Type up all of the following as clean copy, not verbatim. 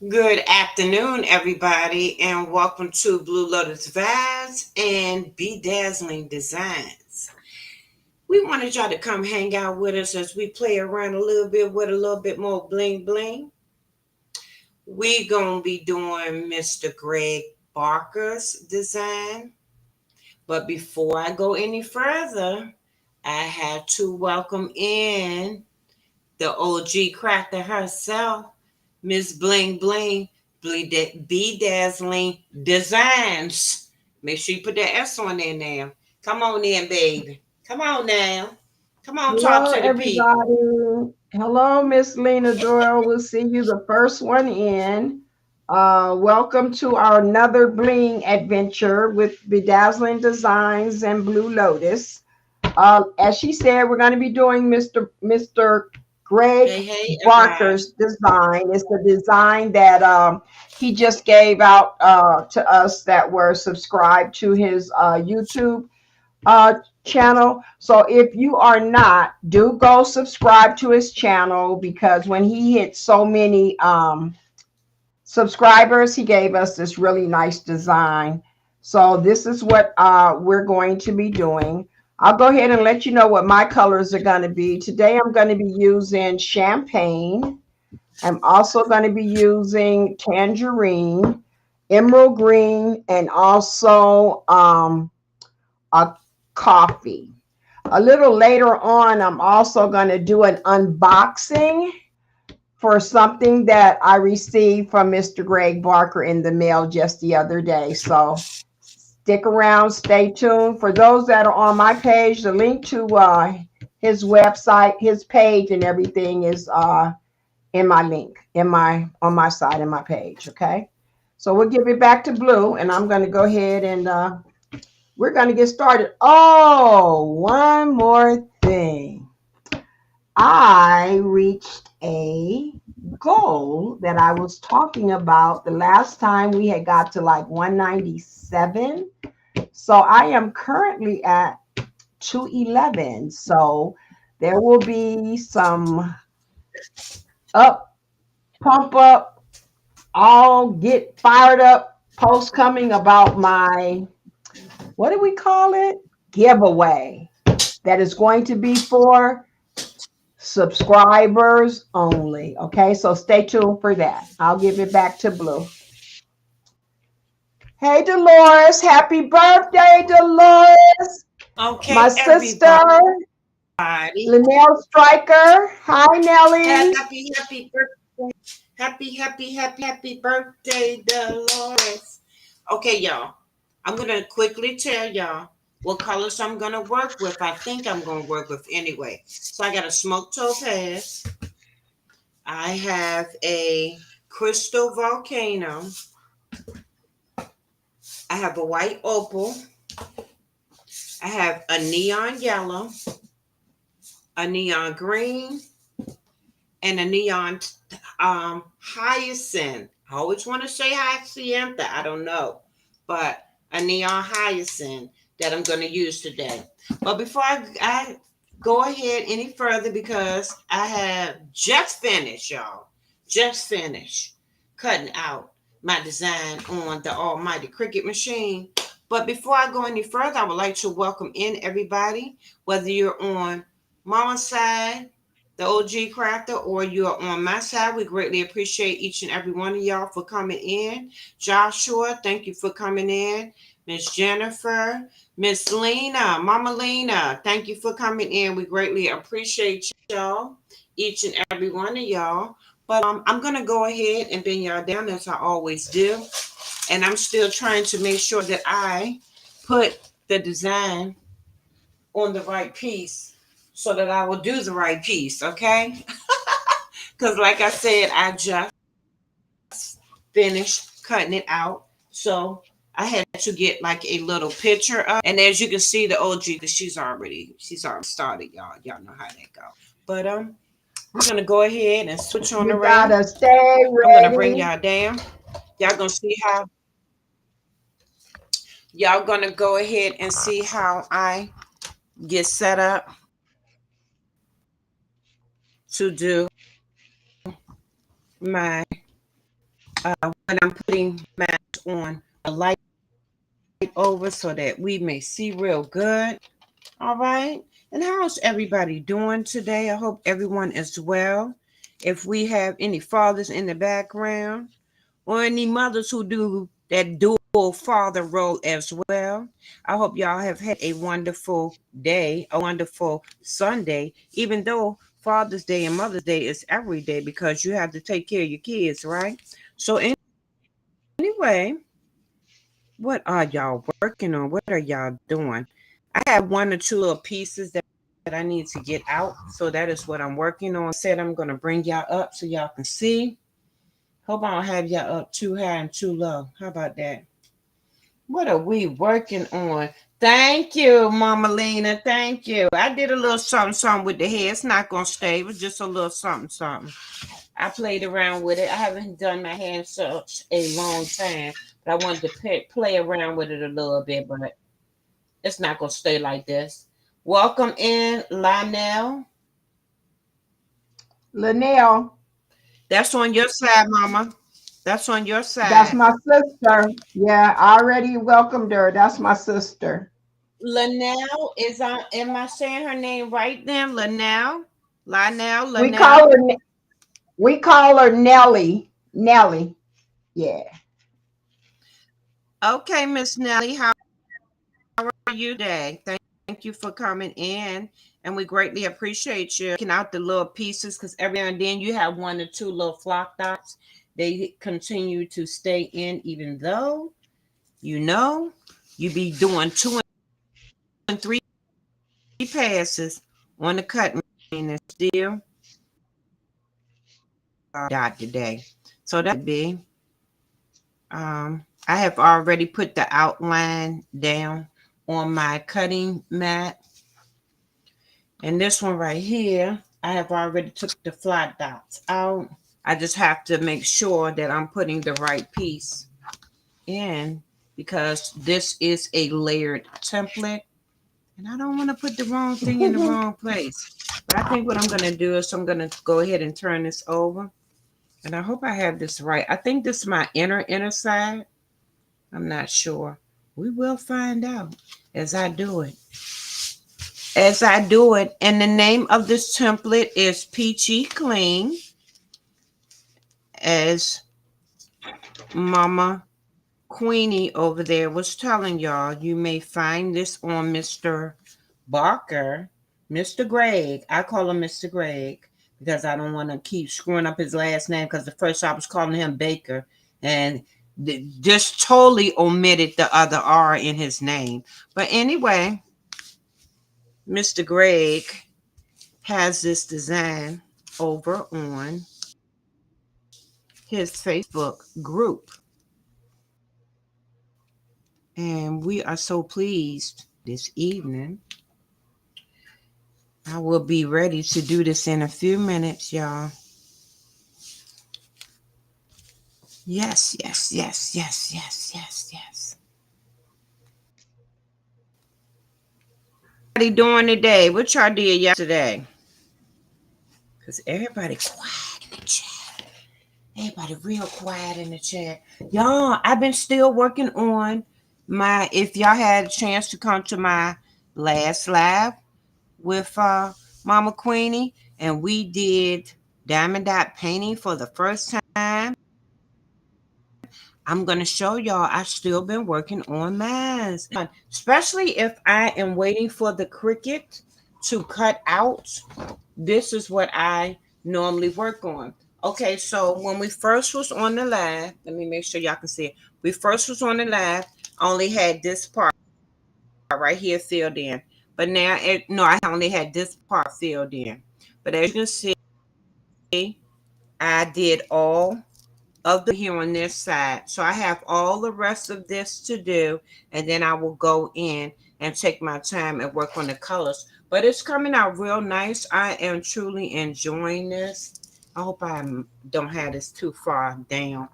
Good afternoon, everybody, and welcome to Blue Lotus Vibes and Bdazzling Designs. We wanted y'all to come hang out with us as we play around a little bit with a little bit more bling bling. We gonna be doing Mr. Greg Barker's design, but before I go any further, I have to welcome in the OG cracker herself, Miss Bling Bling, Bedazzling Designs. Make sure you put that S on there now. Come on in, baby. Come on now. Come on, talk Hello, to the people. everybody. Hello, Miss Lena Doyle. We'll see you the first one in. Welcome to our another bling adventure with Bedazzling Designs and Blue Lotus. As she said, we're going to be doing Mr. Greg Hey, hey, everybody. Barker's design. It's the design that he just gave out to us that were subscribed to his YouTube uh, channel. So if you are not, do go subscribe to his channel because when he hit so many subscribers, he gave us this really nice design. So this is what we're going to be doing. I'll go ahead and let you know what my colors are going to be. Today I'm going to be using champagne. I'm also going to be using tangerine, emerald green, and also a coffee. A little later on, I'm also going to do an unboxing for something that I received from Mr. Greg Barker in the mail just the other day. So stick around, stay tuned. For those that are on my page, the link to his website, his page, and everything is in my link in my on my side in my page. Okay, so we'll give it back to Blue, and I'm going to go ahead and we're going to get started. Oh, one more thing. I reached a goal that I was talking about the last time we had got to like 197. So I am currently at 211. So there will be some up, pump up, all get fired up posts coming about my, what do we call it? Giveaway that is going to be for subscribers only. Okay, so stay tuned for that. I'll give it back to Blue. Hey, Dolores, happy birthday, Dolores, my Okay, sister, everybody. Linnell Striker. Hi, Nellie. Happy birthday. Happy birthday, Dolores. Okay, y'all. I'm going to quickly tell y'all what colors I'm going to work with. I think I'm going to work with anyway. So I got a smoke topaz. I have a crystal volcano. I have a white opal. I have a neon yellow, a neon green, and a neon hyacinth. I always want to say hyacinth. I don't know, but a neon hyacinth that I'm going to use today. But before I go ahead any further, because I have just finished, y'all, just finished cutting out my design on the almighty Cricut machine. But before I go any further, I would like to welcome in everybody, whether you're on Mama's side, the OG crafter, or you're on my side. We greatly appreciate each and every one of y'all for coming in. Joshua, thank you for coming in. Miss Jennifer, Miss Lena, Mama Lena, thank you for coming in. We greatly appreciate y'all, each and every one of y'all. But I'm gonna go ahead and bring y'all down as I always do, and I'm still trying to make sure that I put the design on the right piece so that I will do the right piece, okay? Because, like I said, I just finished cutting it out. So I had to get like a little picture of, and as you can see, the OG, she's already started, y'all. Y'all know how that go. But we're gonna go ahead and switch on You around. gotta stay I'm gonna bring ready. y'all down. Y'all gonna see how y'all gonna go ahead and see how I get set up to do my when I'm putting masks on, a light over so that we may see real good. All right. And how's everybody doing today? I hope everyone is well. If we have any fathers in the background or any mothers who do that dual father role as well, I hope y'all have had a wonderful day, a wonderful Sunday, even though Father's Day and Mother's Day is every day because you have to take care of your kids, right? So, anyway, what are y'all working on? What are y'all doing? I have one or two little pieces that I need to get out. So that is what I'm working on. Said I'm going to bring y'all up so y'all can see. Hope I don't have y'all up too high and too low. How about that? What are we working on? Thank you, Mama Lena. Thank you. I did a little something, something with the hair. It's not going to stay. It was just a little something, something. I played around with it. I haven't done my hair in such a long time. But I wanted to play around with it a little bit. But it's not going to stay like this. Welcome in, Lionel. Linnell, That's on your side, Mama. That's on your that's side. my sister. Yeah, I already welcomed her. That's my sister. Linnell is on. Am I saying her name right then? Linnell? Lionel? We Linnell? call her we call her Nellie. Nellie. Yeah. Okay, Miss Nellie, how are you today? Thank you for coming in, and we greatly appreciate you picking out the little pieces because every now and then you have one or two little flock dots. They continue to stay in, even though you know you be doing 2 and 3 passes on the cut machine and still dot today. So that would be. I have already put the outline down on my cutting mat. And this one right here, I have already took the flat dots out. I just have to make sure that I'm putting the right piece in because this is a layered template. And I don't want to put the wrong thing in the wrong place. But I think what I'm going to do is I'm going to go ahead and turn this over. And I hope I have this right. I think this is my inner side. I'm not sure. We will find out as I do it. As I do it, and the name of this template is Peachy Clean, as Mama Queenie over there was telling y'all. You may find this on Mr. Barker, Mr. Greg. I call him Mr. Greg because I don't want to keep screwing up his last name because the first I was calling him Baker and just totally omitted the other R in his name. But anyway, Mr. Greg has this design over on his Facebook group. And we are so pleased this evening. I will be ready to do this in a few minutes, y'all. Yes, yes, yes, yes, yes, yes, yes. What are you doing today? What y'all did yesterday? Because everybody quiet in the chat. Everybody real quiet in the chat. Y'all, I've been still working on my, if y'all had a chance to come to my last live with Mama Queenie, and we did diamond dot painting for the first time. I'm going to show y'all I've still been working on mine, especially if I am waiting for the Cricut to cut out. This is what I normally work on. Okay, so when we first was on the live, let me make sure y'all can see it. We first was on the live, I only had this part right here filled in. But now, no, I only had this part filled in. But as you can see, I did all of the here on this side. So I have all the rest of this to do. And then I will go in and take my time and work on the colors. But it's coming out real nice. I am truly enjoying this. I hope I don't have this too far down.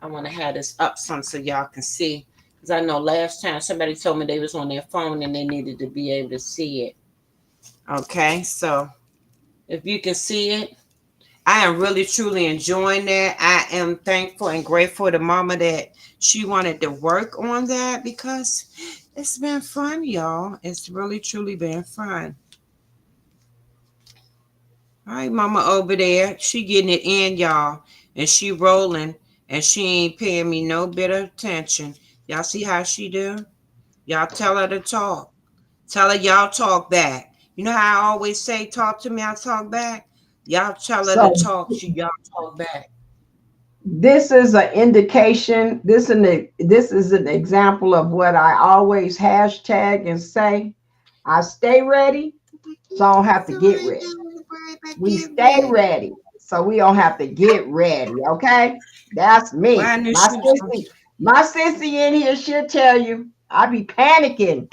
I want to have this up some so y'all can see. Because I know last time somebody told me they was on their phone and they needed to be able to see it. Okay, so if you can see it, I am really truly enjoying that. I am thankful and grateful to Mama that she wanted to work on that because it's been fun, y'all. It's really truly been fun. All right, Mama over there, she getting it in, y'all, and she rolling, and she ain't paying me no bit of attention. Y'all see how she do? Y'all tell her to talk. Tell her y'all talk back. You know how I always say, talk to me, I talk back. Y'all tell her to So talk. Y'all talk back. this is an indication. This is an example of what I always hashtag and say. I stay ready, so I don't have to So get I ready. know, right, but We get stay ready. ready, so we don't have to get ready. Okay, that's Why me. in the shoes? My sissy in here, she'll tell you. I be panicking.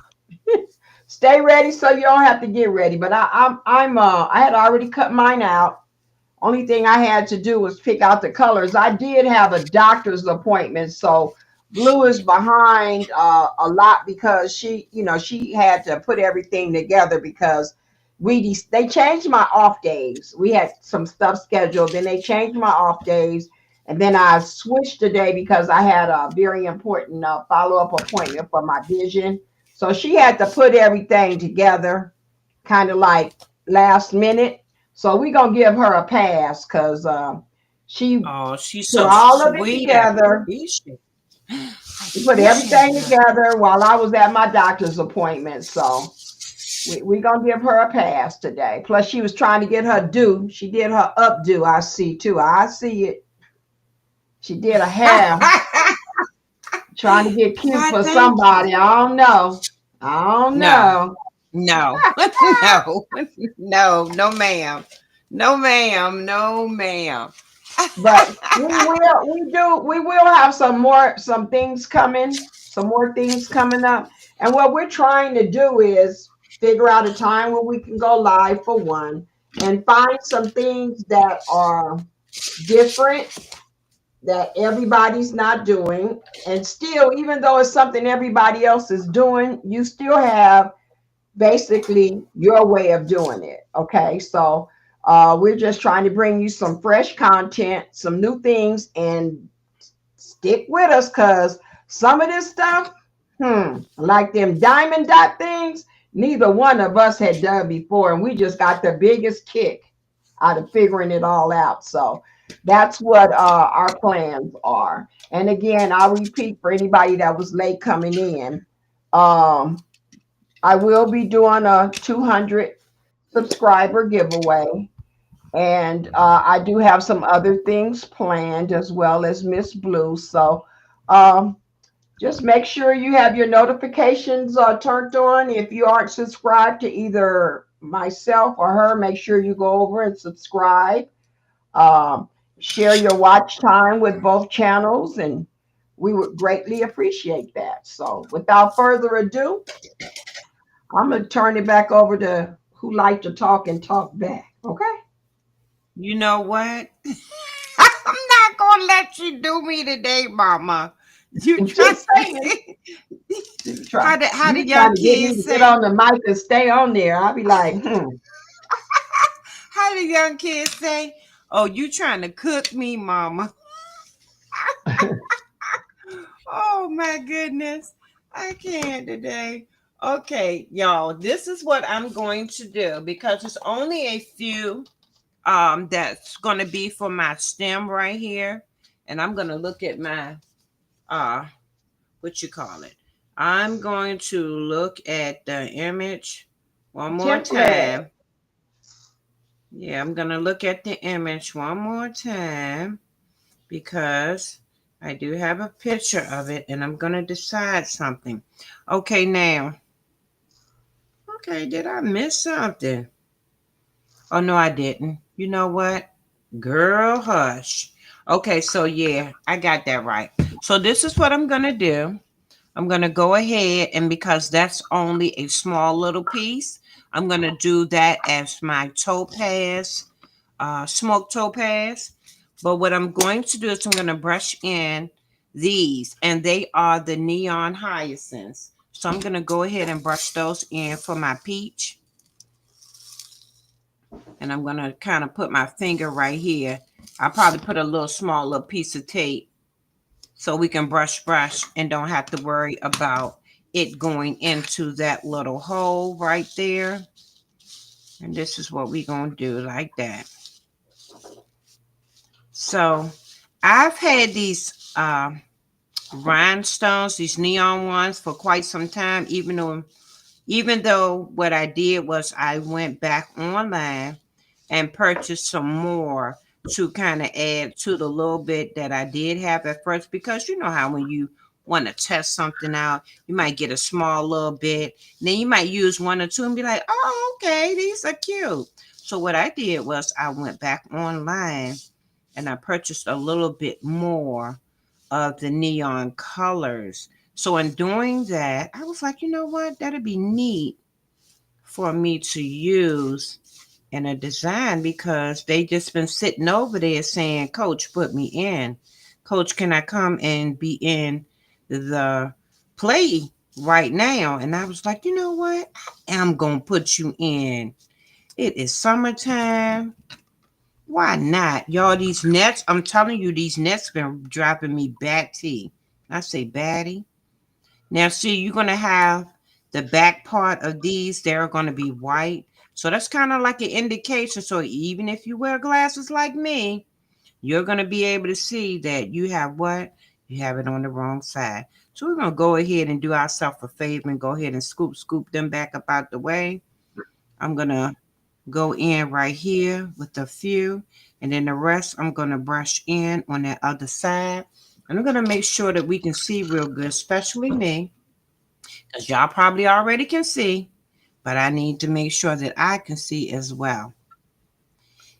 Stay ready, so you don't have to get ready. But I had already cut mine out. Only thing I had to do was pick out the colors. I did have a doctor's appointment, so Blue is behind a lot because she had to put everything together because they changed my off days. We had some stuff scheduled, then they changed my off days, and then I switched today because I had a very important follow up appointment for my vision. So she had to put everything together, kind of like last minute. So we're gonna give her a pass because she Oh, she's put so all of it sweet. I together. appreciate. I She put appreciate everything her. together while I was at my doctor's appointment. So we're gonna give her a pass today. Plus, she was trying to get her due. She did her updo. I see too. I see it. She did a hair trying to get cute Why? for Thank you. somebody. I don't know. I don't No, know. no, no, no, no, ma'am. No, ma'am. No, ma'am. But we will have some more things coming up. And what we're trying to do is figure out a time where we can go live for one and find some things that are different that everybody's not doing. And still, even though it's something everybody else is doing, you still have basically your way of doing it. Okay, so we're just trying to bring you some fresh content, some new things, and stick with us because some of this stuff, like them diamond dot things, neither one of us had done before, and we just got the biggest kick out of figuring it all out. So that's what our plans are. And again, I'll repeat for anybody that was late coming in. Um, I will be doing a 200 subscriber giveaway. And I do have some other things planned as well as Miss Blue. So um, just make sure you have your notifications turned on. If you aren't subscribed to either myself or her, make sure you go over and subscribe. Um, Share your watch time with both channels, and we would greatly appreciate that. So without further ado, I'm gonna turn it back over to who like to talk and talk back. Okay. You know what? I'm not gonna let you do me today, Mama. You try. Just saying. You try. How You the be trying young to get me kids to get say? on the mic and stay on there. I'll be like, How the young kids say? Oh, you trying to cook me, Mama? Oh my goodness, I can't today. Okay, y'all, this is what I'm going to do because it's only a few that's going to be for my stem right here, and I'm going to look at my uh what you call it. I'm going to look at the image one more template. time. Yeah, I'm going to look at the image one more time because I do have a picture of it and I'm going to decide something. Okay, now. Okay, did I miss something? Oh, no, I didn't. You know what? Girl, hush. Okay, so yeah, I got that right. So this is what I'm going to do. I'm going to go ahead and because that's only a small little piece, I'm going to do that as my topaz, smoke topaz. But what I'm going to do is I'm going to brush in these, and they are the neon hyacinths. So I'm going to go ahead and brush those in for my peach. And I'm going to kind of put my finger right here. I'll probably put a little small little piece of tape so we can brush and don't have to worry about it going into that little hole right there. And this is what we're going to do like that. So I've had these rhinestones, these neon ones for quite some time, even though what I did was I went back online and purchased some more to kind of add to the little bit that I did have at first, because you know how when you want to test something out, you might get a small little bit, and then you might use one or two and be like, oh, okay, these are cute. So what I did was I went back online and I purchased a little bit more of the neon colors. So in doing that, I was like, you know what? That'd be neat for me to use in a design, because they just been sitting over there saying, Coach, put me in. Coach, can I come and be in the play right now? And I was like, you know what? I am going to put you in. It is summertime. Why not? Y'all, these nets, I'm telling you, these nets been dropping me batty. I say batty. Now, see, you're going to have the back part of these, they're going to be white. So that's kind of like an indication. So even if you wear glasses like me, you're going to be able to see that you have what? You have it on the wrong side. So we're going to go ahead and do ourselves a favor and go ahead and scoop them back up out the way. I'm going to go in right here with a few, and then the rest I'm going to brush in on that other side. And I'm going to make sure that we can see real good, especially me, because y'all probably already can see, but I need to make sure that I can see as well.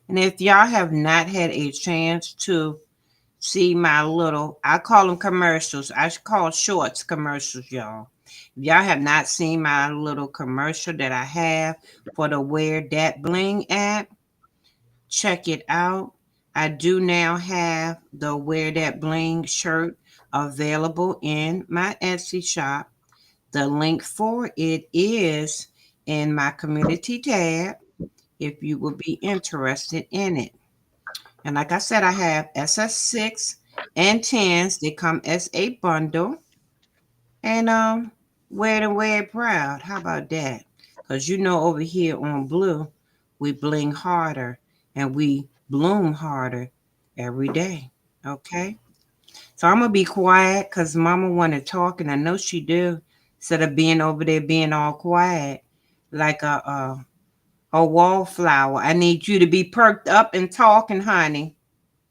And if y'all have not had a chance to see my little, I call them commercials. I should call shorts commercials, y'all. If y'all have not seen my little commercial that I have for the Wear That Bling app, check it out. I do now have the Wear That Bling shirt available in my Etsy shop. The link for it is in my community tab if you would be interested in it. And like I said, I have SS6 and 10s. They come as a bundle. And wear it and wear it proud. How about that? Because you know over here on Blue, we bling harder and we bloom harder every day. Okay? So I'm gonna be quiet because Mama want to talk, and I know she do. Instead of being over there being all quiet, like a wallflower. I need you to be perked up and talking, honey.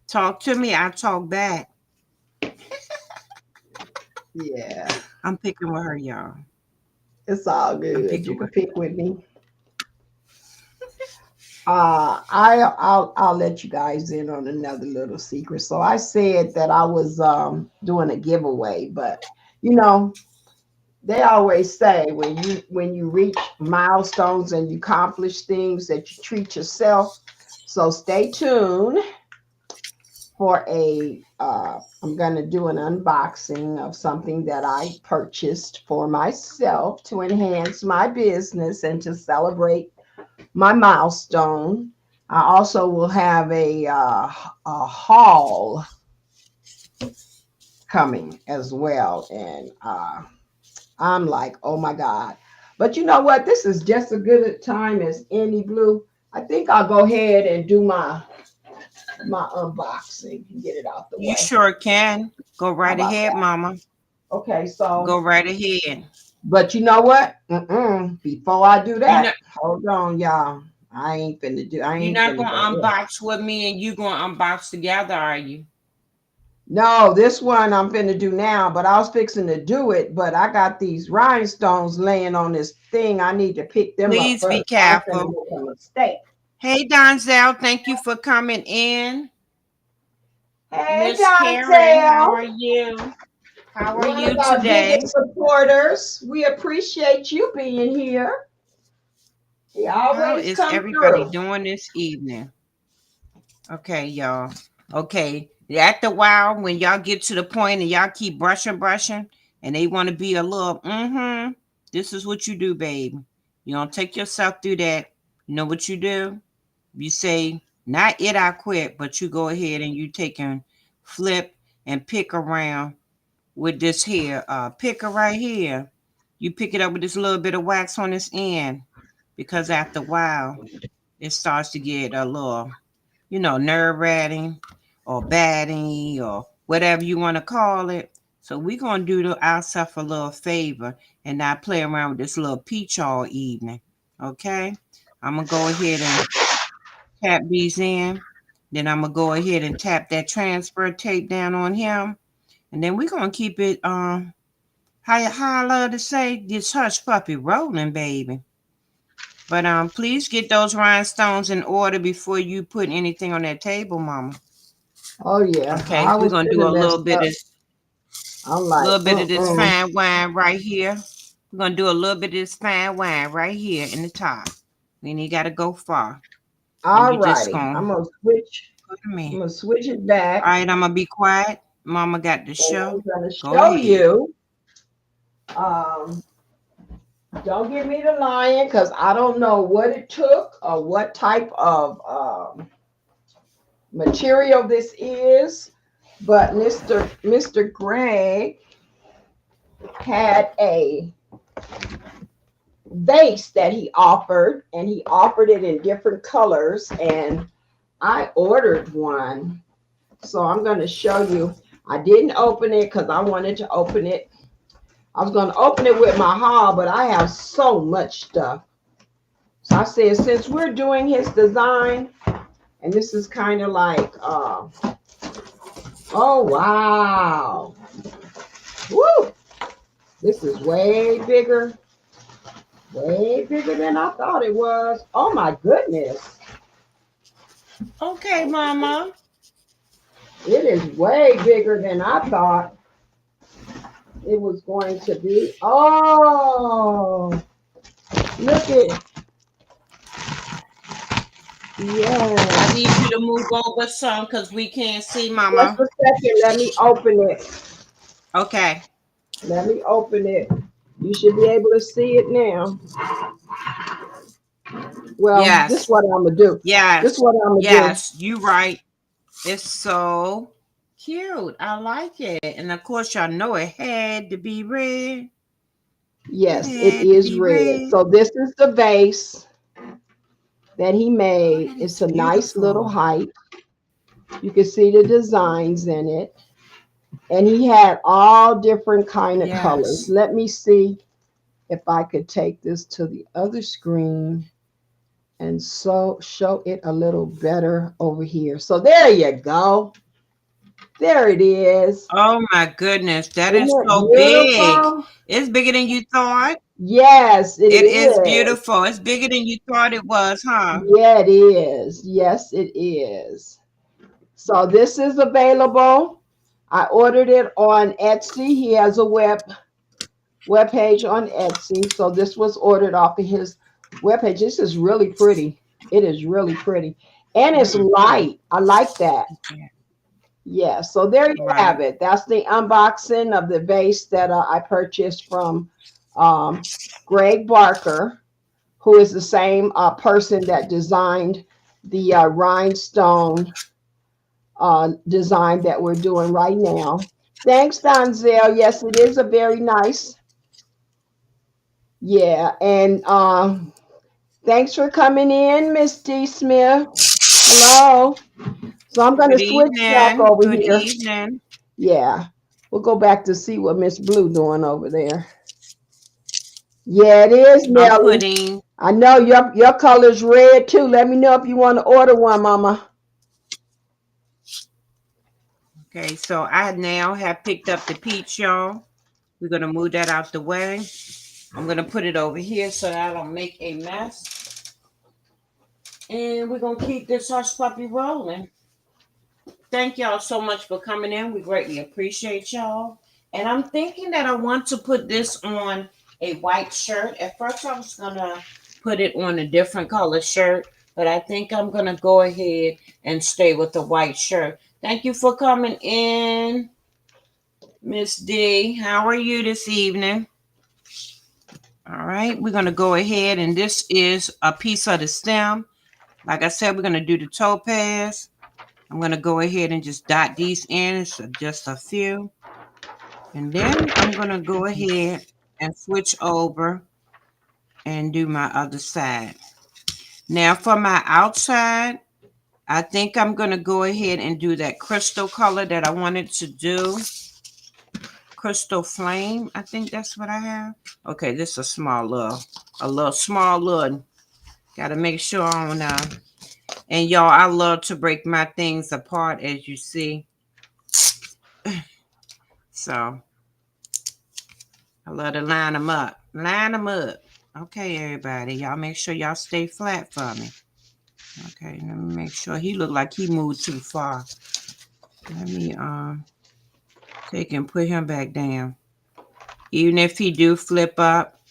Talk to me. I talk back. Yeah, I'm picking with her, y'all. it's all I'm good. You picking can with her. pick with me. I'll let you guys in on another little secret. So I said that I was doing a giveaway, but you know, they always say when you reach milestones and you accomplish things that you treat yourself. So stay tuned for a I'm gonna do an unboxing of something that I purchased for myself to enhance my business and to celebrate my milestone. I also will have a haul coming as well, and I'm like, oh my God. But you know what? This is just as good a time as any, Blue. I think I'll go ahead and do my unboxing and get it out the You way. sure can. Go How right about ahead, that? Mama. Okay, so, Go right ahead. but you know what? Before I do You that, know, hold on, y'all. I you're ain't not finna gonna go there. unbox with me, and you gonna unbox together, are you? No, this one I'm finna do now, but I was fixing to do it, but I got these rhinestones laying on this thing. I need to pick them up Please be first. I was finna careful. make a mistake. Hey, Donzel, thank you for coming in. Hey, Miss Karen, how Donzel, are you? How are one of you our today? biggest supporters. We appreciate you being here. He How always is come everybody through. doing this evening? Okay, y'all. Okay. After a while, when y'all get to the point and y'all keep brushing, and they want to be a little, this is what you do, baby. You don't take yourself through that. You know what you do? you say, not it I quit, but you go ahead and you take and flip and pick around with this here picker right here. You pick it up with this little bit of wax on this end, because after a while it starts to get a little, nerve wracking or batting or whatever you want to call it. So we're gonna do ourselves a little favor and not play around with this little peach all evening. Okay? I'm gonna go ahead and tap these in. Then I'm gonna go ahead and tap that transfer tape down on him. And then we're gonna keep it how I love to say, this hush puppy rolling, baby. But please get those rhinestones in order before you put anything on that table, Mama. Oh yeah, Okay, I we're was gonna do feeling a messed up. I'm like, little bit of this fine wine right here. We're gonna do a little bit of this fine wine right here in the top. We ain't gotta go far. And all you just righty. gonna put them I'm in. gonna switch it All back, right, I'm gonna be quiet. Mama got the and show. I'm gonna Go show ahead. you. Um, don't give me the lion because I don't know what it took or what type of material this is. But Mr. Greg had a vase that he offered, and he offered it in different colors, and I ordered one. So I'm going to show you. I didn't open it because I wanted to open it. I was going to open it with my haul, but I have so much stuff. So I said, since we're doing his design, and this is kind of like, oh, wow. Woo! This is way bigger than I thought it was. Oh, my goodness. Okay, Mama. It is way bigger than I thought it was going to be. Oh, look at, I yeah. need you to move over some because we can't see, Just Mama. a second. Let me open it. Okay. Let me open it. You should be able to see it now. Well, this is Yes. what I'm gonna do. This is Yes. what I'm gonna do. Yes. You right. It's so cute. I like it. And of course, y'all know it had to be red. It Yes, it had to is be red. red. So this is the vase that he Oh, made. that It's is a nice little beautiful. height. You can see the designs in it. And he had all different kind of colors. Yes. Let me see if I could take this to the other screen and so show it a little better over here. So there you go. There it is. Oh my goodness. That Isn't is it so big. beautiful? It's bigger than you thought. Yes, it It is is. beautiful. It's bigger than you thought it was, huh? Yeah, it is. Yes, it is. So this is available. I ordered it on Etsy. He has a web page on Etsy. So this was ordered off of his web page. This is really pretty. It is really pretty. And it's Mm-hmm. light. I like that. Yeah. Yeah. So there you have Right. it. That's the unboxing of the vase that I purchased from um, Greg Barker, who is the same person that designed the rhinestone design that we're doing right now. Thanks, Donzel. Yes, it is a very nice. Yeah, and thanks for coming in, Miss D. Smith. Hello. So I'm going to Good switch back evening. over Good here. evening. Yeah, we'll go back to see what Miss Blue doing over there. Yeah, it is, I'm Nelly. putting, I know your color's red too. Let me know if you want to order one, Mama. okay, so I now have picked up the peach, y'all. We're going to move that out the way. I'm going to put it over here so that I don't make a mess. And we're going to keep this hush puppy rolling. Thank y'all so much for coming in. We greatly appreciate y'all. And I'm thinking that I want to put this on a white shirt. At first, I was going to put it on a different color shirt, but I think I'm going to go ahead and stay with the white shirt. Thank you for coming in, Miss D. How are you this evening? All right, we're going to go ahead, and this is a piece of the stem Like I said, we're going to do the topaz. I'm going to go ahead and just dot these in, so just a few. And then I'm going to go ahead and switch over and do my other side. Now for my outside, I think I'm going to go ahead and do that crystal color that I wanted to do. Crystal flame, I think that's what I have. Okay, this is a little small little. Got to make sure on and y'all, I love to break my things apart, as you see. So I love to line them up. Line them up. Okay, everybody. Y'all make sure y'all stay flat for me. Okay, let me make sure. He looked like he moved too far. Let me take and put him back down. Even if he do flip up,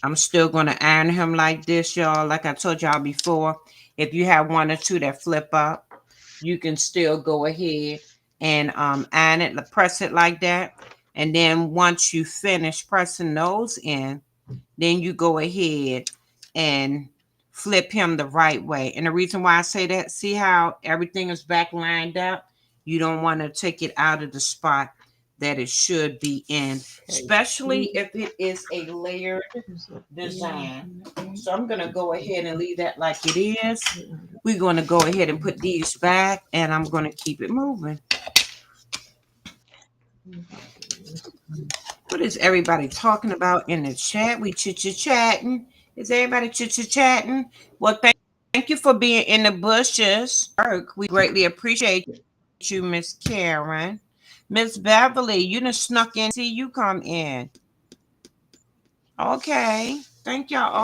I'm still going to iron him like this, y'all. Like I told y'all before, if you have one or two that flip up, you can still go ahead and iron it, press it like that. And then once you finish pressing those in, then you go ahead and flip him the right way. And the reason why I say that, see how everything is back lined up? You don't want to take it out of the spot that it should be in, especially if it is a layered design. So I'm going to go ahead and leave that like it is. We're going to go ahead and put these back, and I'm going to keep it moving. What is everybody talking about in the chat? We chit-chatting. Is everybody chit-chatting? Well, thank you for being in the bushes. We greatly appreciate you, Miss Karen. Miss Beverly, you done snuck in. See you come in. Okay. Thank y'all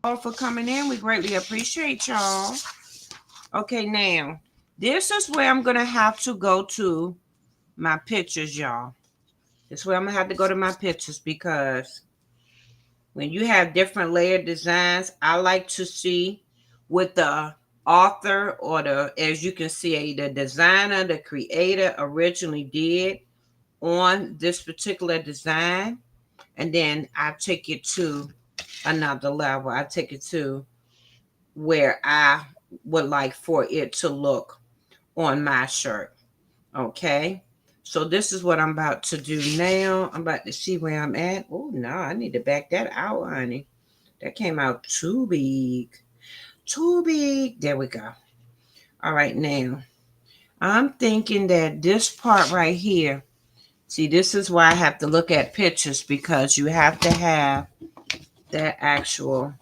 all for coming in. We greatly appreciate y'all. Okay, now, this is where I'm going to have to go to my pictures, y'all. This is where I'm going to have to go to my pictures, because when you have different layered designs, I like to see what the author, or as you can see, the designer, the creator originally did on this particular design. And then I take it to another level. I take it to where I would like for it to look on my shirt. Okay. So this is what I'm about to do now. I'm about to see where I'm at. Oh no, I need to back that out, honey. That came out too big. Too big. There we go. All right, now I'm thinking that this part right here. See, this is why I have to look at pictures, because you have to have that actual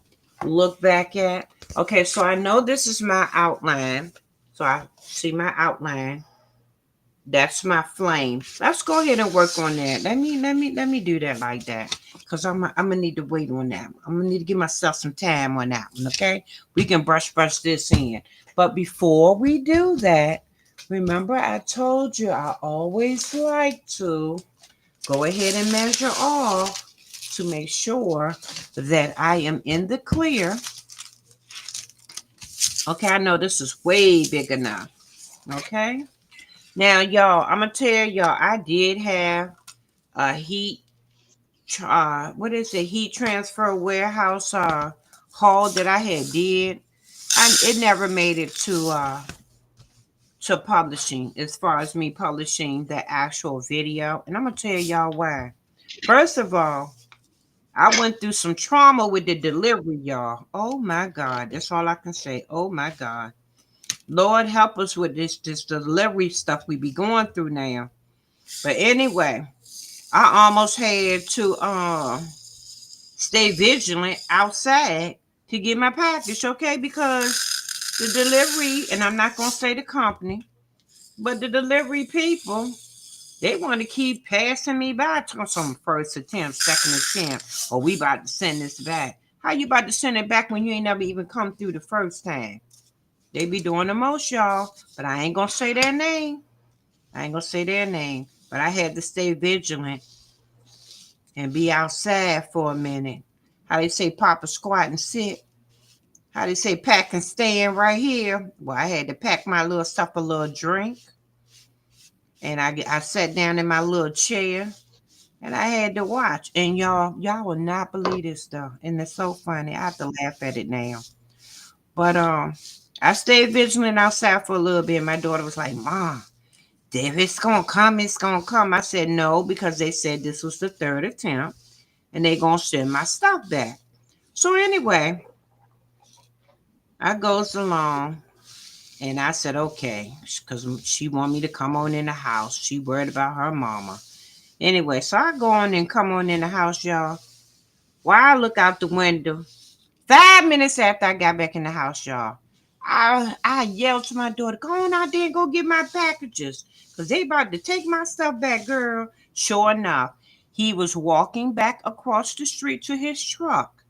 look back at. Okay, so I know this is my outline. So I see my outline. That's my flame. Let's go ahead and work on that. Let me do that like that. Because I'm gonna need to wait on that. I'm gonna need to give myself some time on that one, okay? We can brush this in. But before we do that, remember I told you I always like to go ahead and measure off to make sure that I am in the clear. Okay, I know this is way big enough. Okay. Now, y'all, I'm gonna tell y'all, I did have a what is it? Heat transfer warehouse haul that I had did. It never made it to publishing, as far as me publishing the actual video, and I'm gonna tell y'all why. First of all, I went through some trauma with the delivery, y'all. Oh my God, that's all I can say. Oh my God. Lord help us with this delivery stuff we be going through now. But anyway, I almost had to stay vigilant outside to get my package, okay? Because the delivery, and I'm not gonna say the company, but the delivery people, they want to keep passing me by to some first attempt, second attempt, or we about to send this back. How you about to send it back when you ain't never even come through the first time? They be doing the most, y'all, but I ain't gonna say their name. I ain't gonna say their name, but I had to stay vigilant and be outside for a minute. How they say pop a squat and sit. How they say pack and stand right here. Well, I had to pack my little stuff, a little drink. And I sat down in my little chair and I had to watch. And y'all will not believe this stuff. And it's so funny. I have to laugh at it now. But I stayed vigilant outside for a little bit. My daughter was like, "Mom, if it's gonna come, it's gonna come." I said no because they said this was the third attempt and they gonna send my stuff back. So anyway, I goes along and I said okay because she want me to come on in the house. She worried about her mama. Anyway, so I go on and come on in the house, y'all. While I look out the window, 5 minutes after I got back in the house, y'all, I yelled to my daughter, "Go on out there and go get my packages, cause they about to take my stuff back, girl." Sure enough, he was walking back across the street to his truck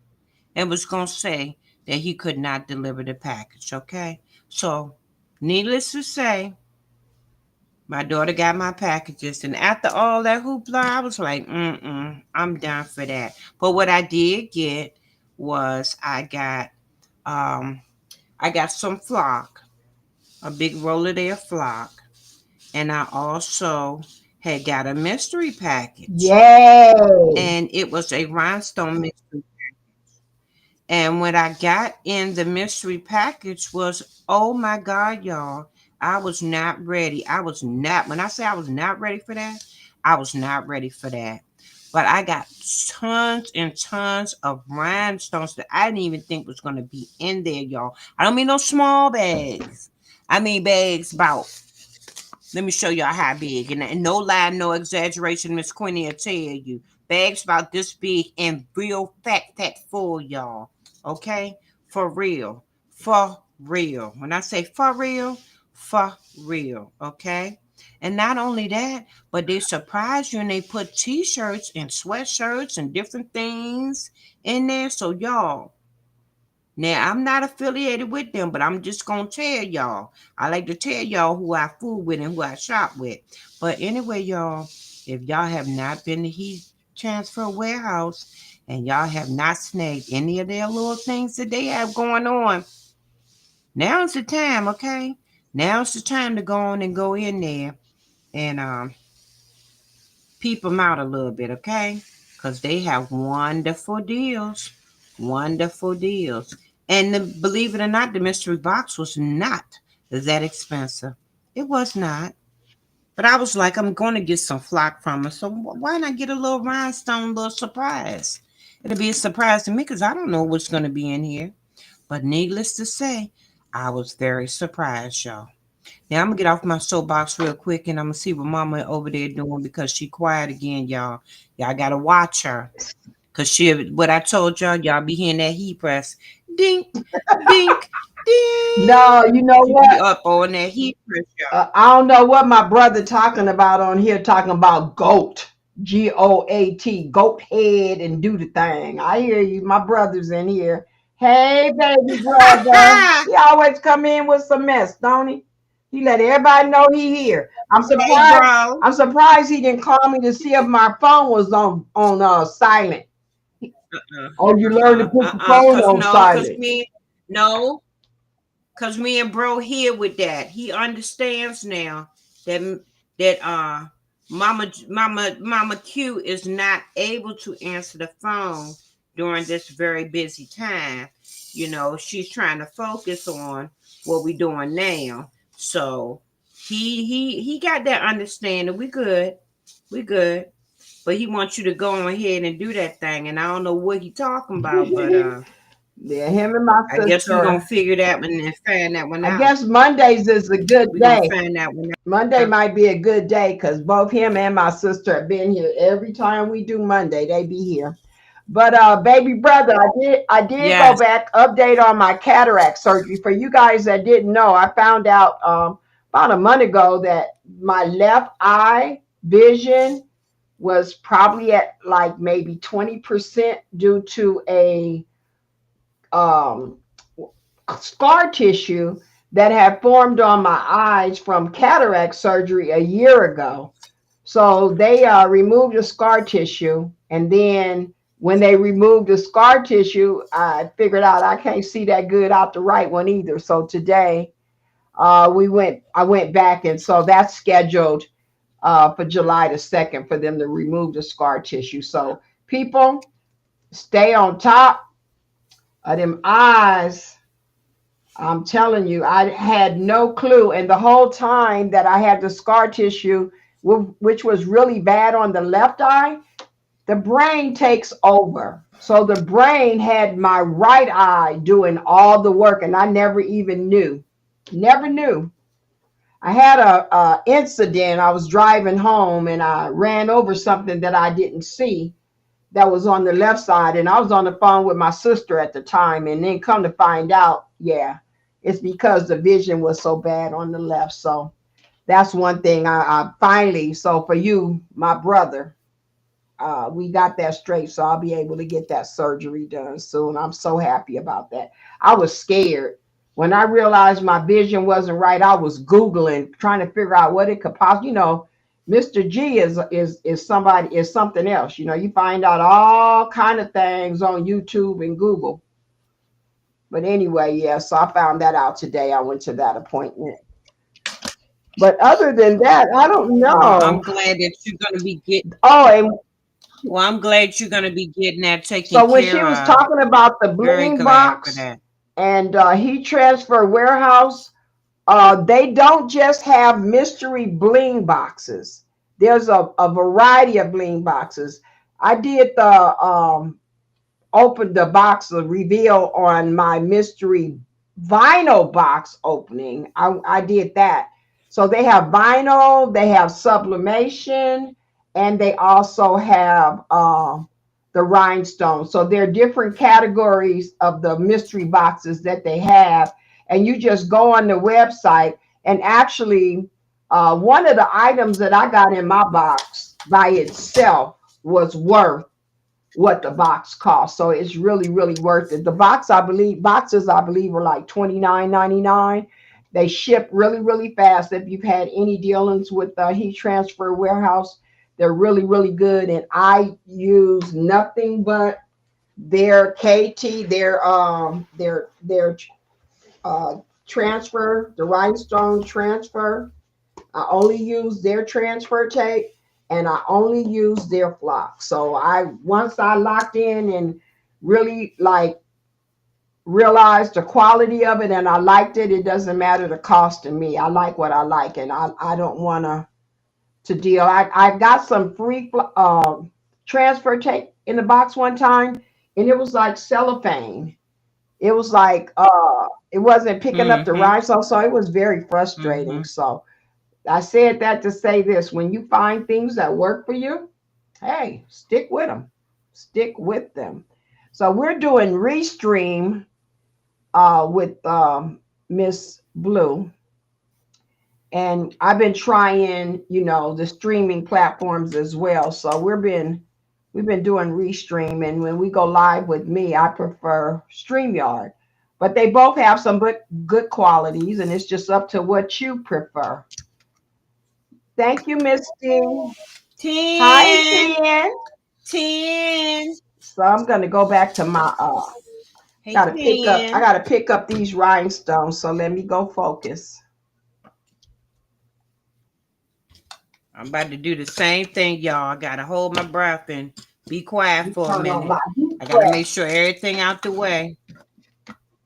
and was gonna say that he could not deliver the package. Okay, so needless to say, my daughter got my packages, and after all that hoopla, I was like, I'm done for that. But what I did get was um I got some flock, a big roll of their flock, and I also had got a mystery package, Yay. and it was a rhinestone mystery. And what I got in the mystery package was, oh my God, y'all, I was not ready. I was not, when I say I was not ready for that, I was not ready for that. But I got tons and tons of rhinestones that I didn't even think was going to be in there, y'all. I don't mean no small bags. I mean bags about, let me show y'all how big. And no lie, no exaggeration, Miss Quinny will tell you. Bags about this big and real fat, fat full, y'all. Okay? For real. For real. When I say for real, for real. Okay? And not only that, but they surprise you and they put t-shirts and sweatshirts and different things in there. So y'all, now I'm not affiliated with them, but I'm just gonna tell y'all. I like to tell y'all who I fool with and who I shop with. But anyway, y'all, if y'all have not been to Heat Transfer Warehouse and y'all have not snagged any of their little things that they have going on, now's the time, okay? Now's the time to go on and go in there and peep them out a little bit, okay? Because they have wonderful deals. Wonderful deals. And believe it or not, the mystery box was not that expensive. It was not. But I was like, I'm going to get some flock from her. So why not get a little rhinestone, little surprise? It'll be a surprise to me because I don't know what's going to be in here. But needless to say, I was very surprised, y'all. Now I'm gonna get off my soapbox real quick and I'm gonna see what mama over there doing because she quiet again, y'all. Y'all gotta watch her. Cause she what I told y'all, y'all be hearing that heat press. Dink, dink, No, ding. you know She be what? up on that heat press, y'all. I don't know what my brother talking about on here, talking about goat, GOAT, goat head, and do the thing. I hear you. My brother's in here. Hey, baby brother. He always come in with some mess, don't he? He let everybody know he here. I'm Hey surprised. bro. I'm surprised he didn't call me to see if my phone was on silent. Oh, you learned to put the phone Cause on no, cause silent. me, no, cause me and bro here with that. He understands now that Mama Q is not able to answer the phone during this very busy time. You know, she's trying to focus on what we doing now. So he got that understanding. We good. We good. But he wants you to go on ahead and do that thing. And I don't know what he talking about, but Yeah, him and my I guess we're gonna sister. figure that one and find that one I out. guess Mondays is a good We're gonna day. find that one Monday out. might be a good day because both him and my sister have been here every time we do Monday. They be here. But baby brother, I did go Yes. back, update on my cataract surgery. For you guys that didn't know, I found out about a month ago that my left eye vision was probably at like maybe 20% due to a um, scar tissue that had formed on my eyes from cataract surgery a year ago. So they removed the scar tissue, and then when they removed the scar tissue, I figured out I can't see that good out the right one either. So today I went back, and so that's scheduled for July the 2nd for them to remove the scar tissue. So people, stay on top of them eyes. I'm telling you, I had no clue. And the whole time that I had the scar tissue, which was really bad on the left eye, the brain takes over. So the brain had my right eye doing all the work, and I never even knew. Never knew. I had a incident. I was driving home and I ran over something that I didn't see that was on the left side, and I was on the phone with my sister at the time, and then come to find out, yeah, it's because the vision was so bad on the left. So that's one thing I finally, so for you, my brother, we got that straight, so I'll be able to get that surgery done soon. I'm so happy about that. I was scared when I realized my vision wasn't right. I was googling, trying to figure out what it could possibly. Mr. G is somebody, is something else. You find out all kind of things on YouTube and Google. But anyway, yeah. So I found that out today. I went to that appointment. But other than that, I don't Well, I'm know. glad that you're gonna be getting. Oh, and Well, I'm glad you're gonna be getting that taken so when she care was of. talking about the Very bling glad for box that. and heat transfer warehouse, they don't just have mystery bling boxes. There's a variety of bling boxes. I did the open the box, the reveal on my mystery vinyl box opening. I did that. So they have vinyl, they have sublimation, and they also have the rhinestone. So there are different categories of the mystery boxes that they have. And you just go on the website, and actually, one of the items that I got in my box by itself was worth what the box costs. So it's really, really worth it. The boxes I believe are like $29.99. They ship really, really fast. If you've had any dealings with the heat transfer warehouse, they're really, really good. And I use nothing but their KT, their uh transfer, the rhinestone transfer. I only use their transfer tape, and I only use their flock. So once I locked in and really like realized the quality of it and I liked it, it doesn't matter the cost to me. I like what I like, and I don't want to deal. I got some free transfer tape in the box one time, and it was like cellophane. It was like it wasn't picking up the Mm-hmm. rhinestone, so it was very frustrating. Mm-hmm. So I said that to say this: when you find things that work for you, hey, stick with them. Stick with them. So we're doing Restream with Miss Blue, and I've been trying, the streaming platforms as well. So we've been doing Restream, and when we go live with me, I prefer StreamYard. But they both have some good qualities, and it's just up to what you prefer. Thank you, Misty. Hi, 10, Ken. 10. So I'm gonna go back to my Hey, gotta pick up I 10. gotta pick up these rhinestones. So let me go focus. I'm about to do the same thing, y'all. I gotta hold my breath and be quiet You for a turn on minute. my heat I gotta press. make sure everything out the way.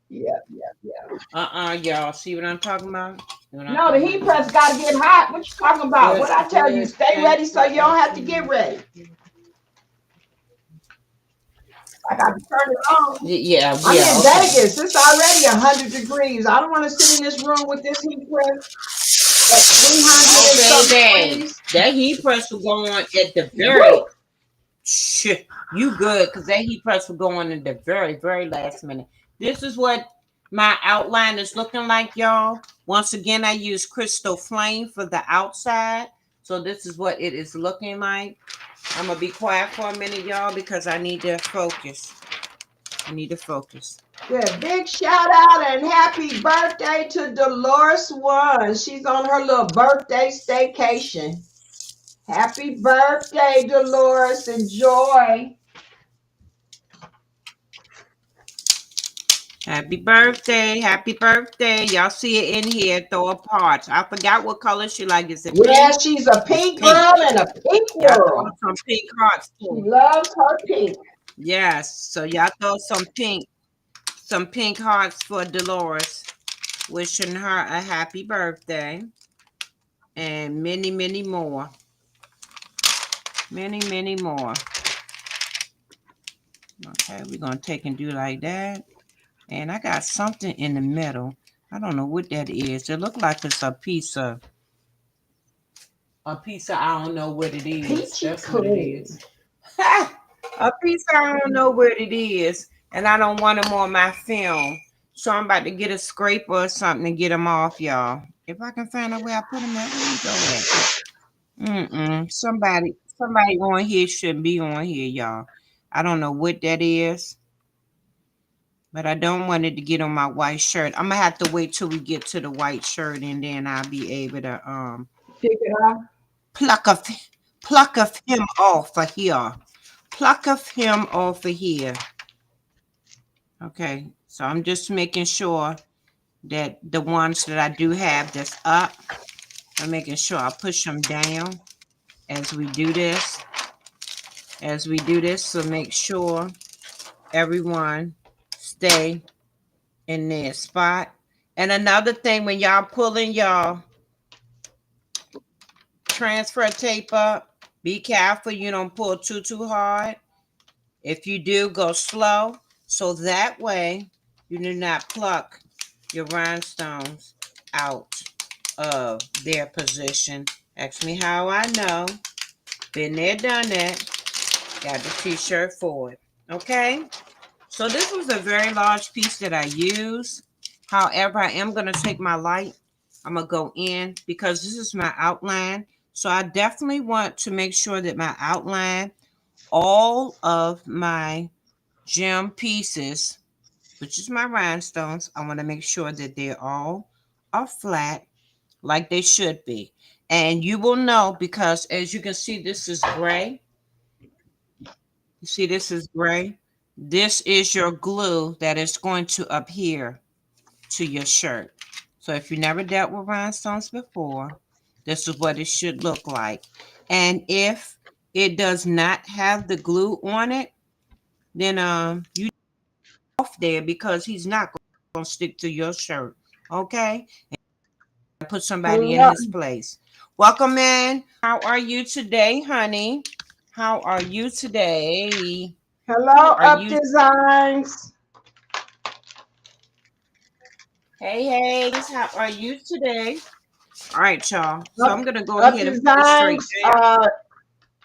Yeah, yeah, yeah. Y'all. See what I'm talking about? See what I'm No, the talking heat about? press gotta get hot. What you talking about? What Just I tell you, stay thank ready so you. you don't have to get ready. I got to turn it on. Yeah, I'm yeah, in okay. Vegas. It's already 100 degrees. I don't want to sit in this room with this heat press at 300 and Oh, something baby. degrees. That heat press will go on at the very Woo! shit. You good, because that heat press will go on in the very, very last minute. This is what my outline is looking like, y'all. Once again, I use Crystal Flame for the outside. So this is what it is looking like. I'm going to be quiet for a minute, y'all, because I need to focus. I need to focus. Good. Big shout out and happy birthday to Dolores One. She's on her little birthday staycation. Happy birthday, Dolores. Enjoy. Happy birthday. Happy birthday. Y'all see it in here. Throw a parts. I forgot what color she like. Is it Yeah, pink? she's a It's pink pink. girl and a pink Y'all throw world. some pink hearts She too. loves her pink. Yes. So y'all throw some pink hearts for Dolores. wishing her a happy birthday and many, many more. Many, many more. Okay, we're going to take and do like that. And I got something in the middle. I don't know what that is. It looks like it's a piece of, I don't know what it is. Peachy That's what it clean. is. A piece I don't know what it is. And I don't want them on my film. So I'm about to get a scraper or something to get them off, y'all. If I can find out where I put them at, where you go at? Somebody on here should be on here, y'all. I don't know what that is. But I don't want it to get on my white shirt. I'm gonna have to wait till we get to the white shirt, and then I'll be able to Figure out. pluck of pluck of him off of here. Pluck of him off of here. Okay, so I'm just making sure that the ones that I do have that's up, I'm making sure I push them down as we do this. As we do this, so make sure everyone stay in their spot. And another thing, when y'all pulling y'all transfer tape up, be careful you don't pull too hard. If you do, go slow, so that way you do not pluck your rhinestones out of their position. Ask me how I know. Been there, done that. Got the t-shirt for it. Okay, so this was a very large piece that I use. However, I am going to take my light. I'm going to go in because this is my outline. So I definitely want to make sure that my outline, all of my gem pieces, which is my rhinestones, I want to make sure that they all are flat like they should be. And you will know because as you can see, this is gray. You see, this is gray. This is your glue that is going to adhere to your shirt. So if you never dealt with rhinestones before, this is what it should look like. And if it does not have the glue on it, then you off there because he's not going to stick to your shirt. Okay? And put somebody in Hello, his place. Welcome in. How are you today, honey? How are you today? How hello, are Up you? Designs. Hey, how are you today? All right, y'all. So Up, I'm gonna go Up ahead and put it straight Designs. down.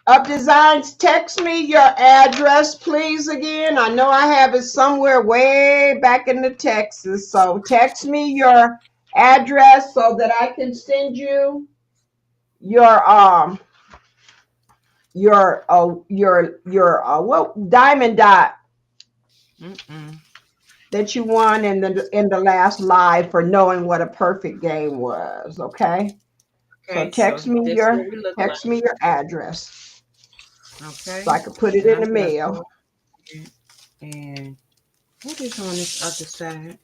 Up Designs. Text me your address, please. Again, I know I have it somewhere way back in the Texas. So text me your address so that I can send you your what diamond dot Mm-mm. that you won in the last live for knowing what a perfect game was. Okay, so Okay, so this is what we look like. text me your address so Okay, I could put it and in I'm the gonna mail. go ahead and what is on this other side?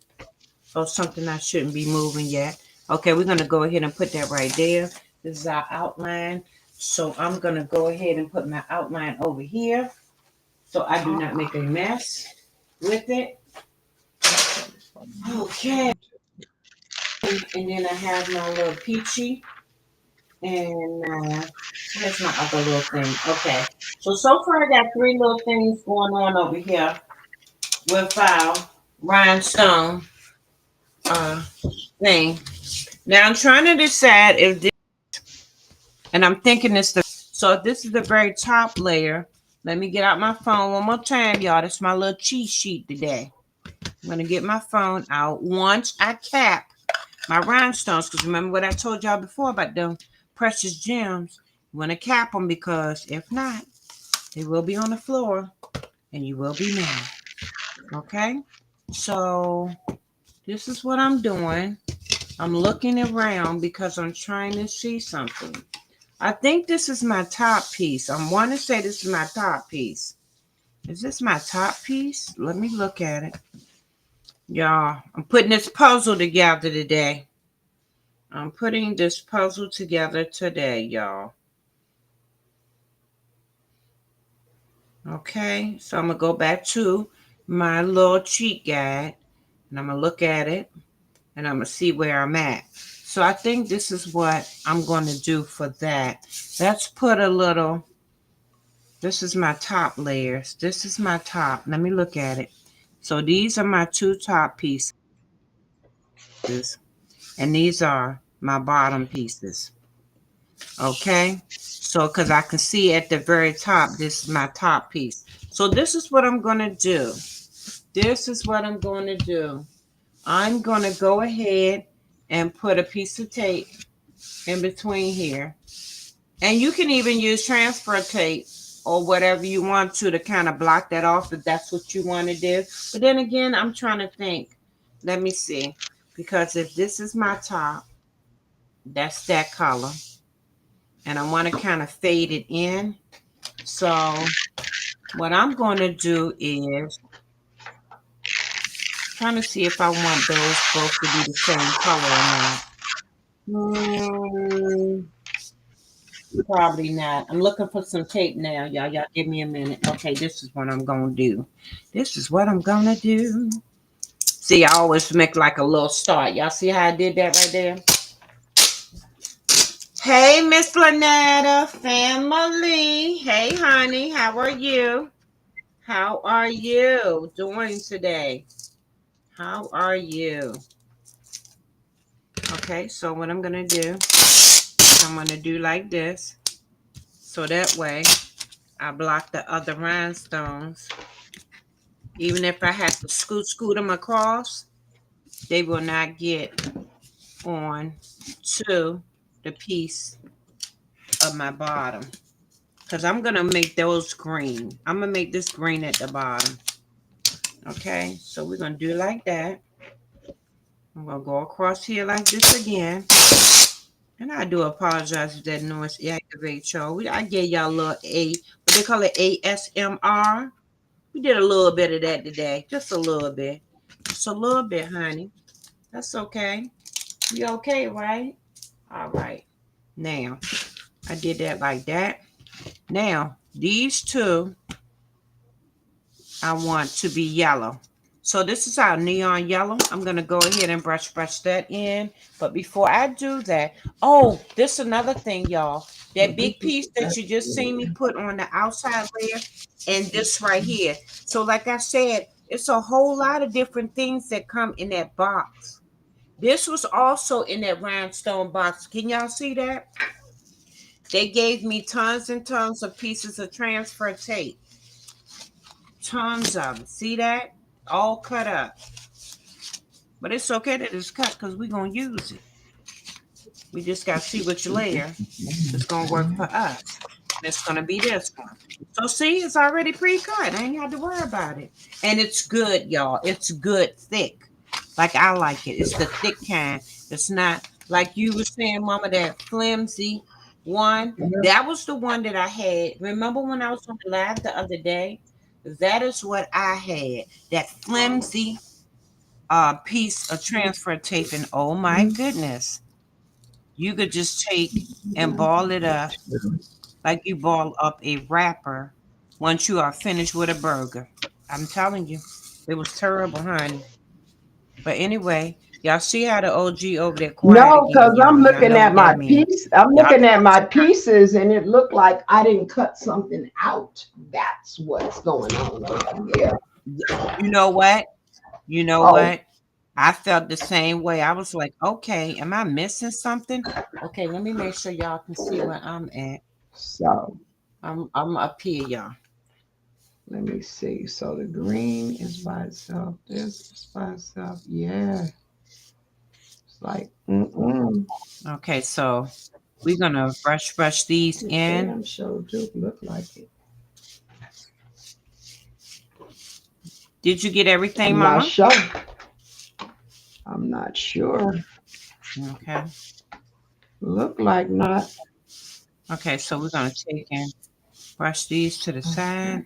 Oh, something I shouldn't be moving yet. Okay, we're gonna go ahead and put that right there. This is our outline. So I'm gonna go ahead and put my outline over here so I do not make a mess with it. Okay, and then I have my little peachy. And where's my other little thing? Okay. So far I got three little things going on over here with our rhinestone uh, thing. Now I'm trying to decide if this, and I'm thinking it's the, so if this is the very top layer, let me get out my phone one more time, y'all. That's my little cheat sheet today. I'm going to get my phone out once I cap my rhinestones, because remember what I told y'all before about them precious gems. You want to cap them because if not, they will be on the floor and you will be mad. Okay? So this is what I'm doing. I'm looking around because I'm trying to see something. I think this is my top piece. I want to say this is my top piece. Is this my top piece? Let me look at it. Y'all, I'm putting this puzzle together today. I'm putting this puzzle together today, y'all. Okay, so I'm going to go back to my little cheat guide and I'm going to look at it. and I'm going to see where I'm at. So I think this is what I'm going to do for that. Let's put a little, this is my top layers. This is my top. Let me look at it. So these are my two top pieces, and these are my bottom pieces. Okay. So, because I can see at the very top, this is my top piece. So this is what I'm going to do. This is what I'm going to do. I'm going to go ahead and put a piece of tape in between here. And you can even use transfer tape or whatever you want to kind of block that off if that's what you want to do. But then again, I'm trying to think. Let me see. Because if this is my top, that's that color. And I want to kind of fade it in. So what I'm going to do is trying to see if I want those both to be the same color or not. Probably not. I'm looking for some tape now, y'all. Y'all give me a minute. Okay, this is what I'm going to do. This is what I'm going to do. See, I always make like a little start. Y'all see how I did that right there? Hey, Miss Lynetta, family. Hey, honey, how are you? How are you doing today? How are you? Okay, so what I'm going to do, I'm going to do like this. So that way, I block the other rhinestones. Even if I have to scoot them across, they will not get on to the piece of my bottom. Because I'm going to make those green. I'm going to make this green at the bottom. Okay, so we're going to do like that. I'm going to go across here like this again. And I do apologize if that noise activates y'all. I gave y'all a little what they call it ASMR. We did a little bit of that today. Just a little bit. Just a little bit, honey. That's okay. You okay, right? All right. Now, I did that like that. Now, these two, I want to be yellow. So this is our neon yellow. I'm going to go ahead and brush that in. But before I do that, oh, this is another thing, y'all. That big piece that you just seen me put on the outside layer and this right here. So like I said, it's a whole lot of different things that come in that box. This was also in that rhinestone box. Can y'all see that? They gave me tons and tons of pieces of transfer tape. Tons of them. See that? All cut up. But it's okay that it's cut because we're going to use it. We just got to see which layer is going to work for us. It's going to be this one. So see, it's already pre-cut. I ain't got to worry about it. And it's good, y'all. It's good thick. Like I like it. It's the thick kind. It's not like you were saying, Mama, that flimsy one. That was the one that I had. Remember when I was on the live the other day? That is what I had. That flimsy piece of transfer tape. And oh my goodness. You could just take and ball it up like you ball up a wrapper once you are finished with a burger. I'm telling you, it was terrible, honey. But anyway, y'all see how the OG over there quiet No, again, because I'm y'all. Y'all looking know at what my that means. piece. I'm Y'all looking at my just pieces, and it looked like I didn't cut something out. That's what's going on over here. you know what? You know Oh, what? I felt the same way. I was like, okay, am I missing something? Okay, let me make sure y'all can see where I'm at. so I'm up here, y'all. let me see. So the green is by itself. This is by itself. Yeah. It's like, Okay, so we're gonna brush these It in. damn sure do look like it. Did you get everything, I'm not Mama? sure. I'm not sure. Okay. Look like not. Okay, so we're gonna take and brush these to the Okay. side.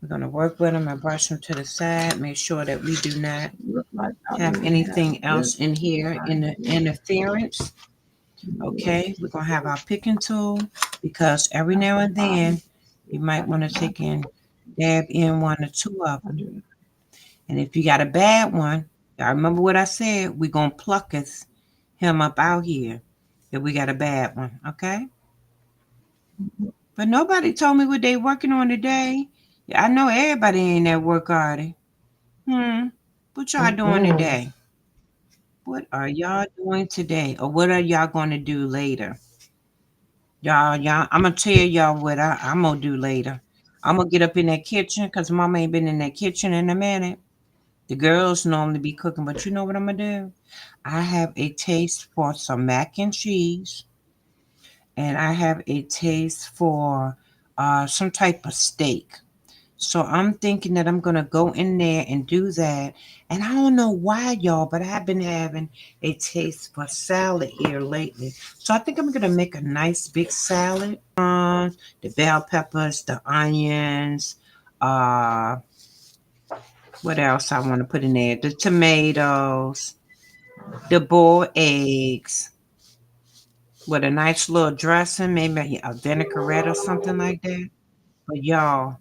We're gonna work with them and brush them to the side. Make sure that we do not Look like I have don't have anything else this in here in right the here. interference. Okay, we're gonna have our picking tool because every At now the and bottom. then you might want to take and dab in one or two of them. And if you got a bad one, I remember what I said. We gonna pluck him up out here if we got a bad one, okay? But nobody told me what they working on today. Yeah, I know everybody ain't at work, are they? Hmm. What y'all doing Mm-mm. today? What are y'all doing today? Or what are y'all gonna do later? Y'all, I'm gonna tell y'all what I'm gonna do later. I'm gonna get up in that kitchen because mama ain't been in that kitchen in a minute. The girls normally be cooking, but you know what I'm gonna do? I have a taste for some mac and cheese, and I have a taste for some type of steak. So I'm thinking that I'm gonna go in there and do that. And I don't know why, y'all, but I've been having a taste for salad here lately. So I think I'm gonna make a nice big salad. The bell peppers, the onions, uh, what else I want to put in there? The tomatoes, the boiled eggs, with a nice little dressing, maybe a vinaigrette or something like that. But y'all,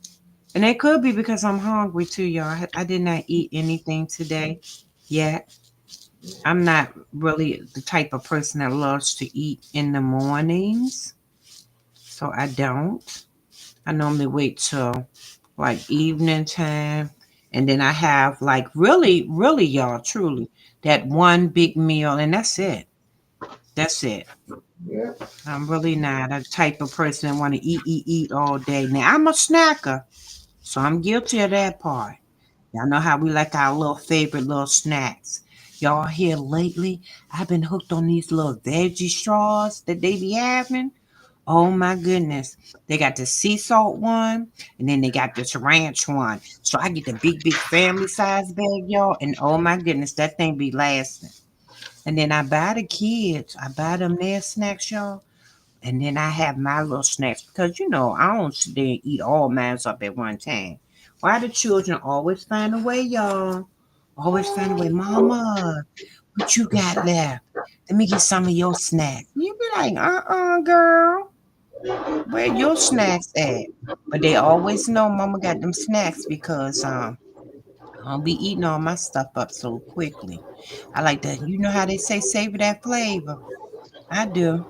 and it could be because I'm hungry too, y'all. I did not eat anything today yet. I'm not really the type of person that loves to eat in the mornings, so I don't. I normally wait till like evening time, and then I have like really, really, y'all, truly that one big meal, and that's it. That's it. Yep. I'm really not a type of person that want to eat all day. Now I'm a snacker, so I'm guilty of that part. Y'all know how we like our little favorite little snacks. Y'all here lately, I've been hooked on these little veggie straws that they be having. Oh my goodness. They got the sea salt one and then they got this ranch one. So I get the big family size bag, y'all. And oh my goodness, that thing be lasting. And then I buy the kids, I buy them their snacks, y'all. And then I have my little snacks because you know I don't sit there and eat all mine up at one time. Why the children always find a way, y'all? Always find a way. Mama, what you got left? Let me get some of your snacks. You be like, girl, where your snacks at? But they always know Mama got them snacks because I'll be eating all my stuff up so quickly. I like that. You know how they say savor that flavor. I do.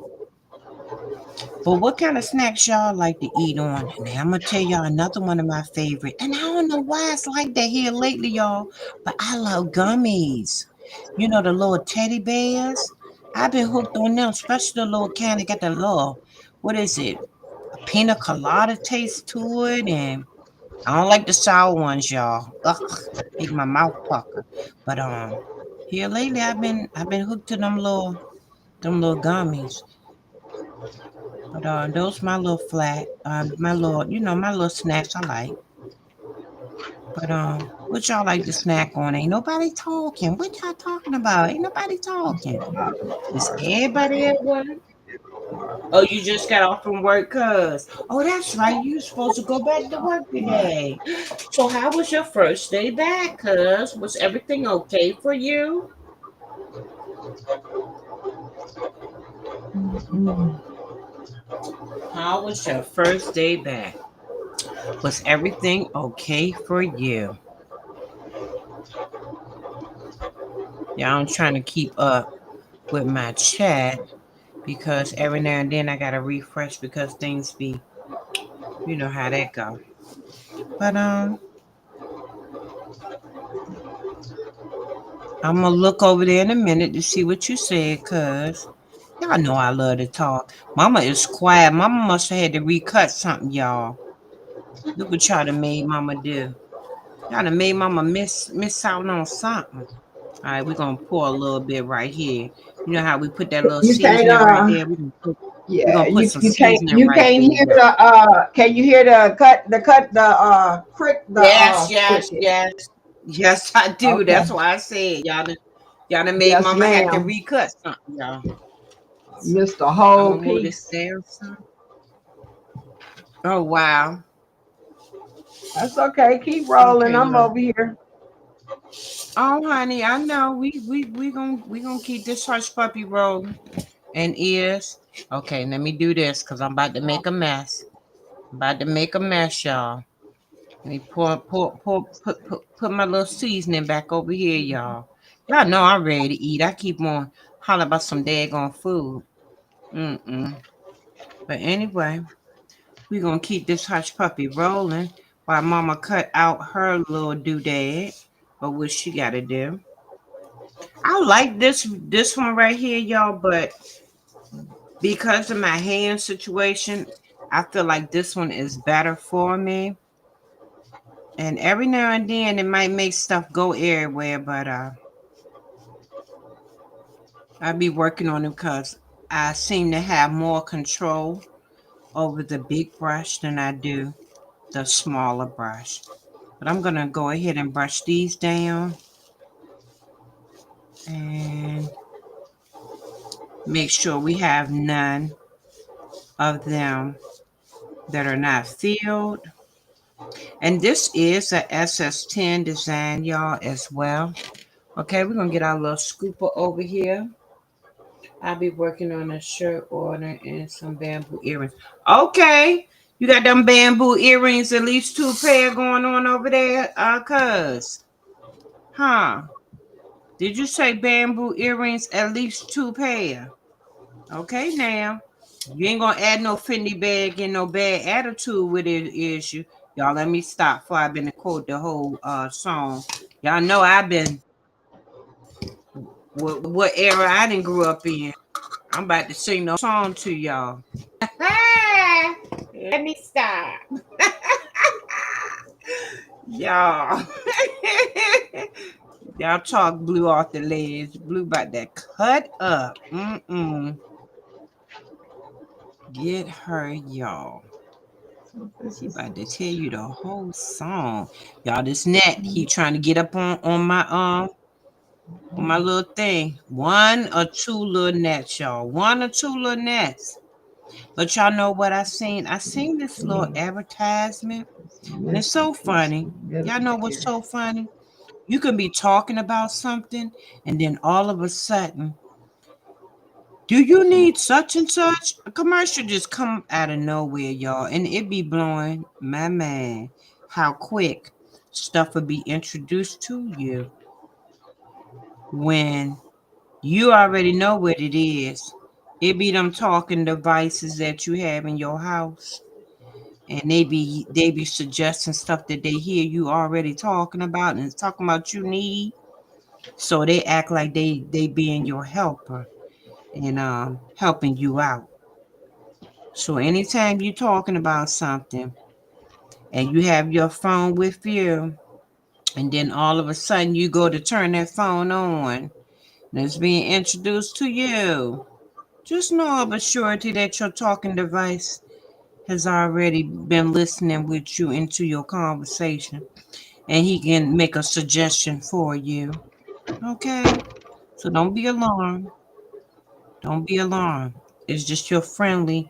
But what kind of snacks y'all like to eat on? And I'm gonna tell y'all another one of my favorite. And I don't know why it's like that here lately, y'all. But I love gummies. You know the little teddy bears. I've been hooked on them, especially the little kind that got the little, what is it? A pina colada taste to it, and I don't like the sour ones, y'all. Ugh, make my mouth pucker. But here lately I've been hooked to them little gummies. But those my little flat, my little, my little snacks I like. But what y'all like to snack on? Ain't nobody talking. What y'all talking about? Ain't nobody talking. Is everybody at work? Oh, you just got off from work, cuz. Oh, that's right. You supposed to go back to work today. So how was your first day back, cuz? Was everything okay for you? Mm-mm. How was your first day back? Was everything okay for you? Yeah, I'm trying to keep up with my chat because every now and then I gotta refresh because things be, you know how that go. But I'm gonna look over there in a minute to see what you said, cuz y'all know I love to talk. Mama is quiet. Mama must have had to recut something, y'all. Look what y'all done made Mama do. Y'all done made Mama miss out on something. All right, we're gonna pour a little bit right here. You know how we put that little You can't seasoning right there? We're yeah, gonna put some you can't seasoning you right can't there, hear y'all. the can you hear the Yes, yes, cricket? yes. Yes, I do. Okay. That's why I said y'all done made Yes, Mama have to ma'am. recut something, y'all. Missed a I'm whole gonna move this piece. there. Son. Oh wow. That's okay. Keep rolling. Okay, I'm y'all. over here. Oh, honey, I know we gonna keep this hush puppy rolling and ears. Okay, let me do this because I'm about to make a mess. I'm about to make a mess, y'all. Let me put my little seasoning back over here, y'all. Y'all know I'm ready to eat. I keep on hollering about some daggone food. Mm-mm. But anyway, we're gonna keep this hush puppy rolling while Mama cut out her little doodad or what she gotta do. I like this one right here, y'all, but because of my hand situation, I feel like this one is better for me. And every now and then it might make stuff go everywhere, but I'll be working on it because I seem to have more control over the big brush than I do the smaller brush. But I'm gonna go ahead and brush these down and make sure we have none of them that are not filled. And this is a SS10 design, y'all, as well. Okay, we're gonna get our little scooper over here. I'll be working on a shirt order and some bamboo earrings. Okay, you got them bamboo earrings, at least two pair going on over there, cuz. Huh? Did you say bamboo earrings, at least two pair? Okay, now. You ain't gonna add no Fendi bag and no bad attitude with it, is you? Y'all, let me stop before I've been to quote the whole song. Y'all know I've been what era I didn't grew up in. I'm about to sing no song to y'all. Let me stop. Y'all. Y'all talk Blue off the ledge. Blue about that cut up. Mm-mm. Get her, y'all. This She is about to tell you the whole song. Y'all, this net, he trying to get up on my little thing. One or two little nets, y'all. One or two little nets. But y'all know what I seen? I seen this little advertisement, and it's so funny. Y'all know what's so funny? You can be talking about something, and then all of a sudden, do you need such and such? A commercial just come out of nowhere, y'all, and it be blowing my mind how quick stuff will be introduced to you when you already know what it is. It be them talking devices that you have in your house, and they be suggesting stuff that they hear you already talking about and talking about you need. So they act like they being your helper and helping you out. So anytime you're talking about something and you have your phone with you, and then all of a sudden you go to turn that phone on and it's being introduced to you, just know of a surety that your talking device has already been listening with you into your conversation and he can make a suggestion for you. Okay? So don't be alarmed. Don't be alarmed. It's just your friendly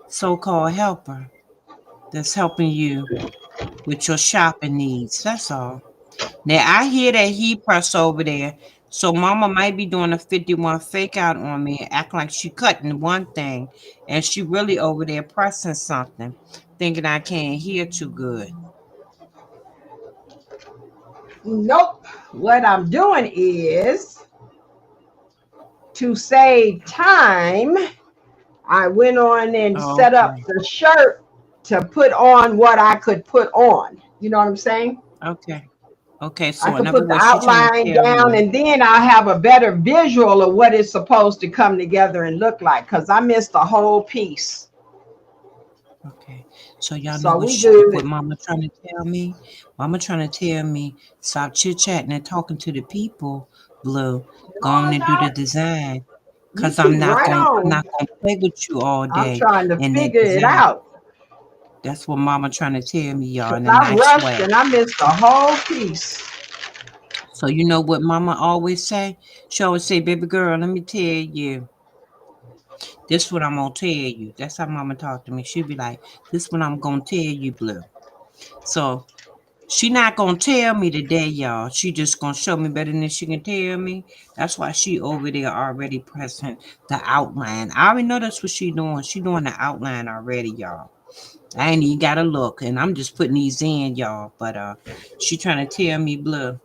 so called helper that's helping you with your shopping needs. That's all. Now I hear that he press over there. So mama might be doing a 51 fake out on me and act like she cutting one thing and she really over there pressing something, thinking I can't hear too good. nope. What I'm doing is to save time. I went on and Oh, set up okay. the shirt to put on what I could put on. You know what I'm saying? Okay. Okay. I So in could other put the words, she trying to outline tell down me. and then I'll have a better visual of what it's supposed to come together and look like because I missed the whole piece. Okay. So y'all know So what we do what it. mama trying to tell me? Mama trying to tell me stop chit chatting and talking to the people, Blue. Go No, on I'm and do the not. design. You Cause keep right I'm on. not gonna play with you all I'm day trying to in that figure it design. out That's what mama trying to tell me, y'all, because in a I nice rushed way. and I missed the whole piece. So you know what mama always say? She always say, baby girl, let me tell you. This what I'm gonna tell you. That's how mama talk to me. She'll be like, this what I'm gonna tell you, Blue. So she not gonna tell me today, y'all. She just gonna show me better than she can tell me. That's why she over there already pressing the outline. I already know that's what she doing. She doing the outline already, y'all. I ain't even gotta look, and I'm just putting these in, y'all. But she trying to tell me, Blue.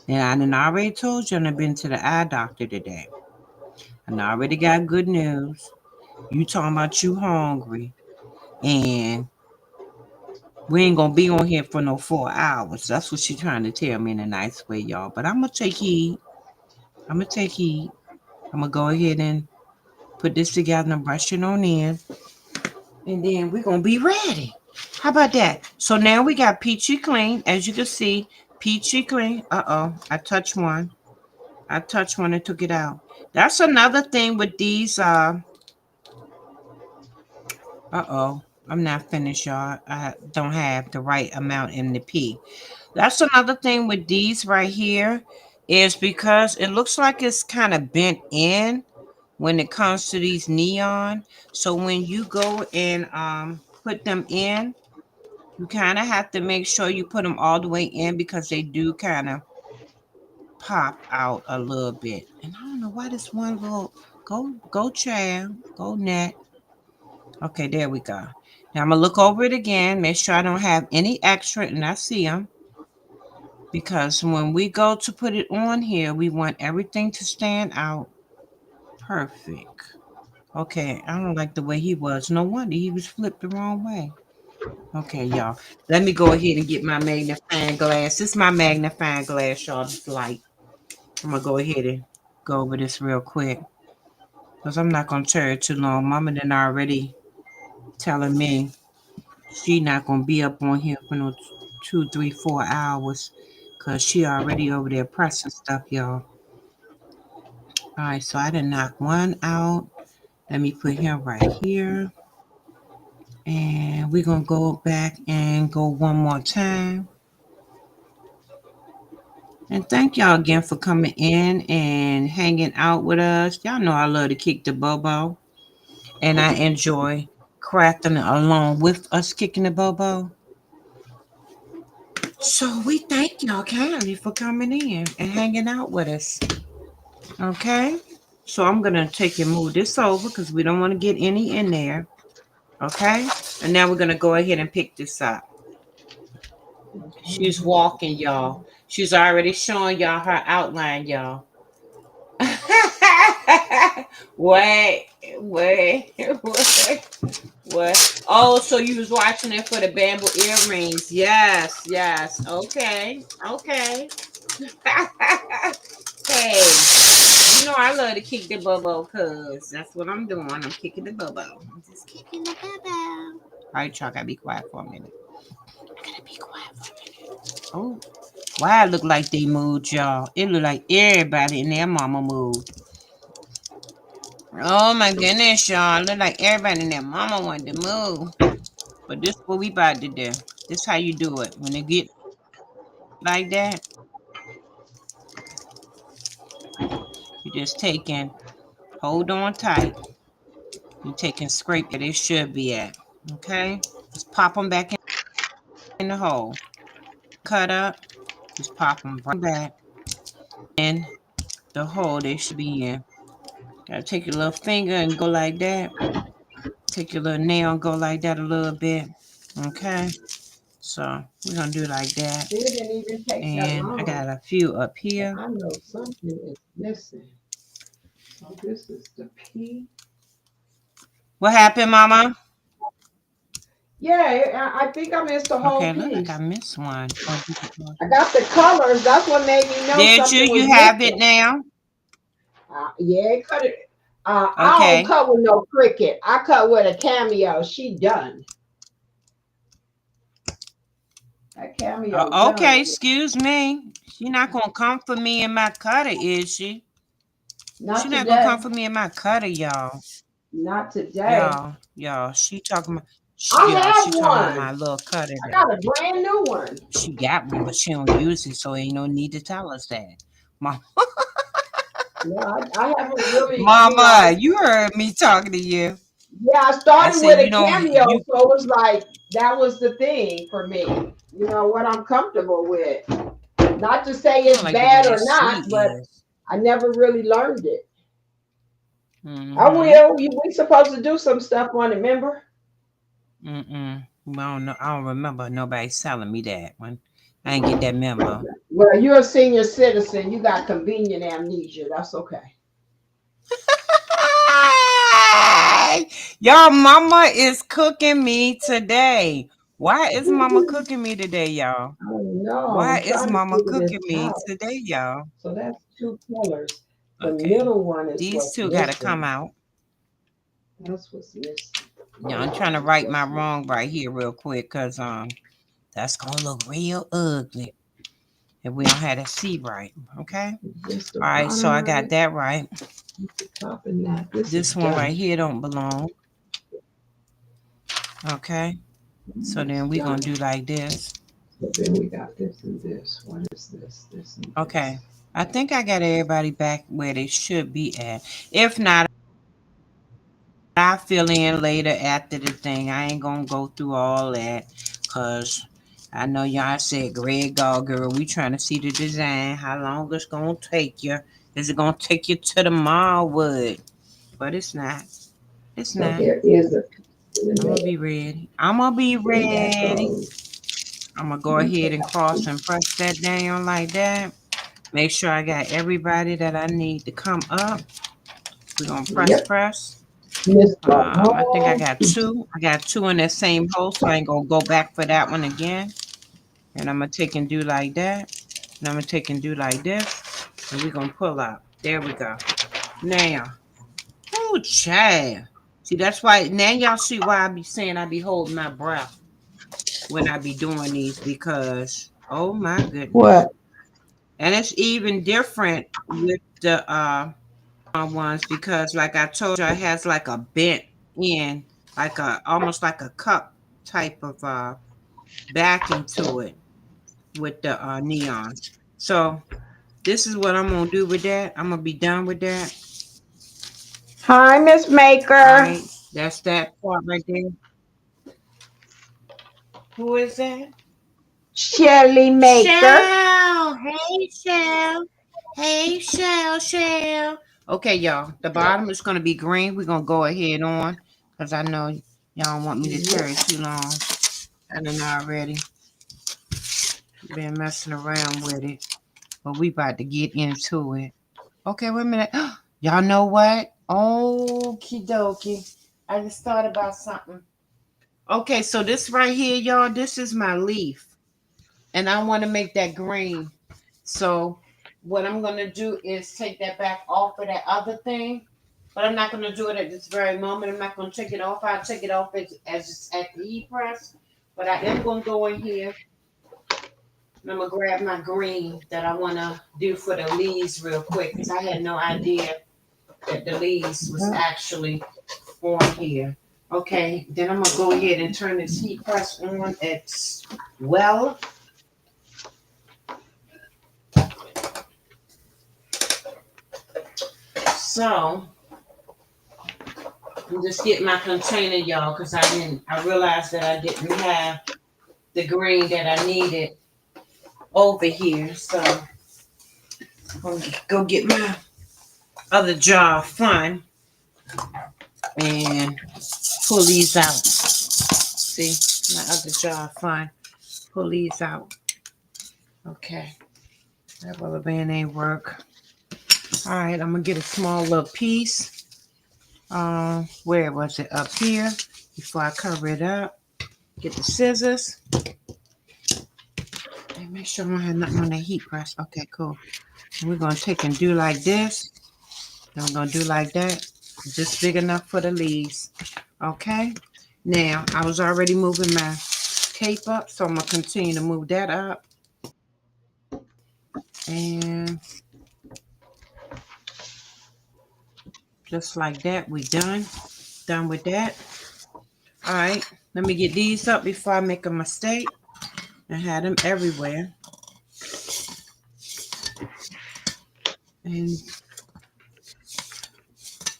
And I done already told you I've been to the eye doctor today. And I already got good news. You talking about you hungry. And we ain't gonna be on here for no 4 hours. That's what she trying to tell me in a nice way, y'all. But I'm gonna take heed. I'm gonna take heed. I'm gonna go ahead and put this together and brush it on in. And then we're gonna be ready. How about that? So now we got peachy clean. As you can see, peachy clean. Uh-oh. I touched one. I touched one and took it out. That's another thing with these. Uh-oh. I'm not finished, y'all. I don't have the right amount in the P. That's another thing with these right here is because it looks like it's kind of bent in when it comes to these neon. So when you go and put them in, you kind of have to make sure you put them all the way in because they do kind of pop out a little bit. And I don't know why this one little go child, go net. Okay, there we go. Now I'm gonna look over it again, make sure I don't have any extra, and I see them because when we go to put it on here, we want everything to stand out perfect. Okay, I don't like the way he was. No wonder he was flipped the wrong way. Okay, y'all. Let me go ahead and get my magnifying glass. This is my magnifying glass, y'all. This light. I'm gonna go ahead and go over this real quick because I'm not gonna tear it too long. Mama done already telling me she not gonna be up on here for no 2, 3, 4 hours because she already over there pressing stuff, y'all. All right, so I done knock one out. Let me put him right here. And we're gonna go back and go one more time. And thank y'all again for coming in and hanging out with us. Y'all know I love to kick the bobo. And I enjoy crafting it along with us kicking the bobo. So we thank y'all kindly for coming in and hanging out with us. Okay? So I'm gonna take and move this over because we don't want to get any in there. Okay? And now we're gonna go ahead and pick this up. She's walking, y'all. She's already showing y'all her outline, y'all. Wait, wait, what? Oh, so you was watching it for the bamboo earrings? Yes, yes. Okay, okay. Hey, you know I love to kick the bubble, cause that's what I'm doing. I'm kicking the bubble. I'm just kicking the bubble. All right, y'all gotta be quiet for a minute. I gotta be quiet for a minute. Oh, why it look like they moved, y'all? It look like everybody in their mama moved. Oh my goodness, y'all. Look like everybody in their mama wanted to move. But this what we about to do. This how you do it. When it get like that, you just taking, hold on tight. You taking scrape where they should be at. Okay? Just pop them back in the hole. Cut up. Just pop them right back in the hole they should be in. Gotta take your little finger and go like that. Take your little nail and go like that a little bit. Okay? So we're gonna do like that. It didn't even take that And I long, got a few up but here. I know something is missing. So this is the P. What happened, Mama? Yeah, I think I missed the whole Okay, look like I piece. missed one. Oh, I got the colors. That's what made me know did you? something was You have it missing. now? Yeah, cut it. I don't Okay. cut with no cricket. I cut with a cameo. She done. That cameo Okay, done. excuse me. She not gonna come for me in my cutter, is she? She Not not gonna come today. for me in my cutter, y'all. Not today. Y'all. She talking about, I y'all. have She talking about one. my little cutter I there. got a brand new one. She got one, but she don't use it, so ain't no need to tell us that. Mama, No, I haven't really, Mama, you heard me talking to you. yeah, I I started said with you a don't. cameo, You so it was like that was the thing for me. What I'm comfortable with. Not to say I don't it's like the way bad or that not, sweet but is. I never really learned it. I Mm-hmm. will. We supposed to do some stuff on it, remember? Mm-mm. I don't know. I don't remember nobody telling me that one. I ain't get that memo. Well, you're a senior citizen. You got convenient amnesia. That's okay. Y'all, mama is cooking me today. Why is mama cooking me today, y'all? I don't know. Why I'm is trying to mama figure cooking this me out. today, y'all? So that's two colors. The Okay. middle one is These what's two got to come missing. out. That's what's missing. Y'all, I'm trying to That's right my what's wrong missing. right here real quick because that's gonna look real ugly if we don't have that C right. Okay. Is this the All right, so bottom I got right? that right. The top and that. This is This one right done. here don't belong. Okay. So It's then we gonna done. do like this. So then we got this and this. What is this? This and Okay. this. I think I got everybody back where they should be at. If not, I fill in later after the thing. I ain't gonna go through all that because I know y'all said, Greg God girl, we trying to see the design. How long it's gonna take you? Is it gonna take you to the mall? Wood? But it's not. It's So not. there is a piece in the I'm gonna middle. be ready. I'm gonna be Where that ready. goes. I'm gonna go ahead Okay. and cross and press that down like that. Make sure I got everybody that I need to come up. We're gonna press, Yep. press. Missed the I think I wrong got piece. two. I got two in that same hole, so I ain't gonna go back for that one again. And I'm gonna take and do like that. And I'm gonna take and do like this. And we're gonna pull out. There we go. Now, oh child. See, that's why now y'all see why I be saying I be holding my breath when I be doing these because oh my goodness. What? And it's even different with the ones because like I told you, it has like a bent in, like a almost like a cup type of backing to it with the neons. So this is what I'm gonna do with that. I'm gonna be done with that. Hi, Miss All Maker. right, that's that part right there. Who is that? Shelly Maker. Shell. Hey, Shell. Hey, Shell, Shell. Okay, y'all. The bottom is going to be green. We're going to go ahead on because I know y'all don't want me to Yep. tarry too long. I done already been messing around with it, but we about to get into it. Okay, wait a minute. Y'all know what? Okie dokie. I just thought about something. Okay, so this right here, y'all, this is my leaf. And I want to make that green. So what I'm gonna do is take that back off of that other thing, but I'm not gonna do it at this very moment. I'm not gonna take it off. I'll take it off as it's at the heat press. But I am gonna go in here and I'm gonna grab my green that I wanna do for the leaves real quick because I had no idea that the leaves was actually on here. Okay, then I'm gonna go ahead and turn this heat press on as well. So I'm just getting my container, y'all, because I realized that I didn't have the green that I needed over here. So I'm gonna go get my other jar of fun and pull these out. See, my other jar of fun. Pull these out. Okay. That rubber band ain't work. All right, I'm gonna get a small little piece. Where was it? Up here. Before I cover it up. Get the scissors. And make sure I don't have nothing on that heat press. Okay, cool. And we're gonna take and do like this. Then we're gonna do like that. Just big enough for the leaves. Okay. Now I was already moving my tape up, so I'm gonna continue to move that up. And just like that, we done. Done with that. All right. Let me get these up before I make a mistake. I had them everywhere. And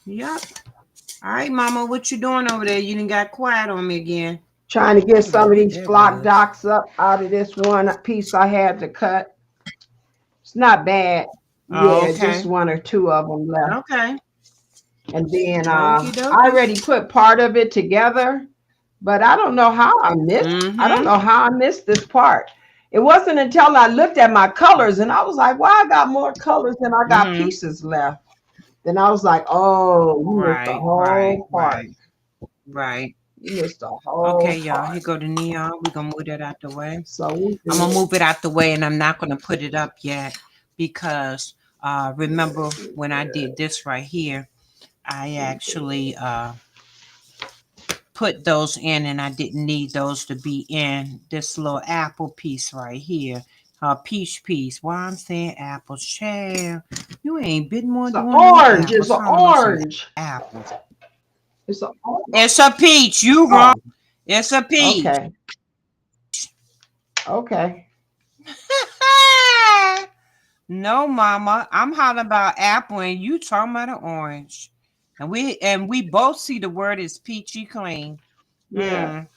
yep. All right, Mama, what you doing over there? You done got quiet on me again. Trying to I get don't know some of what these that flock was. docs up out of this one piece I had to cut. It's not bad. Oh, Yeah, just okay. one or two of them left. Okay. And then Okie I dokie. already put part of it together, but I don't know how I missed. I don't Mm-hmm. know how I missed this part. it wasn't until I looked at my colors and I was like, "Why I got more colors than I got Mm-hmm. pieces left?" Then I was like, "Oh, you missed the Right, right, whole part. right, right. You missed the Okay, whole y'all. Here part." go the neon. We're gonna move that out the way. So we I'm gonna did. move it out the way, and I'm not gonna put it up yet because remember when I did this right here, I actually put those in, and I didn't need those to be in this little apple piece right here. Peach piece. Why I'm saying apples, child. You ain't bit more It's than an one of them orange. It's apples. an Holler about some orange. apples. It's an orange. It's a peach. You wrong. Oh, It's a peach. okay. Okay. No, mama. I'm hollering about apple and you talking about an orange. And we both see the word is peachy clean. Yeah. Mm.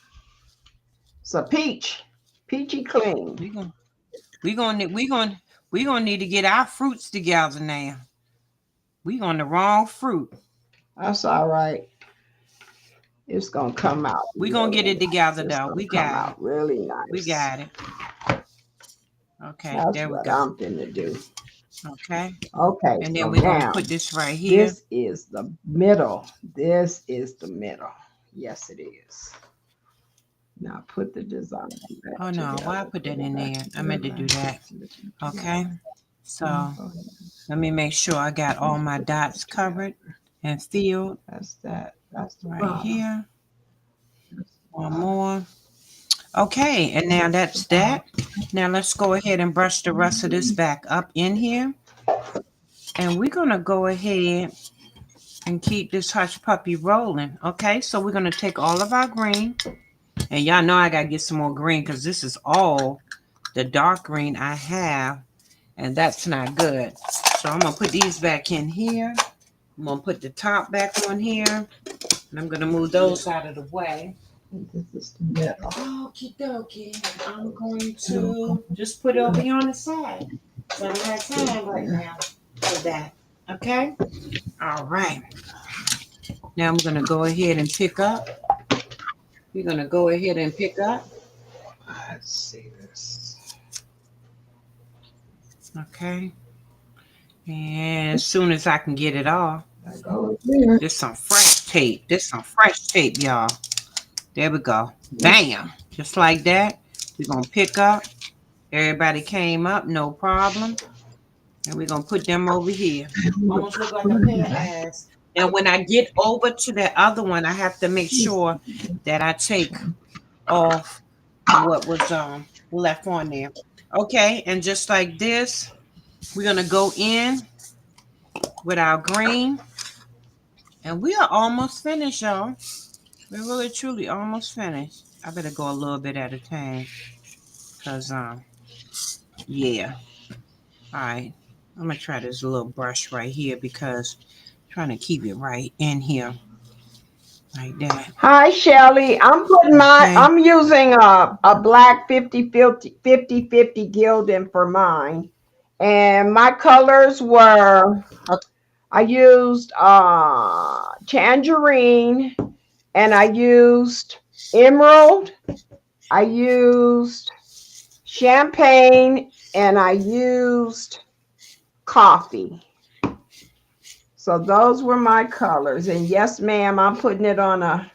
It's a peach. Peachy clean. We gonna we gonna we gonna need to get our fruits together now. We on the wrong fruit. That's all right. It's gonna come out We gonna get really it nice. together It's though. gonna We come got it. out really We nice. got it. Okay, That's there we what go. I'm finna do. Okay. Okay, And then so we're gonna now put this right here. this is the middle. This is the middle. Yes, it is. Now put the design back Oh no, why I together. put Put that it in back there? I meant to together. do that. Put it back Okay. together. So Go ahead. let me make sure I got all my Put it dots back covered together. and filled That's that. That's the right bottom. here. That's the One bottom. more. Okay, and now That's the that's bottom. that. Now let's go ahead and brush the rest of this back up in here. And we're gonna go ahead and keep this hush puppy rolling. Okay, so we're gonna take all of our green. And y'all know I gotta get some more green because this is all the dark green I have. And that's not good. So I'm gonna put these back in here. I'm gonna put the top back on here. And I'm gonna move those out of the way. This is the middle. Okie dokie. I'm going to just put it over here on the side. So I don't have time right now for that. Okay? All right. Now I'm gonna go ahead and pick up. We're gonna go ahead and pick up. Let's see this. Okay. And as soon as I can get it off, That goes there. there's some fresh tape. There's some fresh tape, y'all. There we go. Let's Bam. Just like that. We're gonna pick up. Everybody came up, no problem. And we're gonna put them over here. Almost look like a pair of ass. And when I get over to that other one, I have to make sure that I take off what was left on there. Okay, and just like this, we're gonna go in with our green. And we are almost finished, y'all. We're really truly almost finished. I better go a little bit at a time. Cause yeah. All right. I'm gonna try this little brush right here because I'm trying to keep it right in here. Like that. Hi, Shelly. Okay. I'm using a black 50 gilding for mine. And my colors were, I used tangerine, and I used emerald, I used champagne, and I used coffee. So those were my colors. And yes, ma'am, I'm putting it on a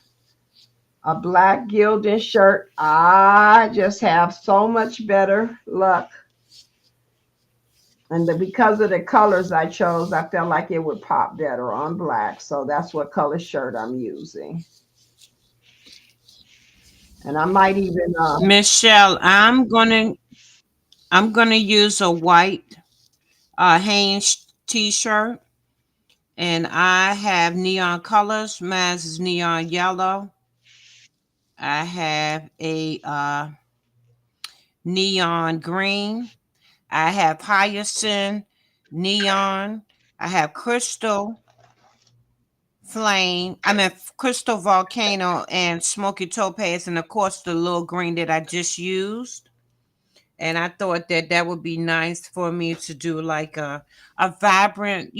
black gilded shirt. I just have so much better luck. And because of the colors I chose, I felt like it would pop better on black. So that's what color shirt I'm using. And I might even Michelle, I'm gonna use a white Hanes t-shirt, and I have neon colors. Mine is neon yellow. I have a neon green. I have hyacinth neon. I have crystal flame. I mean crystal volcano and smoky topaz, and of course the little green that I just used. And I thought that that would be nice for me to do like a vibrant,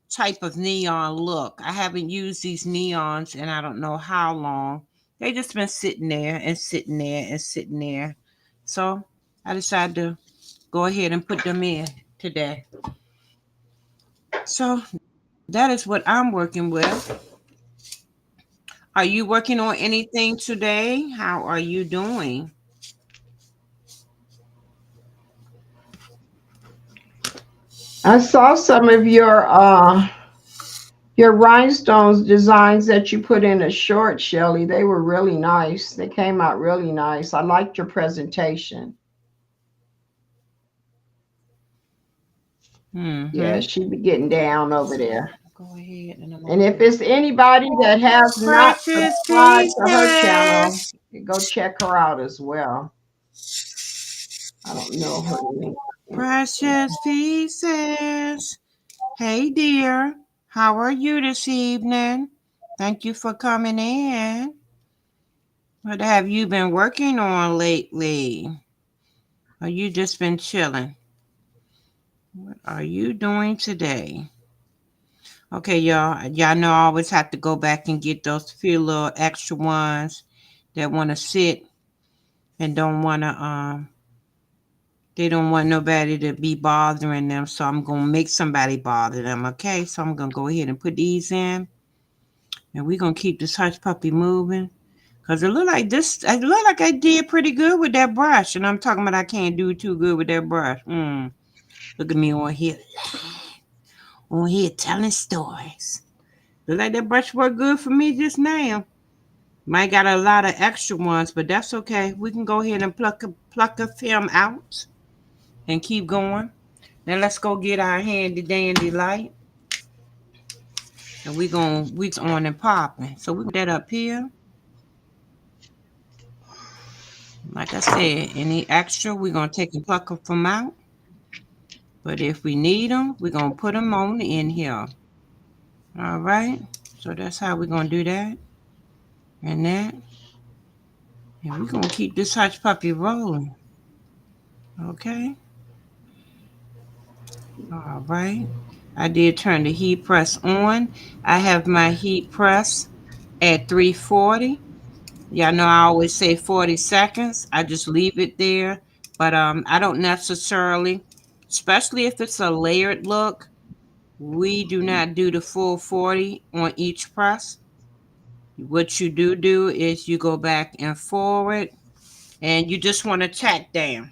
type of neon look. I haven't used these neons and I don't know how long. They just been sitting there and sitting there and sitting there So I decided to go ahead and put them in today. So that is what I'm working with. Are you working on anything today? How are you doing? I saw some of your rhinestones designs that you put in a short, Shelly. They were really nice. They came out really nice. I liked your presentation. Yeah, Mm-hmm. she be getting down over there. Go ahead and I'm And gonna if put it's anybody that has not precious subscribed to her channel, pieces. go check her out as well. I don't know her name. Precious pieces. Hey dear, how are you this evening? Thank you for coming in. What have you been working on lately? Or you just been chilling? What are you doing today? Okay, y'all. Y'all know I always have to go back and get those few little extra ones that want to sit and don't want to they don't want nobody to be bothering them. So I'm gonna make somebody bother them. Okay, so I'm gonna go ahead and put these in, and we're gonna keep this hush puppy moving. Cause it look like this. It look like I did pretty good with that brush, and I'm talking about I can't do too good with that brush. Look at me on here telling stories. Look like that brush worked good for me just now. Might got a lot of extra ones, but that's okay. We can go ahead and pluck a film out and keep going. Now let's go get our handy dandy light, and we on and popping. So we that up here. Like I said, any extra we're gonna take and pluck them from out. But if we need them, we're gonna put them on in here. All right. So that's how we're gonna do that and that, and we're gonna keep this hush puppy rolling. Okay. All right. I did turn the heat press on. I have my heat press at 340. Y'all know I always say 40 seconds. I just leave it there. But I don't necessarily, especially if it's a layered look, we do not do the full 40 on each press. What you do is you go back and forward and you just want to tack down.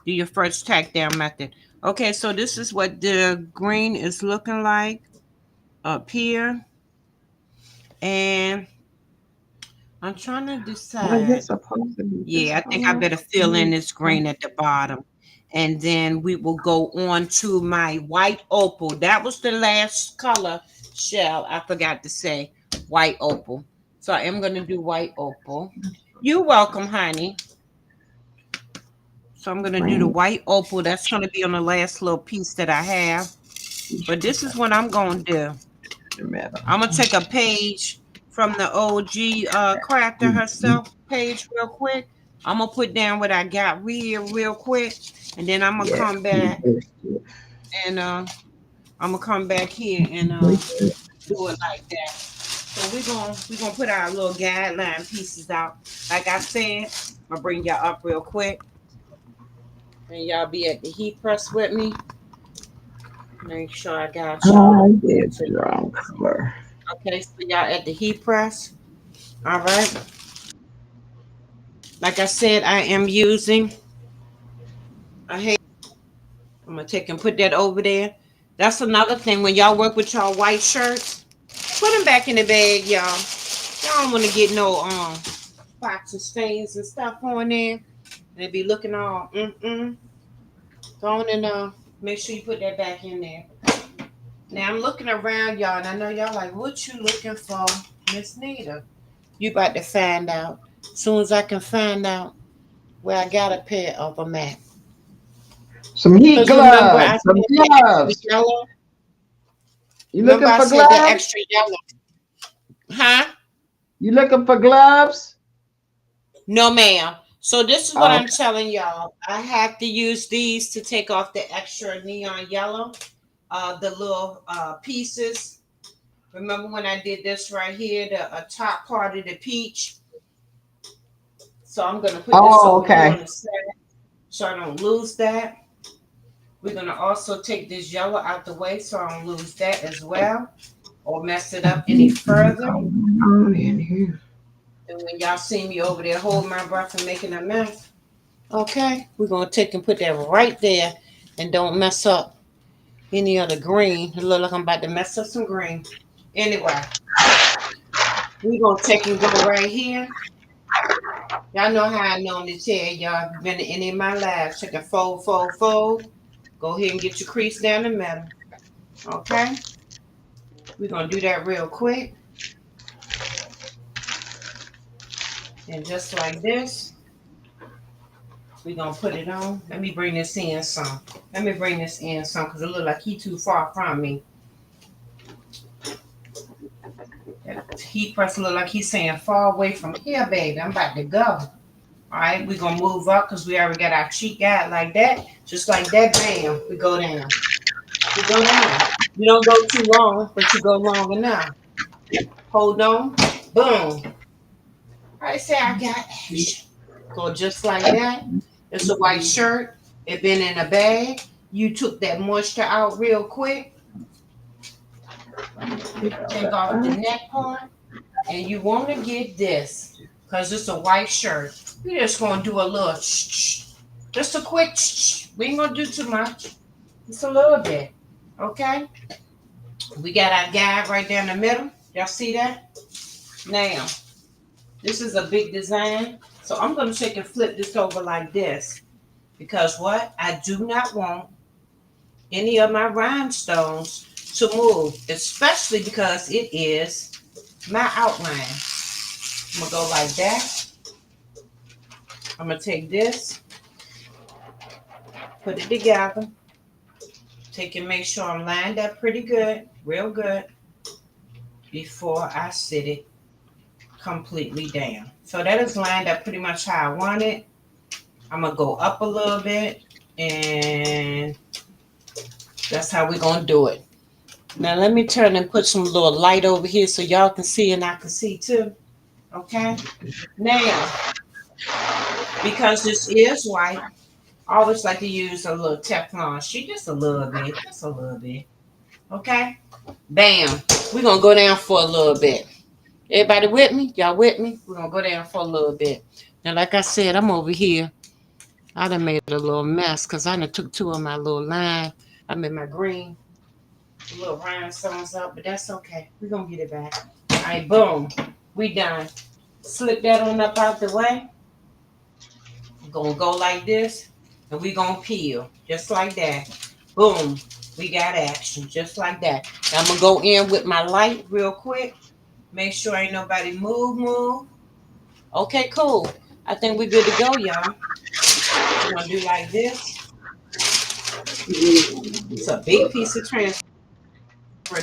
Do your first tack down method. Okay, so this is what the green is looking like up here. And I'm trying to Why is it decide. supposed to be this Yeah, I think I color? better fill in this green at the bottom. And then we will go on to my white opal. That was the last color, Shell. I forgot to say white opal. So I am going to do white opal. You're welcome, honey. So I'm going to do the Green. white opal. That's going to be on the last little piece that I have. But this is what I'm going to do. The middle. I'm going to take a page from the OG crafter herself page real quick. I'm going to put down what I got real quick. And then I'm going to Yeah. come back and I'm going to come back here and do it like that. So we're gonna put our little guideline pieces out. Like I said, I'm gonna bring y'all up real quick. And y'all be at the heat press with me. Make sure I got I y'all. did So, wrong color. okay, so y'all at the heat press. All right. Like I said, I am using a hair. I'm gonna take and put that over there. That's another thing when y'all work with y'all white shirts, put them back in the bag, y'all. Y'all don't want to get no spots and stains and stuff on there, and it be looking all Go on and make sure you put that back in there. Now I'm looking around, y'all, and I know y'all like, what you looking for, Miss Nita? You about to find out. As soon as I can find out where I got a pair of them at. Some heat Because remember I gloves. said Some the extra gloves. yellow? You Remember looking I for said the gloves? extra yellow? Huh? You looking for gloves? No, ma'am. So this is what Oh, I'm telling y'all. I have to use these to take off the extra neon yellow, the little pieces. Remember when I did this right here, the top part of the peach? So I'm gonna put this oh, over here on okay. the side. so I don't lose that. We're going to also take this yellow out the way so I don't lose that as well or mess it up any further. On in here. And when y'all see me over there holding my breath and making a mess, okay, we're going to take and put that right there and don't mess up any other green. It look like I'm about to mess up some green. Anyway, we're going to take and go right here. Y'all know how I normally tell y'all, if you've been in any of my lives, check and fold, fold, fold. Go ahead and get your crease down the middle. Okay? We're going to do that real quick. And just like this, we're going to put it on. Let me bring this in some. Because it look like he too far from me. That heat press look like he's saying far away from here, baby. I'm about to go. All right, we're going to move up because we already got our cheek guide like that. Just like that, bam, we go down. We go down. You don't go too long, but you go long enough. Hold on. Boom. I say I got action. Go just like that. It's a white shirt. It been in a bag. You took that moisture out real quick. Take off the neck part. And you want to get this because it's a white shirt. We're just going to do a little just a quick we ain't going to do too much. Just a little bit. Okay? We got our guide right down the middle. Y'all see that? Now, this is a big design. So I'm going to take and flip this over like this. Because what? I do not want any of my rhinestones to move. Especially because it is my outline. I'm going to go like that. I'm going to take this. Put it together. Take and make sure I'm lined up pretty good. Real good. Before I sit it completely down. So that is lined up pretty much how I want it. I'm going to go up a little bit. And that's how we're going to do it. Now let me turn and put some little light over here so y'all can see and I can see too. Okay? Now, because this is white, I always like to use a little Teflon sheet. Just a little bit. Just a little bit. Okay? Bam. We're going to go down for a little bit. Everybody with me? Y'all with me? We're going to go down for a little bit. Now, like I said, I'm over here. I done made a little mess because I done took two of my little line. I made my green little rhinestones up, but that's okay. We're going to get it back. All right, boom. We done. Slip that on up out the way. We're going to go like this, and we're going to peel just like that. Boom. We got action just like that. Now, I'm going to go in with my light real quick. Make sure ain't nobody move. Okay, cool. I think we're good to go, y'all. We're going to do like this. It's a big piece of transfer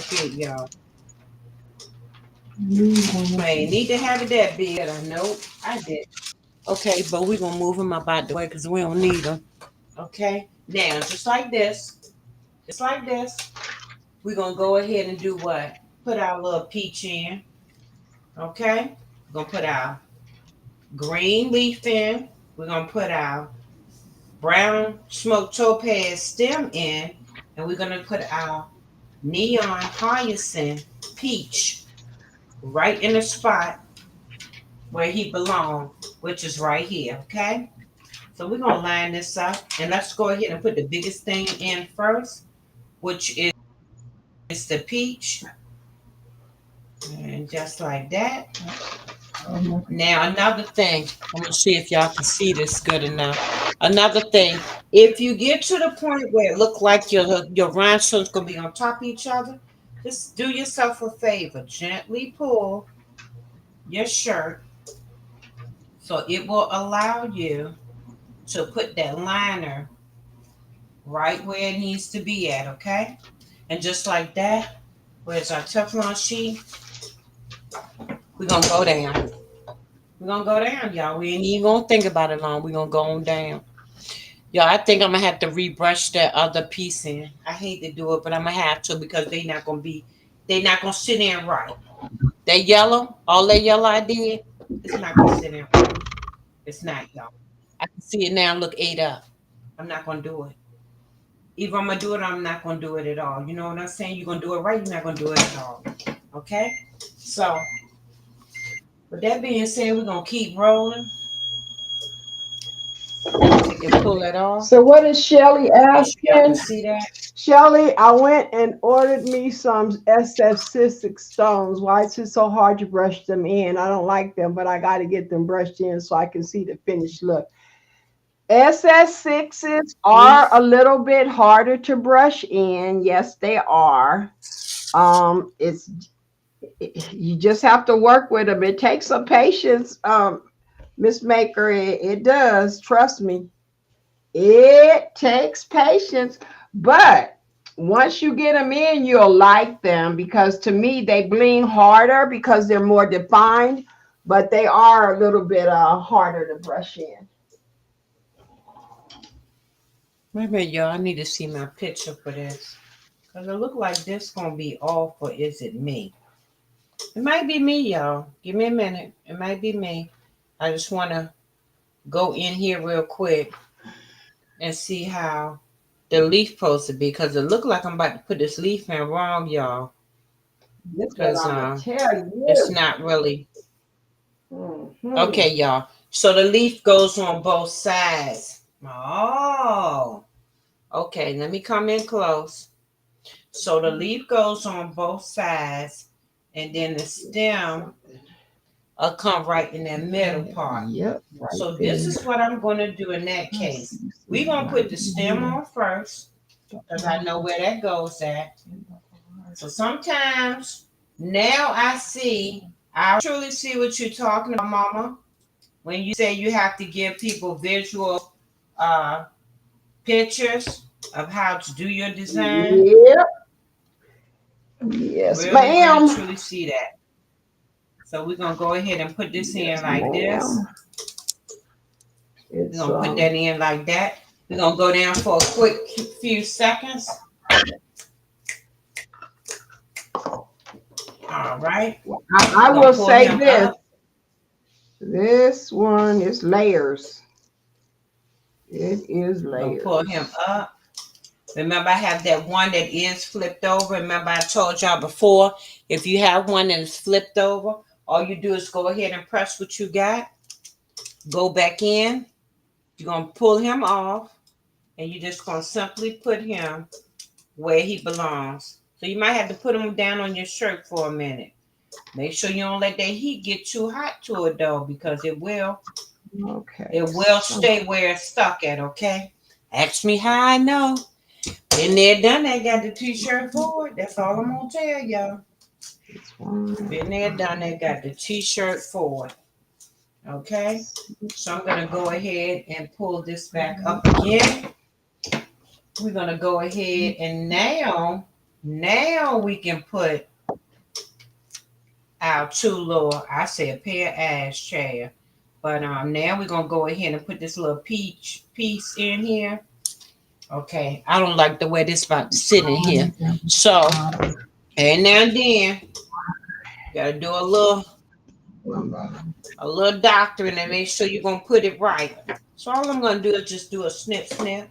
sheet, y'all. I need to have it that big. I know I did. Okay, but we're going to move them up out the way because we don't need them. Okay? Now, just like this. Just like this. We're going to go ahead and do what? Put our little peach in. Okay? We're going to put our green leaf in. We're going to put our brown smoked topaz stem in. And we're going to put our neon hyacinth peach right in the spot where he belongs, which is right here. Okay? So we're going to line this up. And let's go ahead and put the biggest thing in first, which is the peach. And just like that. Now, another thing, I'm going to see if y'all can see this good enough. Another thing, if you get to the point where it looks like your rhinestones going to be on top of each other, just do yourself a favor. Gently pull your shirt so it will allow you to put that liner right where it needs to be at, okay? And just like that, where's our Teflon sheet? We're going to go down. We're going to go down, y'all. We ain't even going to think about it long. We're going to go on down. Y'all, I think I'm going to have to rebrush that other piece in. I hate to do it, but I'm going to have to because they're not going to sit in right. That yellow, all that yellow I did, it's not going to sit in right. It's not, y'all. I can see it now. Look, ate up. I'm not gonna do it. Either I'm gonna do it or I'm not gonna do it at all. You know what I'm saying? You're gonna do it right, you're not gonna do it at all. Okay? So with that being said, we're gonna keep rolling. Take and pull it off. So what is Shelly Make sure y'all can asking? see that. Shelly, I went and ordered me some SF6 stones. Why is it so hard to brush them in? I don't like them, but I got to get them brushed in so I can see the finished look. SS6s are a Leaf. little bit harder to brush in. Yes, they are. It's you just have to work with them. It takes some patience, Miss Maker. It does. Trust me. It takes patience, but once you get them in, you'll like them because to me they bling harder because they're more defined, but they are a little bit harder to brush in. Wait a minute, y'all. I need to see my picture for this. Because it look like this gonna be off, or is it me? It might be me, y'all. Give me a minute. It might be me. I just wanna go in here real quick and see how the leaf supposed to be. Because it look like I'm about to put this leaf in wrong, y'all. This is what Because I'm gonna tell it's you. not really Mhm. okay, y'all. So the leaf goes on both sides. Oh, okay. Let me come in close. So the leaf goes on both sides, and then the stem will come right in that middle part. Yep, right So this there. is what I'm going to do in that case. We're going to put the stem on first, because I know where that goes at. So sometimes, now I see, I truly see what you're talking about, Mama, when you say you have to give people visual uh, pictures of how to do your design. Yep. Yes, Really, really, ma'am. truly see that. So we're gonna go ahead and put this in Yes, like this. ma'am. We're It's gonna put that in like that. We're gonna go down for a quick few seconds. All right. I We're will gonna pull say him this. up. This one is layers. It is We're gonna pull him layers. up. Remember, I have that one that is flipped over. Remember, I told y'all before, if you have one that is flipped over, all you do is go ahead and press what you got. Go back in. You're gonna pull him off, and you're just gonna simply put him where he belongs. So you might have to put him down on your shirt for a minute. Make sure you don't let that heat get too hot to it though, because Okay. it will So stay where it's stuck at, okay? Ask me how I know. Been there, done that, got the t-shirt for it. That's all I'm gonna tell y'all. this one. Been there, done that, got the t-shirt for it. Okay? So I'm gonna go ahead and pull this back up again. We're gonna go ahead and now we can put our two little, I say a pair of ass chair. But now we're gonna go ahead and put this little peach piece in here. Okay, I don't like the way this about to sit in here. So, and now and then, gotta do a little doctoring and make sure you're gonna put it right. So all I'm gonna do is just do a snip snip.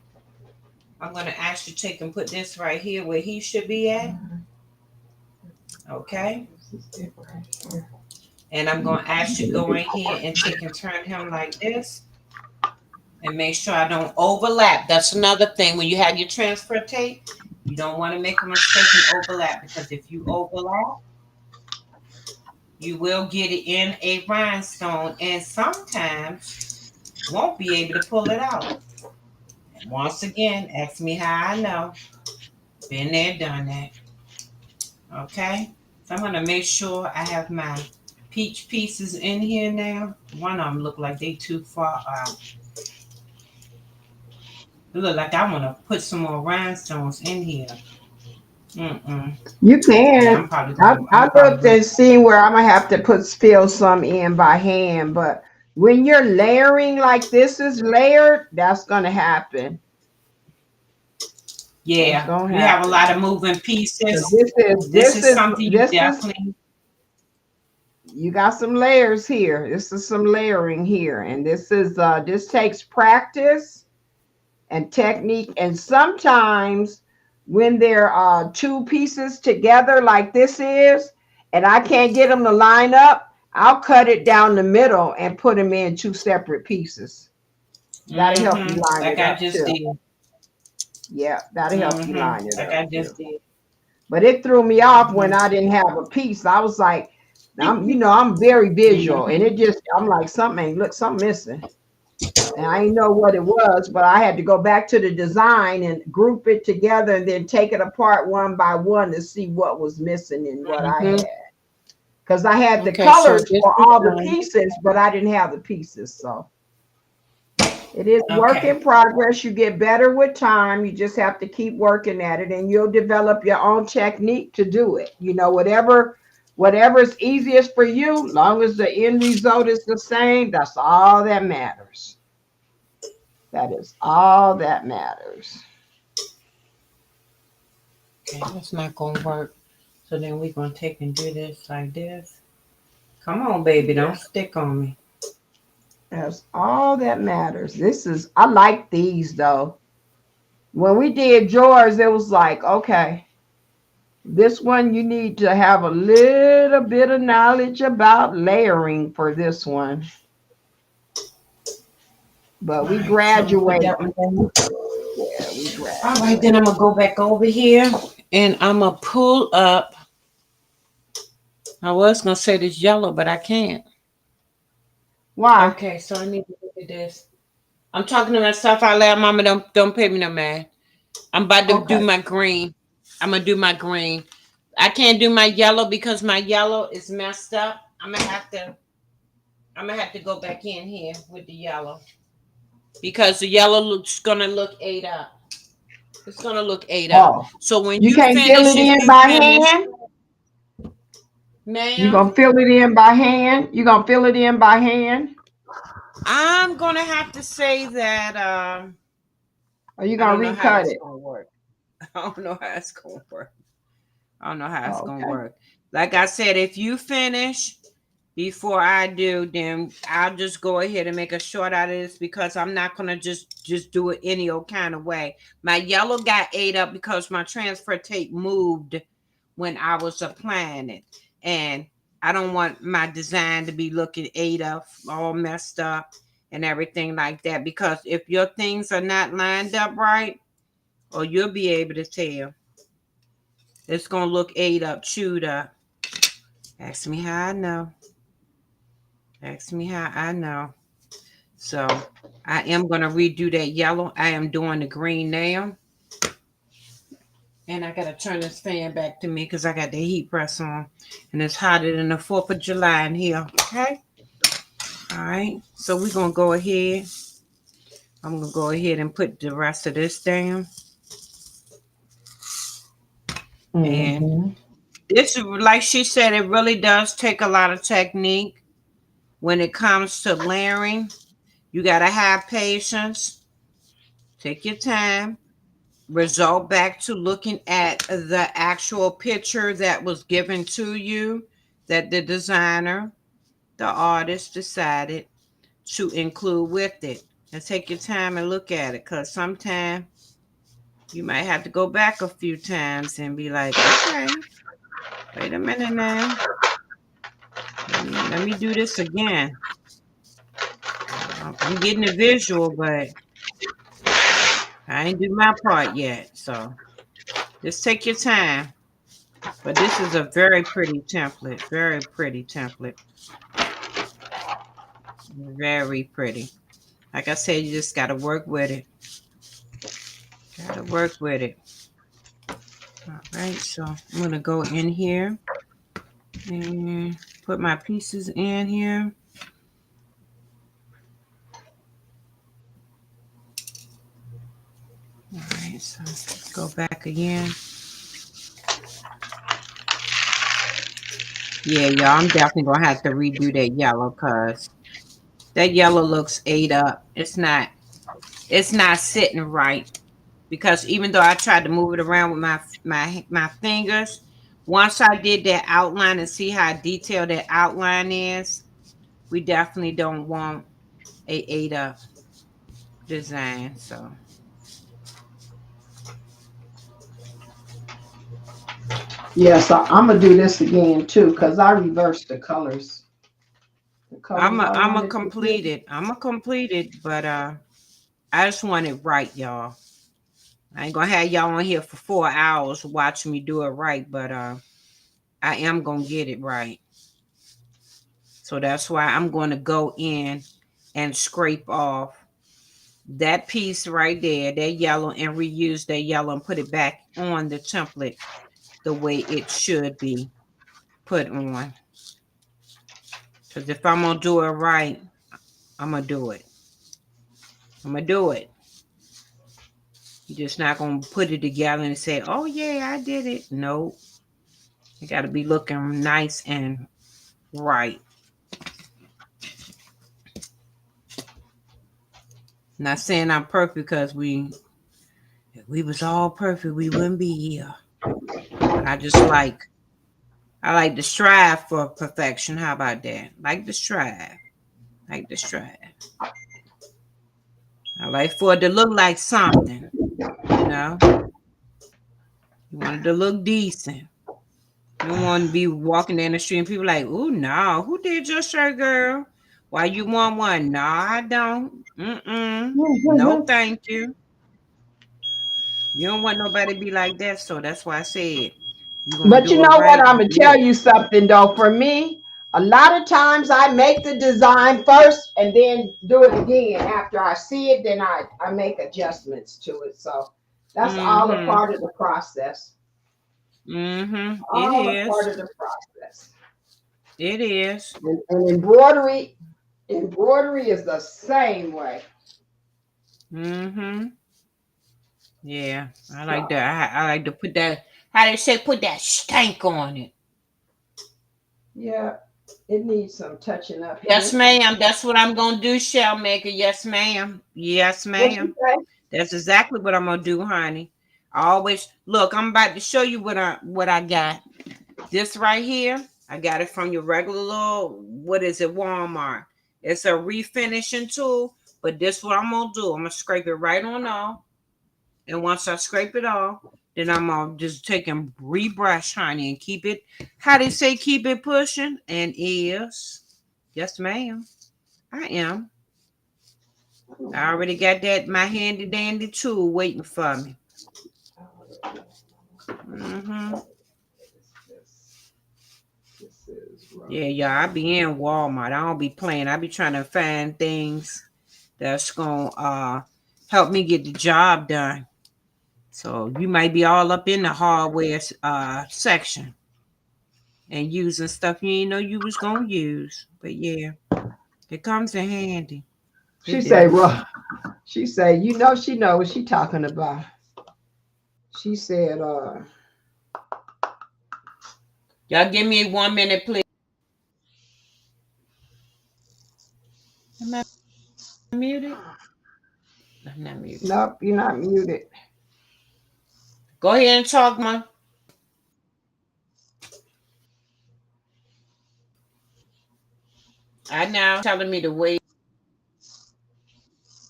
I'm gonna actually take and put this right here where he should be at. Okay. And I'm gonna actually go in here and take and turn him like this and make sure I don't overlap. That's another thing. When you have your transfer tape, you don't want to make a mistake and overlap, because if you overlap, you will get it in a rhinestone and sometimes won't be able to pull it out. And once again, ask me how I know. Been there, done that. Okay? So I'm going to make sure I have my peach pieces in here now. One of them look like they too far out. It look like I want to put some more rhinestones in here. Mm-mm. You Yeah, can. I looked gonna and seen where I'm gonna have to put fill some in by hand, but when you're layering like this is layered, that's gonna happen. That's yeah, gonna you have a happen. lot of moving 'Cause pieces. This is This this is is something you this is definitely, you got some layers here. This is some layering here, and this takes practice and technique. And sometimes when there are two pieces together like this is, and I can't get them to line up, I'll cut it down the middle and put them in two separate pieces. That'll help you line Like it I up just too. did. Yeah, that'll help you line it Like up I too. just did. But it threw me off when Mm-hmm. I didn't have a piece. I was like, I'm very visual, and Mm-hmm. it just, I'm like, something missing. And I didn't know what it was, but I had to go back to the design and group it together and then take it apart one by one to see what was missing and what I Mm-hmm. had. Because I had the Okay, so colors this for is all the pieces, but I didn't have the pieces. So it is work okay. in progress. You get better with time. You just have to keep working at it, and you'll develop your own technique to do it. Whatever is easiest for you, long as the end result is the same, that's all that matters. That is all that matters. Okay, that's not gonna work. So then we're gonna take and do this like this. Come on, baby, don't stick on me. That's all that matters. I like these though. When we did yours, it was like, okay, this one you need to have a little bit of knowledge about layering for this one. But All we right, so I'm gonna put graduate. that one down. Yeah, we All right, then graduate. I'm gonna go back over here and I'm gonna pull up. I was gonna say this yellow, but I can't. Why? Okay, so I need to look at this. I'm talking to myself out loud, Mama. Don't pay me no man. I'm about to do Okay. my green. I'm gonna do my green. I can't do my yellow because my yellow is messed up. I'm gonna have to go back in here with the yellow because the yellow looks gonna look ate up. It's gonna look ate up. Oh, So when you you can't fill finish, it if in you by finish, hand? You ma'am, gonna fill it in by hand? You gonna fill it in by hand? I'm gonna have to say that Or you I gonna don't know how recut it's it? gonna work. I don't know how it's gonna work. I don't know how it's Oh, gonna okay. work. Like I said, if you finish before I do, then I'll just go ahead and make a short out of this because I'm not gonna just do it any old kind of way. My yellow got ate up because my transfer tape moved when I was applying it, and I don't want my design to be looking ate up, all messed up, and everything like that. Because if your things are not lined up right, or you'll be able to tell, it's gonna look ate up, chewed up. Ask me how I know. Ask me how I know. So I am gonna redo that yellow. I am doing the green now. And I gotta turn this fan back to me because I got the heat press on. And it's hotter than the 4th of July in here. Okay. All right. So we're gonna go ahead. I'm gonna go ahead and put the rest of this down. And Mm-hmm. this, like she said, it really does take a lot of technique when it comes to layering. You gotta have patience. Take your time. Result back to looking at the actual picture that was given to you that the designer, the artist decided to include with it. And take your time and look at it because sometimes you might have to go back a few times and be like, okay, wait a minute now. Let me do this again. I'm getting a visual, but I ain't do my part yet. So just take your time. But this is a very pretty template. Very pretty template. Very pretty. Like I said, you just gotta work with it. Gotta work with it. All right, so I'm gonna go in here and put my pieces in here. All right, so go back again. Yeah, y'all, I'm definitely gonna have to redo that yellow because that yellow looks ate up. It's not sitting right. Because even though I tried to move it around with my fingers, once I did that outline and see how detailed that outline is, we definitely don't want a ate up design. So Yes, I'm gonna do this again too, because I reversed the colors. The colors I I'm a wanted to complete do. it. I'm a complete it, but I just want it right, y'all. I ain't gonna have y'all on here for 4 hours watching me do it right, but I am gonna get it right. So that's why I'm gonna go in and scrape off that piece right there, that yellow, and reuse that yellow and put it back on the template the way it should be put on. Because if I'm gonna do it right, I'm gonna do it. I'm gonna do it. You're just not gonna put it together and say, "Oh yeah, I did it." No, it got to be looking nice and right. Not saying I'm perfect because if we was all perfect, we wouldn't be here. But I like to strive for perfection. How about that? Like to strive. Like to strive. I like for it to look like something, you know. You want it to look decent. You don't want to be walking down the street and people like, "Oh no, who did your shirt, girl? Why you want one?" No, I don't. No, thank you. You don't want nobody to be like that. So that's why I said you're gonna But you do it know what? right. I'm gonna Do tell it. you something though. For me, a lot of times I make the design first and then do it again after I see it. Then I make adjustments to it. So that's all a Mm-hmm. part of the process. Mm-hmm. It All a part is. of the process. It is. And embroidery is the same way. Mm-hmm. Yeah. I like So that. I like to put that. How they say, put that stank on it. yeah, it needs some touching up Yes, here. ma'am. That's what I'm gonna do, shell maker. Yes, ma'am. Yes, What you ma'am. say? That's exactly what I'm gonna do, honey. I always look. I'm about to show you what I got. This right here, I got it from your regular little, what is it, Walmart. It's a refinishing tool, but this what I'm gonna do. I'm gonna scrape it right on off, and once I scrape it off, then I'm gonna just take and rebrush, honey, and keep it. How they say, keep it pushing, and is yes, ma'am. I am. I already got that my handy dandy tool waiting for me. Mm-hmm. This is Yeah, rose yeah. I gold. be in Walmart. I don't be playing. I be trying to find things that's gonna help me get the job done. So you might be all up in the hardware section and using stuff you didn't know you was gonna use. But yeah, it comes in handy. She It say, do. "Well, she say, you know, she know what she talking about." She said, Y'all give me 1 minute, please. Am I muted? I'm not muted. nope, you're not muted. Go ahead and talk, man. I now telling me to wait.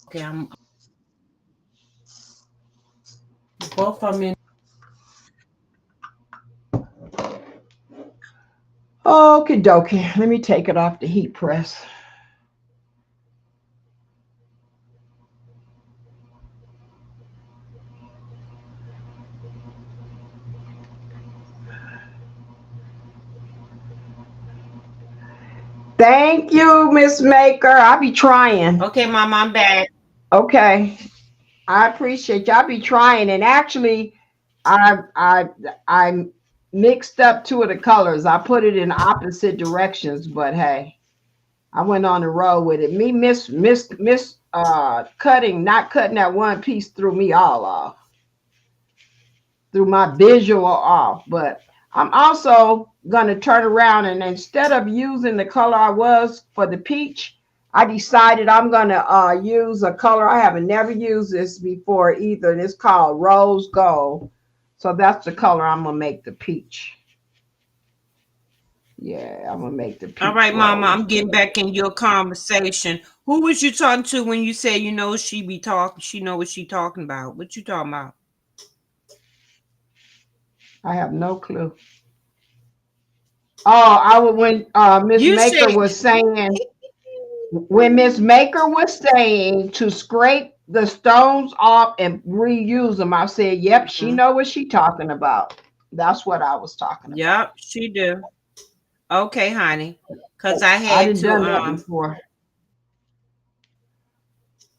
Okay, I'm both of them in. Okie dokie. Let me take it off the heat press. Thank you, Miss Maker. I'll be trying. Okay, mom, I'm back. Okay. I appreciate y'all be trying. And actually, I mixed up two of the colors. I put it in opposite directions, but hey, I went on the road with it. Me miss cutting, not cutting that one piece threw me all off, threw my visual off. But I'm also gonna turn around and instead of using the color I was for the peach, I decided I'm gonna use a color I haven't never used this before either. And it's called rose gold. So that's the color I'm gonna make the peach. Yeah, I'm gonna make the All peach right, mama, rose I'm getting gold. back in your conversation. Who was you talking to when you said you know she be talking? She know what she talking about. What you talking about? I have no clue. Oh, I would when Miss You Maker said was saying when Miss Maker was saying to scrape the stones off and reuse them. I said, "Yep, she Mhm. know what she talking about." That's what I was talking about. Yep, she do. Okay, honey. Cause I I had didn't to done that before.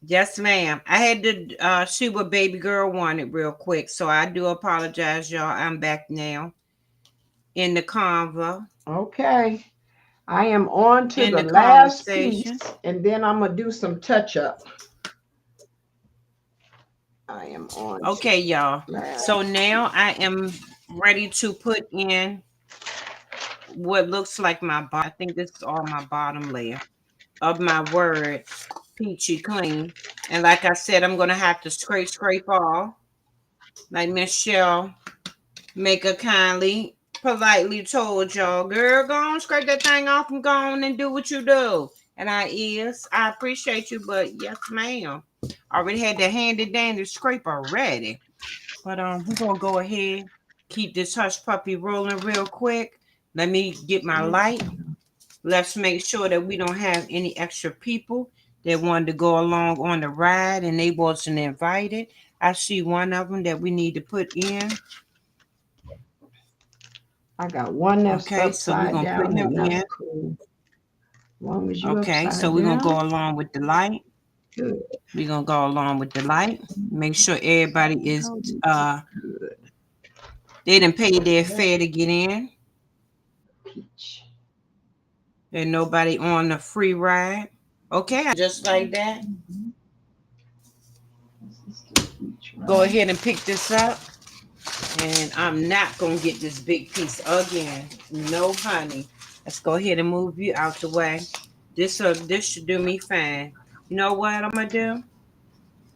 yes, ma'am. I had to see what baby girl wanted real quick. So I do apologize, y'all. I'm back now in the convo, Okay. I am on to in the the last piece, conversation. and then I'm gonna do some touch up. I am on to Okay, y'all. the last. So now I am ready to put in what looks like my bottom. I think this is all my bottom layer of my word peachy clean. And like I said, I'm gonna have to scrape off. Like Michelle Maker kindly, politely told y'all, girl, go on, scrape that thing off and go on and do what you do. And I appreciate you, but yes, ma'am. Already had the handy dandy scrape already. But we're gonna go ahead, keep this hush puppy rolling real quick. Let me get my light. Let's make sure that we don't have any extra people that wanted to go along on the ride and they wasn't invited. I see one of them that we need to put in. I got one that's Okay, so we're upside gonna put down, him and in. that's cool. As long as you Okay, so upside we're gonna go down, along with the light. good. We're gonna go along with the light. Make sure everybody is Oh, good. they done paid their That fare to get in. peach. And nobody on the free ride. Okay, just like that. Mhm. This is the peach, Go right? ahead and pick this up. And I'm not gonna get this big piece again. No, honey. Let's go ahead and move you out the way. This should do me fine. You know what I'm gonna do?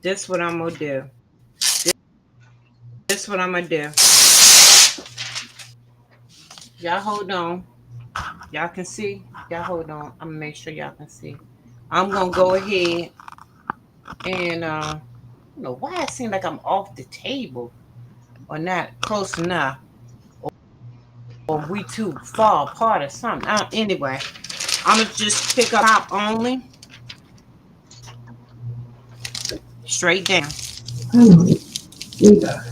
This what I'm gonna do. This what I'm gonna do. Y'all hold on. Y'all can see. Y'all hold on. I'm gonna make sure y'all can see. I'm gonna go ahead and I don't know why it seems like I'm off the table or not close enough, or we too far apart or something. Anyway, I'm gonna just pick up top only, straight down. Oh, see the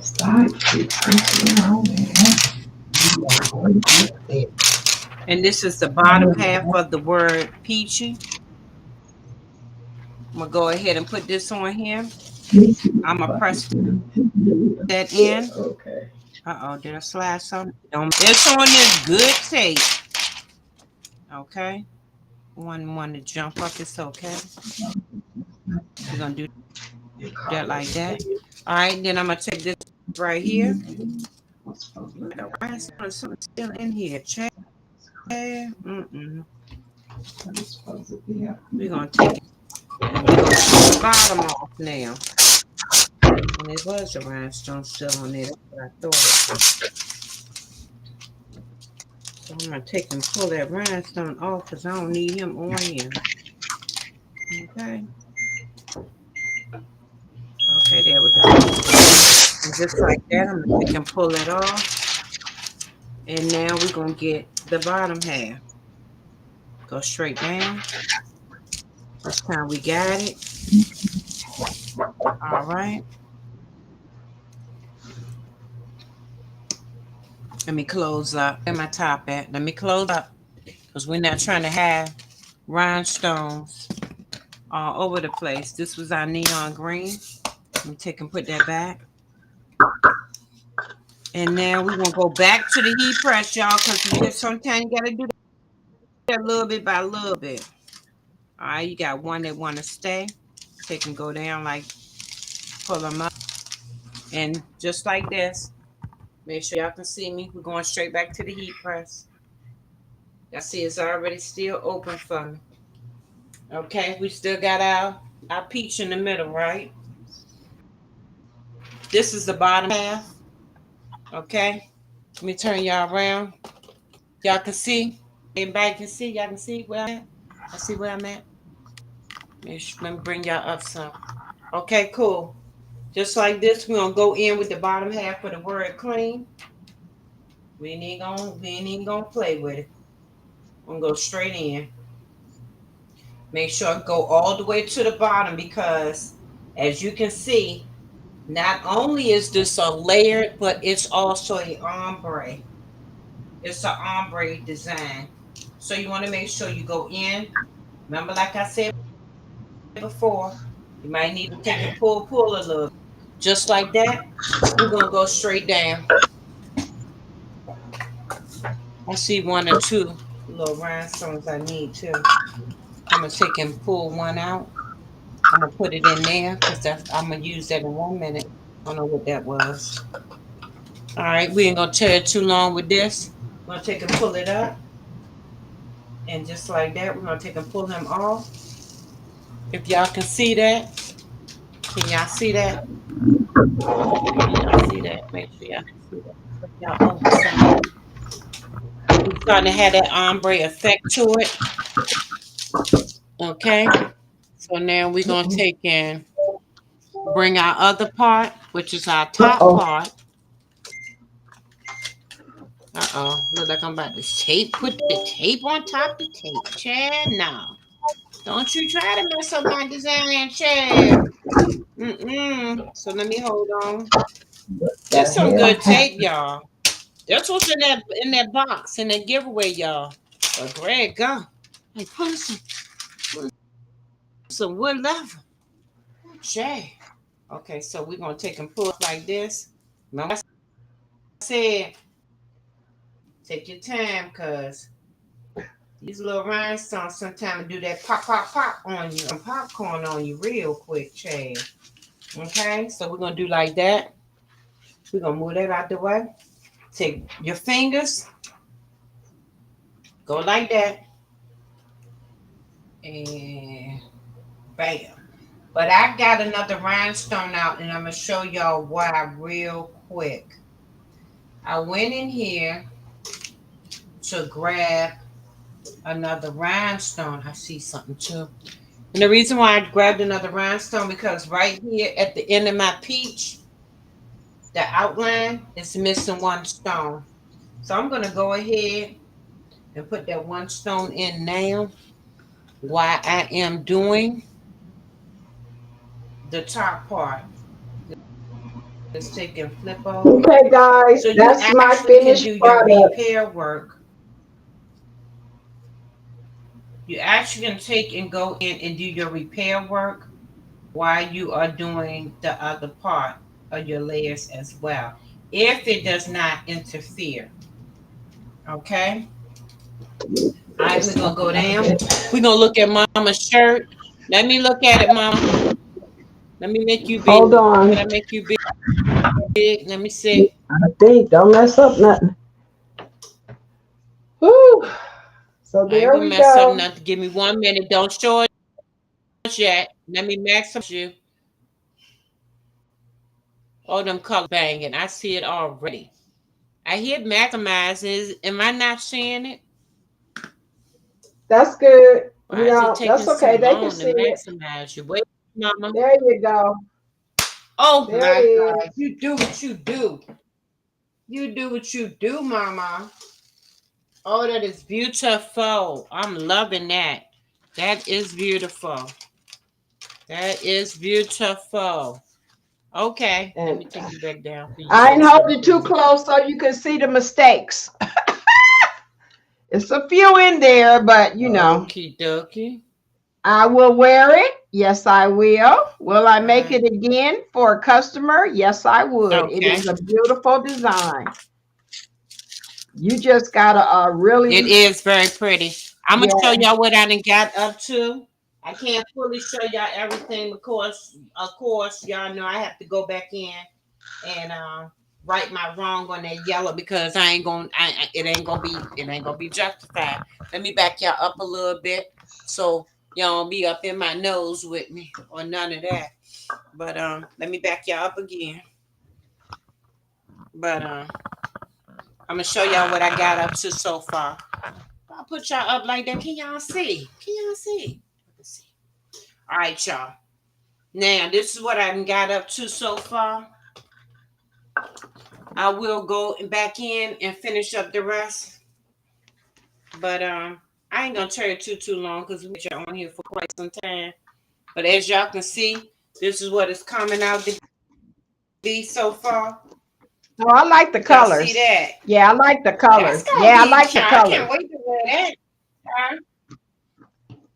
side peach. And this is the bottom half of the word peachy. I'm gonna go ahead and put this on here. I'm gonna press that in. Okay. Uh-oh, did I slide something? It's on this good tape. Okay. One to jump up, it's okay. We're gonna do that like that. All right, then I'm gonna take this right here. The rhinestone is something still in here. Check. Mm-mm. We're gonna take it and we're gonna take the bottom off now. And it was a rhinestone still on there. That's what I thought. So I'm gonna take and pull that rhinestone off because I don't need him on here. Okay. Okay, there we go. And just like that, I'm gonna take and pull it off. And now we're gonna get the bottom half. Go straight down. This time we got it. All right. Let me close up. Where my top at? Let me close up because we're not trying to have rhinestones all over the place. This was our neon green. Let me take and put that back. And now we're gonna go back to the heat press, y'all, because you just sometimes you gotta do that a little bit by little bit. All right, you got one that wanna stay. Take and go down like pull them up. And just like this, make sure y'all can see me. We're going straight back to the heat press. Y'all see it's already still open for me. Okay, we still got our peach in the middle, right? This is the bottom half. Okay. Let me turn y'all around. Y'all can see. Everybody can see. Y'all can see where I'm at. I see where I'm at. Let me bring y'all up some. Okay, cool. Just like this, we're gonna go in with the bottom half of the word clean. We ain't even gonna play with it. I'm gonna go straight in. Make sure I go all the way to the bottom because as you can see, not only is this a layered, but it's also a ombre. It's an ombre design. So you want to make sure you go in. Remember, like I said before, you might need to take and pull a little. Just like that, we're gonna go straight down. I see one or two little rhinestones I need too. I'm gonna take and pull one out. I'm gonna put it in there because I'm gonna use that in 1 minute. I don't know what that was. All right, we ain't gonna tear it too long with this. I'm gonna take and pull it up, and just like that, we're gonna take and pull him off. If y'all can see that, can y'all see that? Can y'all see that? Make sure y'all can see that. If y'all over something. We're starting to have that ombre effect to it. Okay, so now we're gonna take and bring our other part, which is our top Uh-oh. part. Uh-oh. Look like I'm about to put the tape on top of the tape. Chad, no. Don't you try to mess up my design, Chad. Mm-mm. So let me hold on. That's The some hell good tape, happened? y'all. That's what's in that box, in that giveaway, y'all. But Greg, go. Hey, put some wood leather. Chad. Okay, so we're gonna take and pull like this. Remember I said, take your time, cause these little rhinestones sometimes do that pop, pop, pop on you and popcorn on you real quick, Chad. Okay, so we're gonna do like that. We're gonna move that out the way. Take your fingers, go like that, and bam. But I got another rhinestone out, and I'm gonna show y'all why real quick. I went in here to grab another rhinestone. I see something too. And the reason why I grabbed another rhinestone because right here at the end of my peach, the outline is missing one stone. So I'm gonna go ahead and put that one stone in now while I am doing the top part. Let's take and flip over. Okay, guys, So you that's my actually can do finished your product. repair work. You actually can take and go in and do your repair work while you are doing the other part of your layers as well. If it does not interfere. Okay. All right, we're Just gonna stuck a go little down. bit. We're gonna look at Mama's shirt. Let me look at it, Mama. Let me make you big. Hold Can on. I make you big? Let me see. I think don't mess up nothing. Whew. So I ain't there gonna we mess up go. nothing. Give me 1 minute. Don't show it yet. Let me maximize you. Oh, them colors banging. I see it already. I hear maximizes. Am I not seeing it? That's good. Why is it taking That's so okay. They can long to see it. maximize you? Wait, Mama. There you go. Oh There it my is. God. You do what you do. You do what you do, Mama. Oh, that is beautiful. I'm loving that. That is beautiful. That is beautiful. Okay, let me And take you back down for you I say didn't hold something it too to me. close so you can see the mistakes. It's a few in there, but Okie dokie. I will wear it. Yes, I will. Will I All make right. it again for a customer? Yes, I would. It Okay. is a beautiful design. You just gotta It really, is very pretty. I'm gonna show yeah. y'all what I done got up to. I can't fully show y'all everything because, of course, y'all know I have to go back in and right my wrong on that yellow because I ain't gonna it ain't gonna be justified. Let me back y'all up a little bit so y'all don't be up in my nose with me or none of that. But let me back y'all up again. But I'm gonna show y'all what I got up to so far. I'll put y'all up like that. Can y'all see? Can y'all see? Let's see. All right, y'all. Now, this is what I got up to so far. I will go back in and finish up the rest. But I ain't gonna turn it too long because we've been on here for quite some time. But as y'all can see, this is what it's coming out to be so far. Oh, I like the Y'all see colors. that? Yeah, I like the That's colors. gonna Yeah, I be like the I can't colors. wait to wear that. Uh,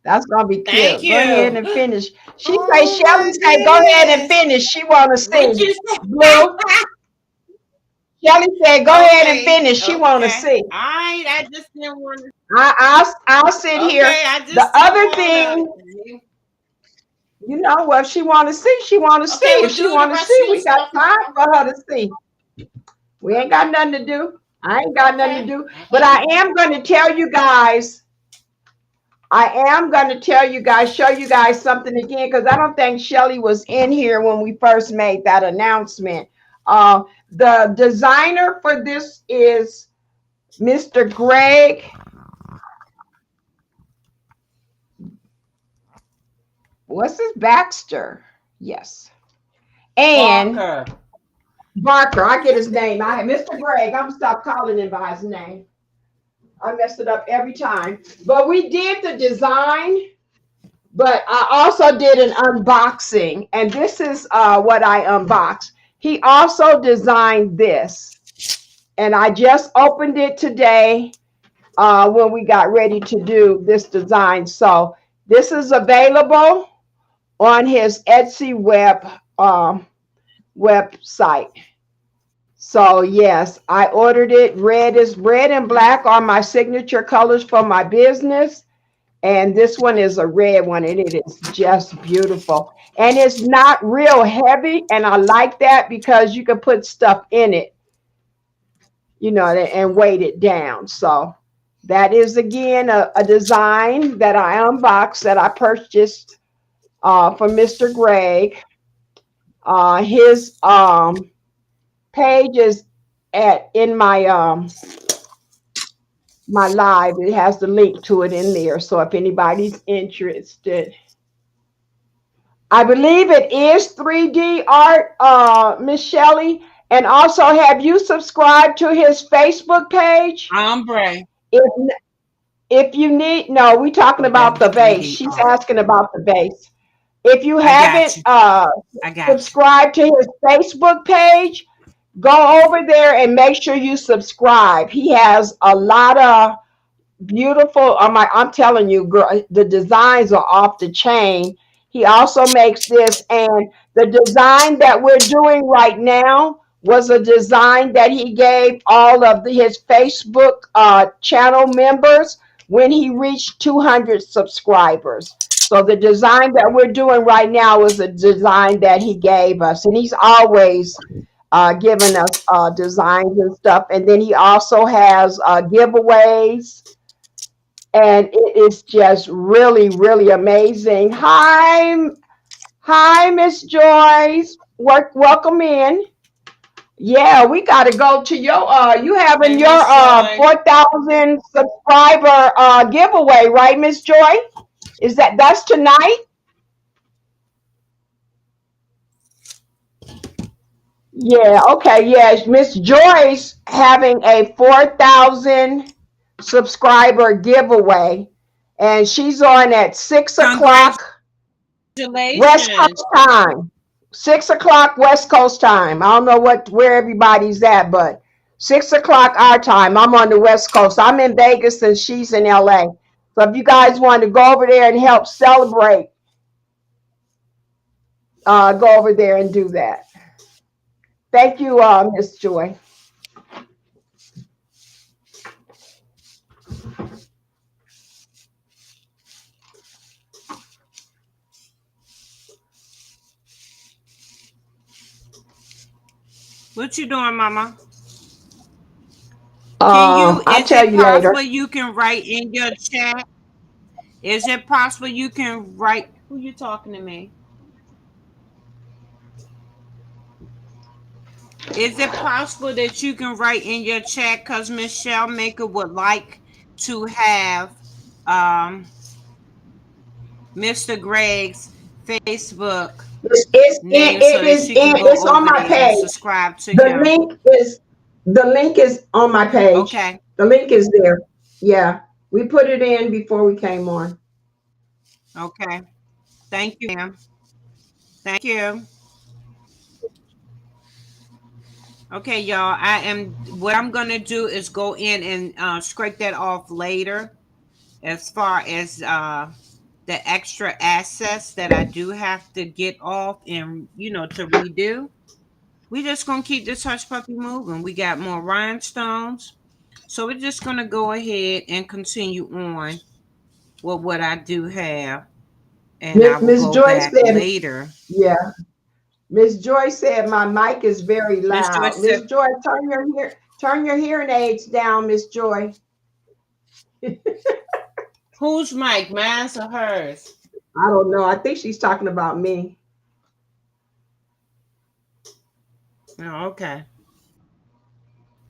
That's gonna be Thank cute. Go ahead you. and finish. She say, Oh Shelly my say, go ahead and goodness. finish. She wanna What see. you say? Blue. Shelly said, go ahead and Okay, finish. She wanna okay. see. All right. I just didn't want to. I'll sit here. Okay, I The just didn't other want thing, to. what she wanna see, she wanna see. Okay, If well, she do the wanna rest see, of your we got stuff, time Mama. for her to see. We ain't got nothing to do. I ain't got nothing to Okay. do. But I am gonna tell you guys. I am going to tell you guys, show you guys something again, because I don't think Shelly was in here when we first made that announcement. The designer for this is Mr. Greg. What's his Baxter? Yes. And Barker. Barker. I get his name. Mr. Greg. I'm gonna stop calling him by his name. I mess it up every time. But we did the design. But I also did an unboxing, and this is what I unboxed. He also designed this, and I just opened it today when we got ready to do this design. So this is available on his Etsy website. So yes, I ordered it. Red and black are my signature colors for my business. And this one is a red one, and it is just beautiful. And it's not real heavy, and I like that because you can put stuff in it, and weight it down. So that is again a design that I unboxed that I purchased from Mr. Greg. His page is in my live. It has the link to it in there. So if anybody's interested. I believe it is 3D art, Miss Shelley. And also, have you subscribed to his Facebook page? Ombre. If if you need, no, we talking Oh, that about is the base. 3D She's art. asking about the base. If you I got haven't you. I got you. subscribed to his Facebook page, go over there and make sure you subscribe. He has a lot of beautiful. I'm telling you, girl, the designs are off the chain. He also makes this, and the design that we're doing right now was a design that he gave all of his Facebook channel members when he reached 200 subscribers. So the design that we're doing right now is a design that he gave us, and he's always giving us designs and stuff. And then he also has giveaways, and it is just really, really amazing. Hi, Miss Joyce. Welcome in. Yeah, we got to go to your you Hey, having your Miss Joy. 4,000 subscriber giveaway, right, Miss Joy? That's tonight? Yeah, okay, yes. Miss Joyce having a 4,000 subscriber giveaway, and she's on at 6 o'clock West Congratulations. Coast time. 6 o'clock West Coast time. I don't know where everybody's at, but 6 o'clock our time. I'm on the West Coast. I'm in Vegas and she's in LA. So if you guys want to go over there and help celebrate, go over there and do that. Thank you, Miss Joy. What you doing, Mama? Can you? I'll Is tell it you later. possible you can write in your chat? Is it possible you can write? Who you talking to me? Is it possible that you can write in your chat because Michelle Maker would like to have um, Mr. Greg's Facebook name so that she can go it's on over my there and page. subscribe to The him. link is the link is on my page. Okay. The link is there. Yeah, we put it in before we came on. Okay. Thank you, ma'am. Thank you. Okay, y'all. I am what I'm gonna do is go in and scrape that off later as far as the extra assets that I do have to get off and to redo. We just gonna keep this hush puppy moving. We got more rhinestones. So we're just gonna go ahead and continue on with what I do have. And I will Miss go Joy back said, later. yeah. Miss Joy said my mic is very Miss Joyce loud. said, Miss Joy, turn your hearing aids down, Miss Joy. whose mic? Mine's or hers? I don't know. I think she's talking about me. Oh, okay.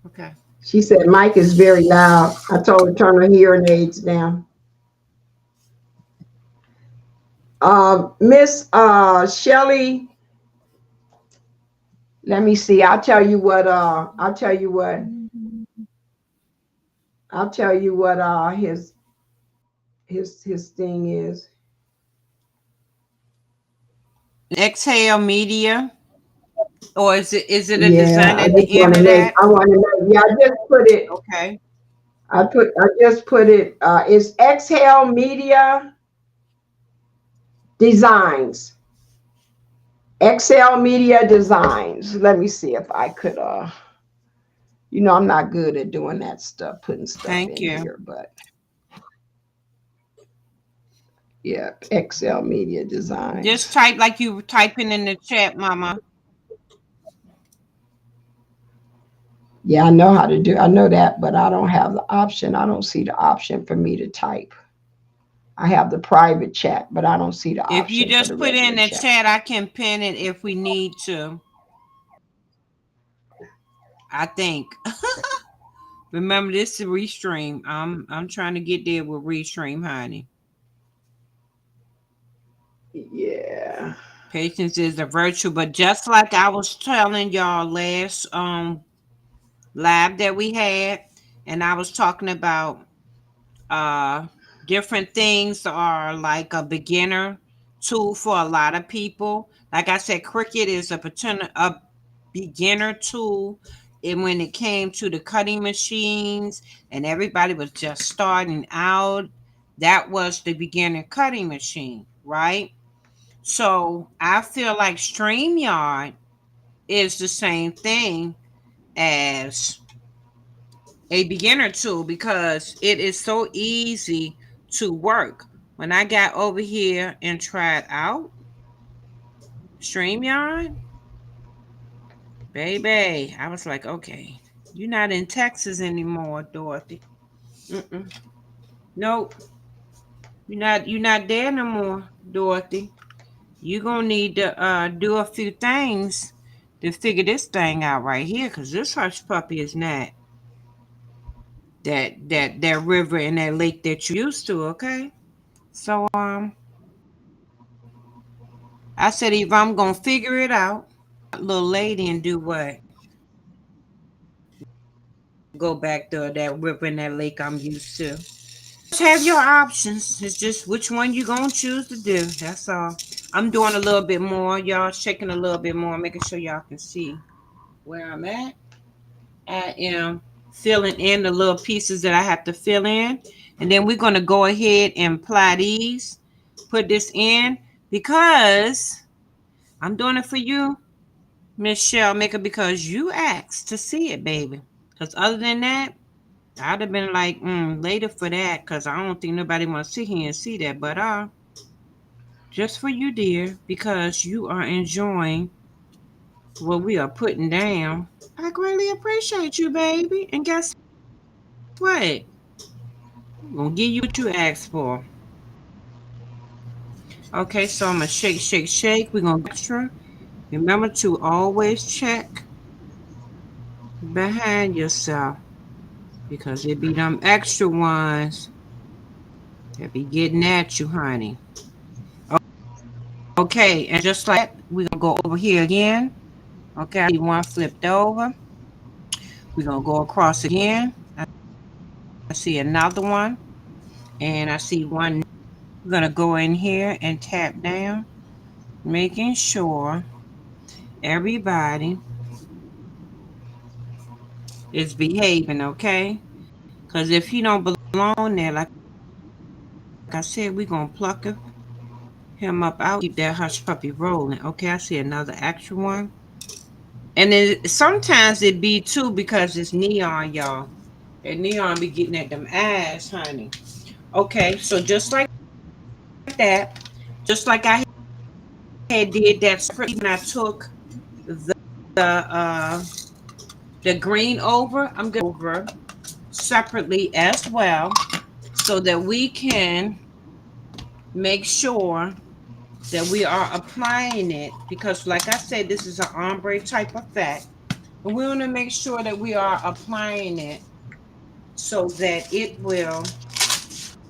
Okay. She said mic is very loud. I told her to turn her hearing aids down. Miss Shelley, let me see. I'll tell you what his thing is. Exhale Media. Or is it a Yeah, design at the end of that? I want to make, yeah, Okay. I just put it, it's Exhale Media Designs. Exhale Media Designs. Let me see if I could, I'm not good at doing that stuff, putting stuff Thank in you. here, but yeah, Excel Media Just Designs. type like you were typing in the chat, Mama. Yeah, I know how to do. I know that, but I don't have the option. I don't see the option for me to type. I have the private chat, but I don't see the If you option for the just put in regular the chat. chat, I can pin it if we need to. I think. Remember, this is Restream. I'm trying to get there with Restream, honey. Yeah. Patience is a virtue, but just like I was telling y'all last live that we had, and I was talking about uh different things are like a beginner tool for a lot of people. Like I said, Cricut is a beginner tool. And when it came to the cutting machines and everybody was just starting out, that was the beginner cutting machine, right? So I feel like StreamYard is the same thing as a beginner tool because it is so easy to work. When I got over here and tried out StreamYard, baby, I was like, okay, you're not in Texas anymore, Dorothy. Mm-mm. Nope, you're not there no more, Dorothy. You're gonna need to do a few things to figure this thing out right here, cause this hush puppy is not that river and that lake that you used to. Okay, so I said if I'm gonna figure it out, little lady, and do what? Go back to that river and that lake I'm used to. Just have your options. It's just which one you gonna choose to do. That's all. I'm doing a little bit more, y'all. Shaking a little bit more, making sure y'all can see where I'm at. I am filling in the little pieces that I have to fill in. And then we're going to go ahead and apply these, put this in because I'm doing it for you, Michelle Maker, because you asked to see it, baby. Because other than that, I'd have been like, later for that because I don't think nobody wants to sit here and see that. But just for you, dear, because you are enjoying what we are putting down. I greatly appreciate you, baby. And guess what? I'm gonna give you what you asked for. Okay, so I'm gonna shake, shake, shake. We're gonna extra. Remember to always check behind yourself because it be them extra ones that be getting at you, honey. Okay, and just like that, we're gonna go over here again. Okay, I see one flipped over. We're gonna go across again. I see another one, and I see one. We're gonna go in here and tap down, making sure everybody is behaving, okay? Because if you don't belong there, like I said, we're gonna pluck him up out. Keep that hush puppy rolling. Okay, I see another extra one. And then sometimes it be too because it's neon, y'all. And neon be getting at them ass, honey. Okay, so just like that, just like I had did that separate, and I took the the, uh, the green over. I'm going over separately as well, so that we can make sure that we are applying it, because like I said, this is an ombre type effect, and we want to make sure that we are applying it so that it will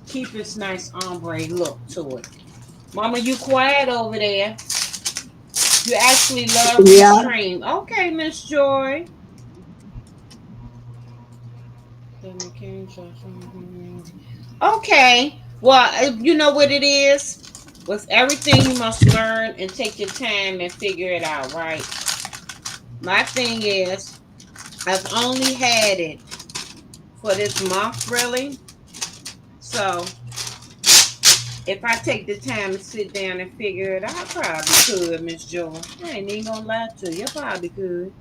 keep its nice ombre look to it. Mama, you quiet over there. You actually love Yeah. Restream. Okay, Miss Joy. Okay. Well, you know what it is? With everything, you must learn and take your time and figure it out, right? My thing is, I've only had it for this month, really. So, if I take the time to sit down and figure it out, I probably could, Miss Joy. I ain't even gonna lie to you. I probably could.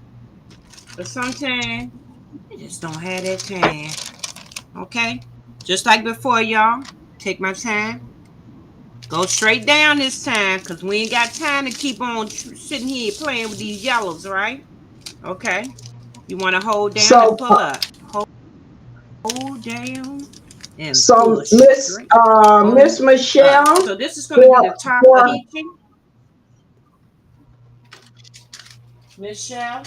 But sometimes, I just don't have that time. Okay? Just like before, y'all. Take my time. Go straight down this time, because we ain't got time to keep on sitting here playing with these yellows, right? Okay. You want to hold down and So, pull up. Hold down and pull so straight. Miss Hold up. Michelle, So this is going to be for the top of for Peachy. Michelle.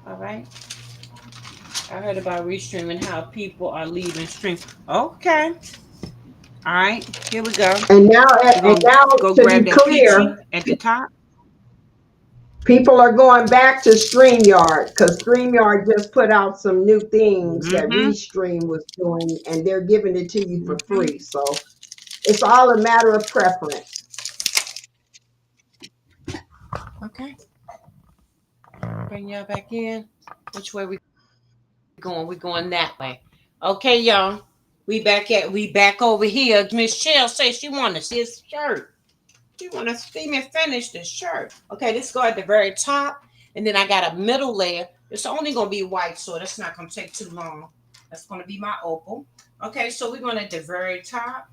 All right. I heard about restreaming, how people are leaving stream. Okay. All right. Here we go. We're and going to now go to grab be that Peachy clear, at the top. people are going back to StreamYard because StreamYard just put out some new things that Mm-hmm. Restream was doing, and they're giving it to you for Mm-hmm. free. So it's all a matter of preference. Okay. Bring y'all back in. Which way we going? We going that way. Okay, y'all. We back over here. Michelle says she wanna see his shirt. She wanna see me finish the shirt. Okay, let's go at the very top. And then I got a middle layer. It's only gonna be white, so that's not gonna take too long. That's gonna be my opal. Okay, so we're going at the very top.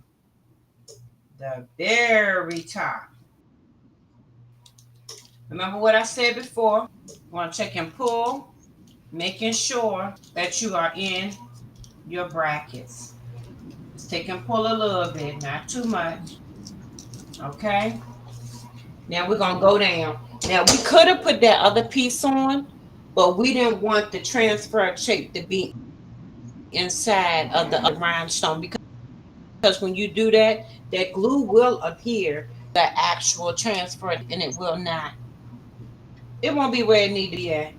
The very top. Remember what I said before? You want to check and pull, making sure that you are in your brackets. Just take and pull a little bit, not too much. Okay. Now we're gonna go down. Now we could have put that other piece on, but we didn't want the transfer shape to be inside of the rhinestone, because when you do that, that glue will adhere the actual transfer, and it will not. It won't be where it need to be at.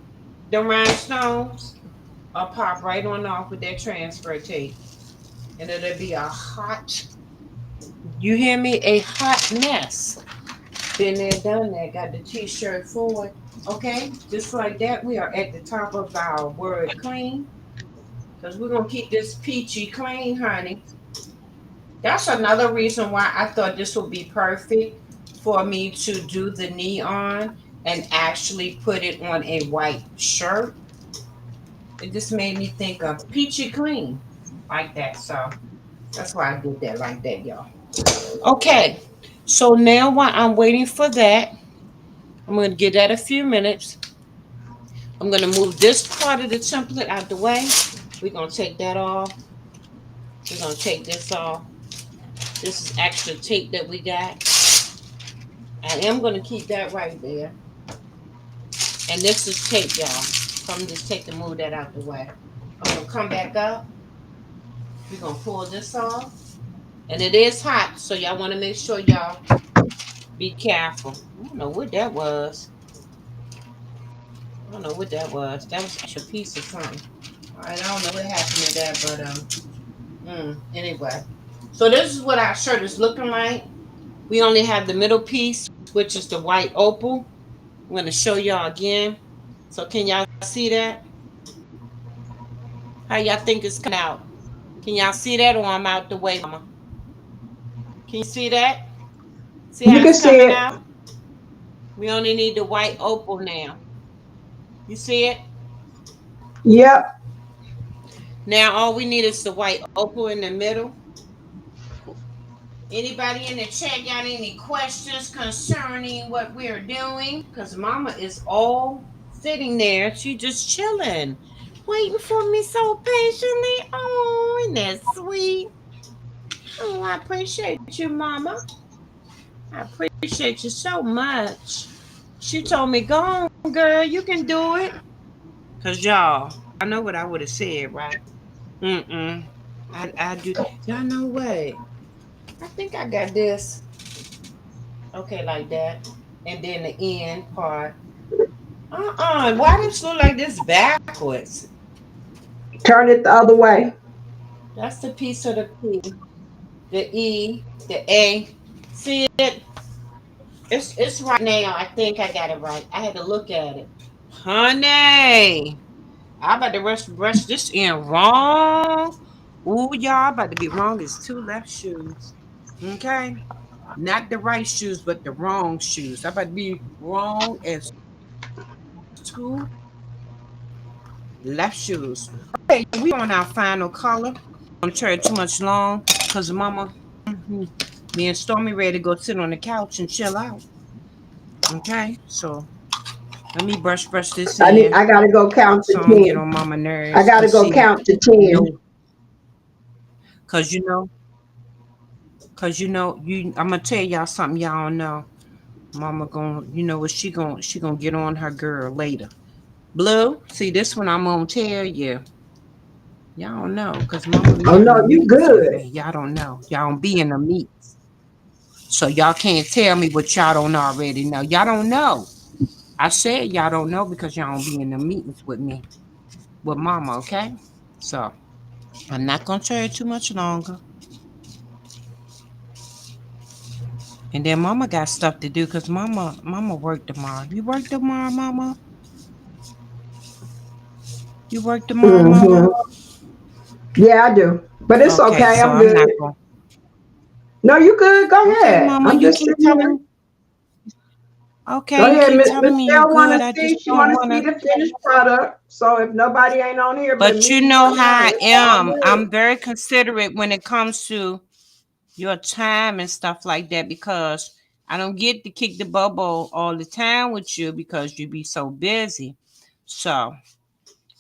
The rhinestones will pop right on off with that transfer tape, and it'll be a hot. You hear me? A hot mess. Been there, done that. Got the t-shirt forward. Okay, just like that, we are at the top of our word clean, because we're gonna keep this peachy clean, honey. That's another reason why I thought this would be perfect for me to do the neon and actually put it on a white shirt. It just made me think of peachy clean like that. So that's why I did that like that, y'all. Okay. So now while I'm waiting for that, I'm going to give that a few minutes. I'm going to move this part of the template out the way. We're going to take that off. We're going to take this off. This is extra tape that we got. I am going to keep that right there. And this is tape, y'all. So I'm just take to move that out the way. I'm going to come back up. We're going to pull this off. And it is hot, so y'all want to make sure y'all be careful. I don't know what that was. I don't know what that was. That was actually a piece of something. All right, I don't know what happened to that, but anyway. So this is what our shirt is looking like. We only have the middle piece, which is the white opal. I'm gonna show y'all again. So can y'all see that? How y'all think it's coming out? Can y'all see that, or I'm out the way, mama? Can you see that? See You how can it's see coming it. out? We only need the white opal now. You see it? Yep. Now all we need is the white opal in the middle. Anybody in the chat got any questions concerning what we're doing? Because mama is all sitting there. She just chilling, waiting for me so patiently. Oh, isn't that sweet? Oh, I appreciate you, mama. I appreciate you so much. She told me, go on, girl, you can do it. Because y'all know what I would have said, right? Mm-mm. I do. Y'all know what? I think I got this. Okay, like that. And then the end part. Why does it look like this backwards? Turn it the other way. That's the piece of the P, the E, the A. See it? It's right now. I think I got it right. I had to look at it. Honey, I about to brush this in wrong. Ooh, y'all about to be wrong. It's two left shoes. Okay? Not the right shoes, but the wrong shoes. I about to be wrong as two left shoes. Okay, we on our final color. Don't carry too much long because mama, me and Stormy ready to go sit on the couch and chill out. Okay, so let me brush this in I gotta go count so to I don't get 10. on mama I nerves gotta because go she count to 10. know, cause you. I'm gonna tell y'all something y'all don't know. Mama gonna, you know what she gonna get on her girl later. Blue, see this one I'm gonna tell you. Y'all don't know, cause mama be Oh having no, the you meats with good. me. Y'all don't know. Y'all don't be in the meats. So y'all can't tell me what y'all don't already know. Y'all don't know. I said y'all don't know because y'all don't be in the meetings with me. With mama, okay? So I'm not gonna tell you too much longer. And then mama got stuff to do because mama work tomorrow. You work tomorrow, mama? You work tomorrow, Hmm. mama? Yeah, I do. But it's Okay, okay. so I'm I'm good. not gonna. No, you good. Go Okay, ahead. mama, I'm you just keep sitting telling here. me. Okay, Go you ahead. keep telling me you Michelle want good. to I see. just She don't want to see wanna. the finished product. So if nobody ain't on here but But you me, know how I it's all am. good. I'm very considerate when it comes to your time and stuff like that because I don't get to kick the bubble all the time with you because you be so busy. So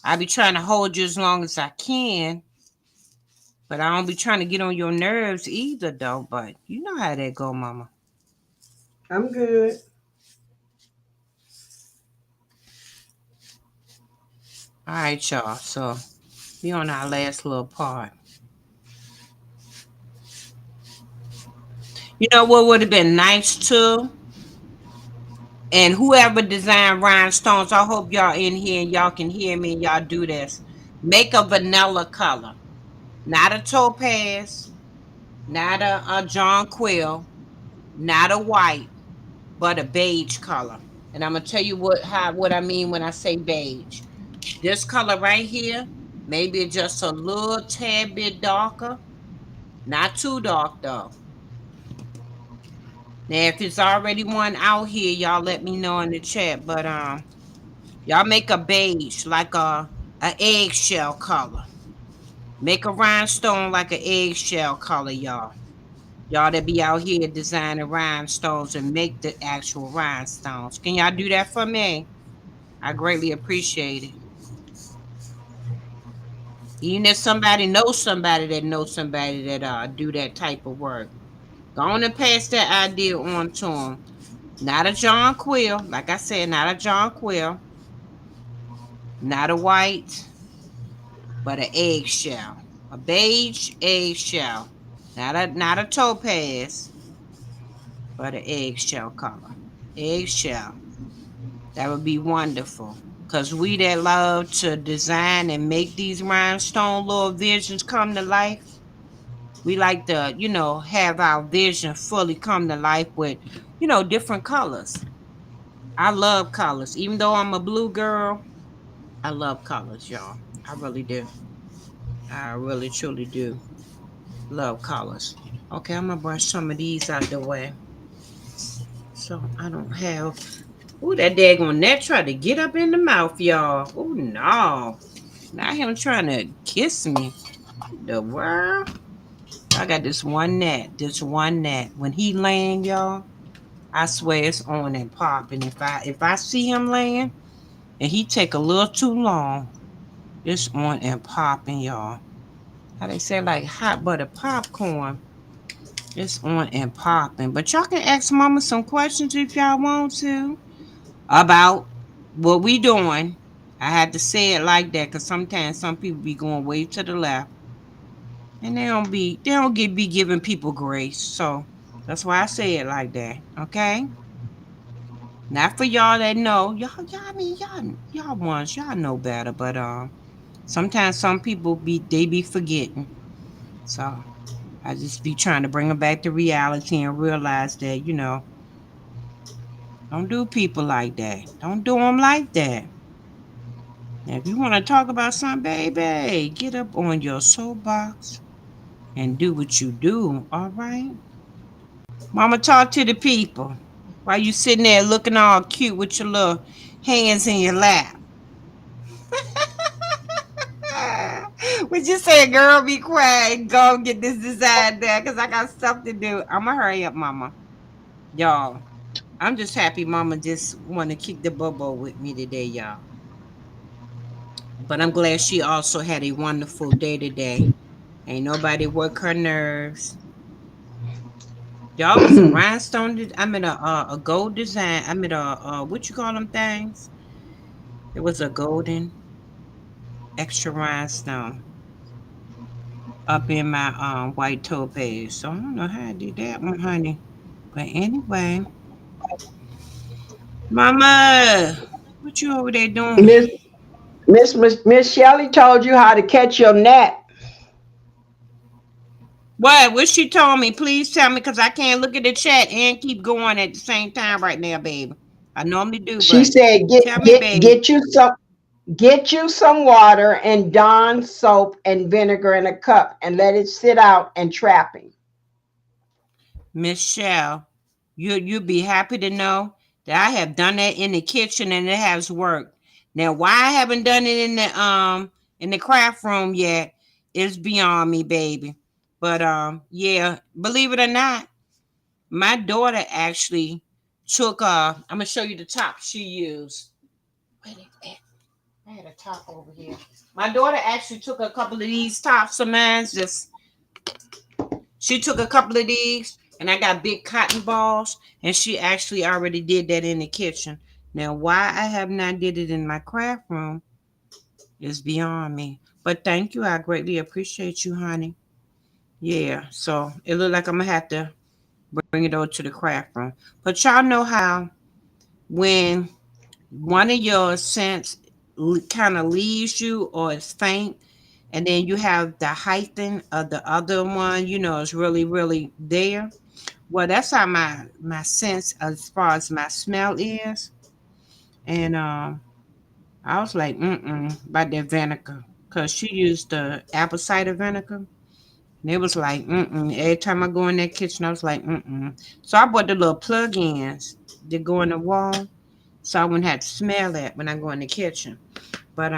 I be trying to hold you as long as I can, but I don't be trying to get on your nerves either though. But you know how that go, mama. I'm good. All right, y'all. So we on our last little part. You know what would have been nice too? And whoever designed rhinestones, I hope y'all in here and y'all can hear me and y'all do this. Make a vanilla color, not a topaz, not a John Quill, not a white, but a beige color. And I'm gonna tell you what I mean when I say beige. This color right here, maybe just a little tad bit darker, not too dark though. Now, if it's already one out here, y'all let me know in the chat. But y'all make a beige like a eggshell color. Make a rhinestone like an eggshell color, y'all. Y'all that be out here designing rhinestones and make the actual rhinestones. Can y'all do that for me? I greatly appreciate it. Even if somebody knows somebody that do that type of work. Go on and pass that idea on to them. Not a John Quill, like I said, not a John Quill, not a white, but an eggshell, a beige eggshell. Not a topaz, but an eggshell color. Eggshell. That would be wonderful. Cause we that love to design and make these rhinestone little visions come to life. We like to, have our vision fully come to life with, different colors. I love colors. Even though I'm a blue girl, I love colors, y'all. I really do. I really truly do love colors. Okay, I'm gonna brush some of these out the way so I don't have. Ooh, that daggone net tried to get up in the mouth, y'all. Oh no. Now him trying to kiss me. The world? I got this one net. This one net. When he laying, y'all, I swear it's on and popping. If I see him laying and he take a little too long, it's on and popping, y'all. How they say like hot butter popcorn. It's on and popping. But y'all can ask mama some questions if y'all want to about what we doing. I had to say it like that because sometimes some people be going way to the left and they don't be giving people grace. So that's why I say it like that. Okay. Not for y'all that know. Y'all I mean y'all ones, y'all know better, but sometimes some people be forgetting. So I just be trying to bring them back to reality and realize that, don't do people like that. Don't do them like that. Now, if you want to talk about something, baby, get up on your soapbox and do what you do, all right? Mama, talk to the people while you sitting there looking all cute with your little hands in your lap. Would you say, girl, be quiet, go get this design done because I got stuff to do. I'm going to hurry up, mama. Y'all, I'm just happy mama just want to kick the bubble with me today, y'all. But I'm glad she also had a wonderful day today. Ain't nobody work her nerves. Y'all was a rhinestone. I mean a gold design. I mean what you call them things? It was a golden extra rhinestone up in my white topaz. So I don't know how I did that one, honey. But anyway, Mama, what you over there doing? Miss Miss Shelley told you how to catch your net. What she told me? Please tell me, cause I can't look at the chat and keep going at the same time right now, baby. I normally do, She but said, tell me, baby. get you some water and Dawn soap and vinegar in a cup and let it sit out and trapping. Michelle, you'll be happy to know that I have done that in the kitchen and it has worked. Now, why I haven't done it in the craft room yet is beyond me, baby. But yeah, believe it or not, my daughter actually took I'm gonna show you the top she used. Wait a minute. I had a top over here. My daughter actually took a couple of these tops of mine, just she took a couple of these, and I got big cotton balls, and she actually already did that in the kitchen. Now, why I have not did it in my craft room is beyond me. But thank you. I greatly appreciate you, honey. Yeah, so it looked like I'm gonna have to bring it over to the craft room. But y'all know how when one of your scents kind of leaves you or it's faint, and then you have the heighten of the other one, it's really, really there. Well, that's how my sense as far as my smell is. And I was like, about that vinegar. Cause she used the apple cider vinegar. And it was like, Every time I go in that kitchen, I was like, So I bought the little plug-ins that go in the wall. So I wouldn't have to smell that when I go in the kitchen. But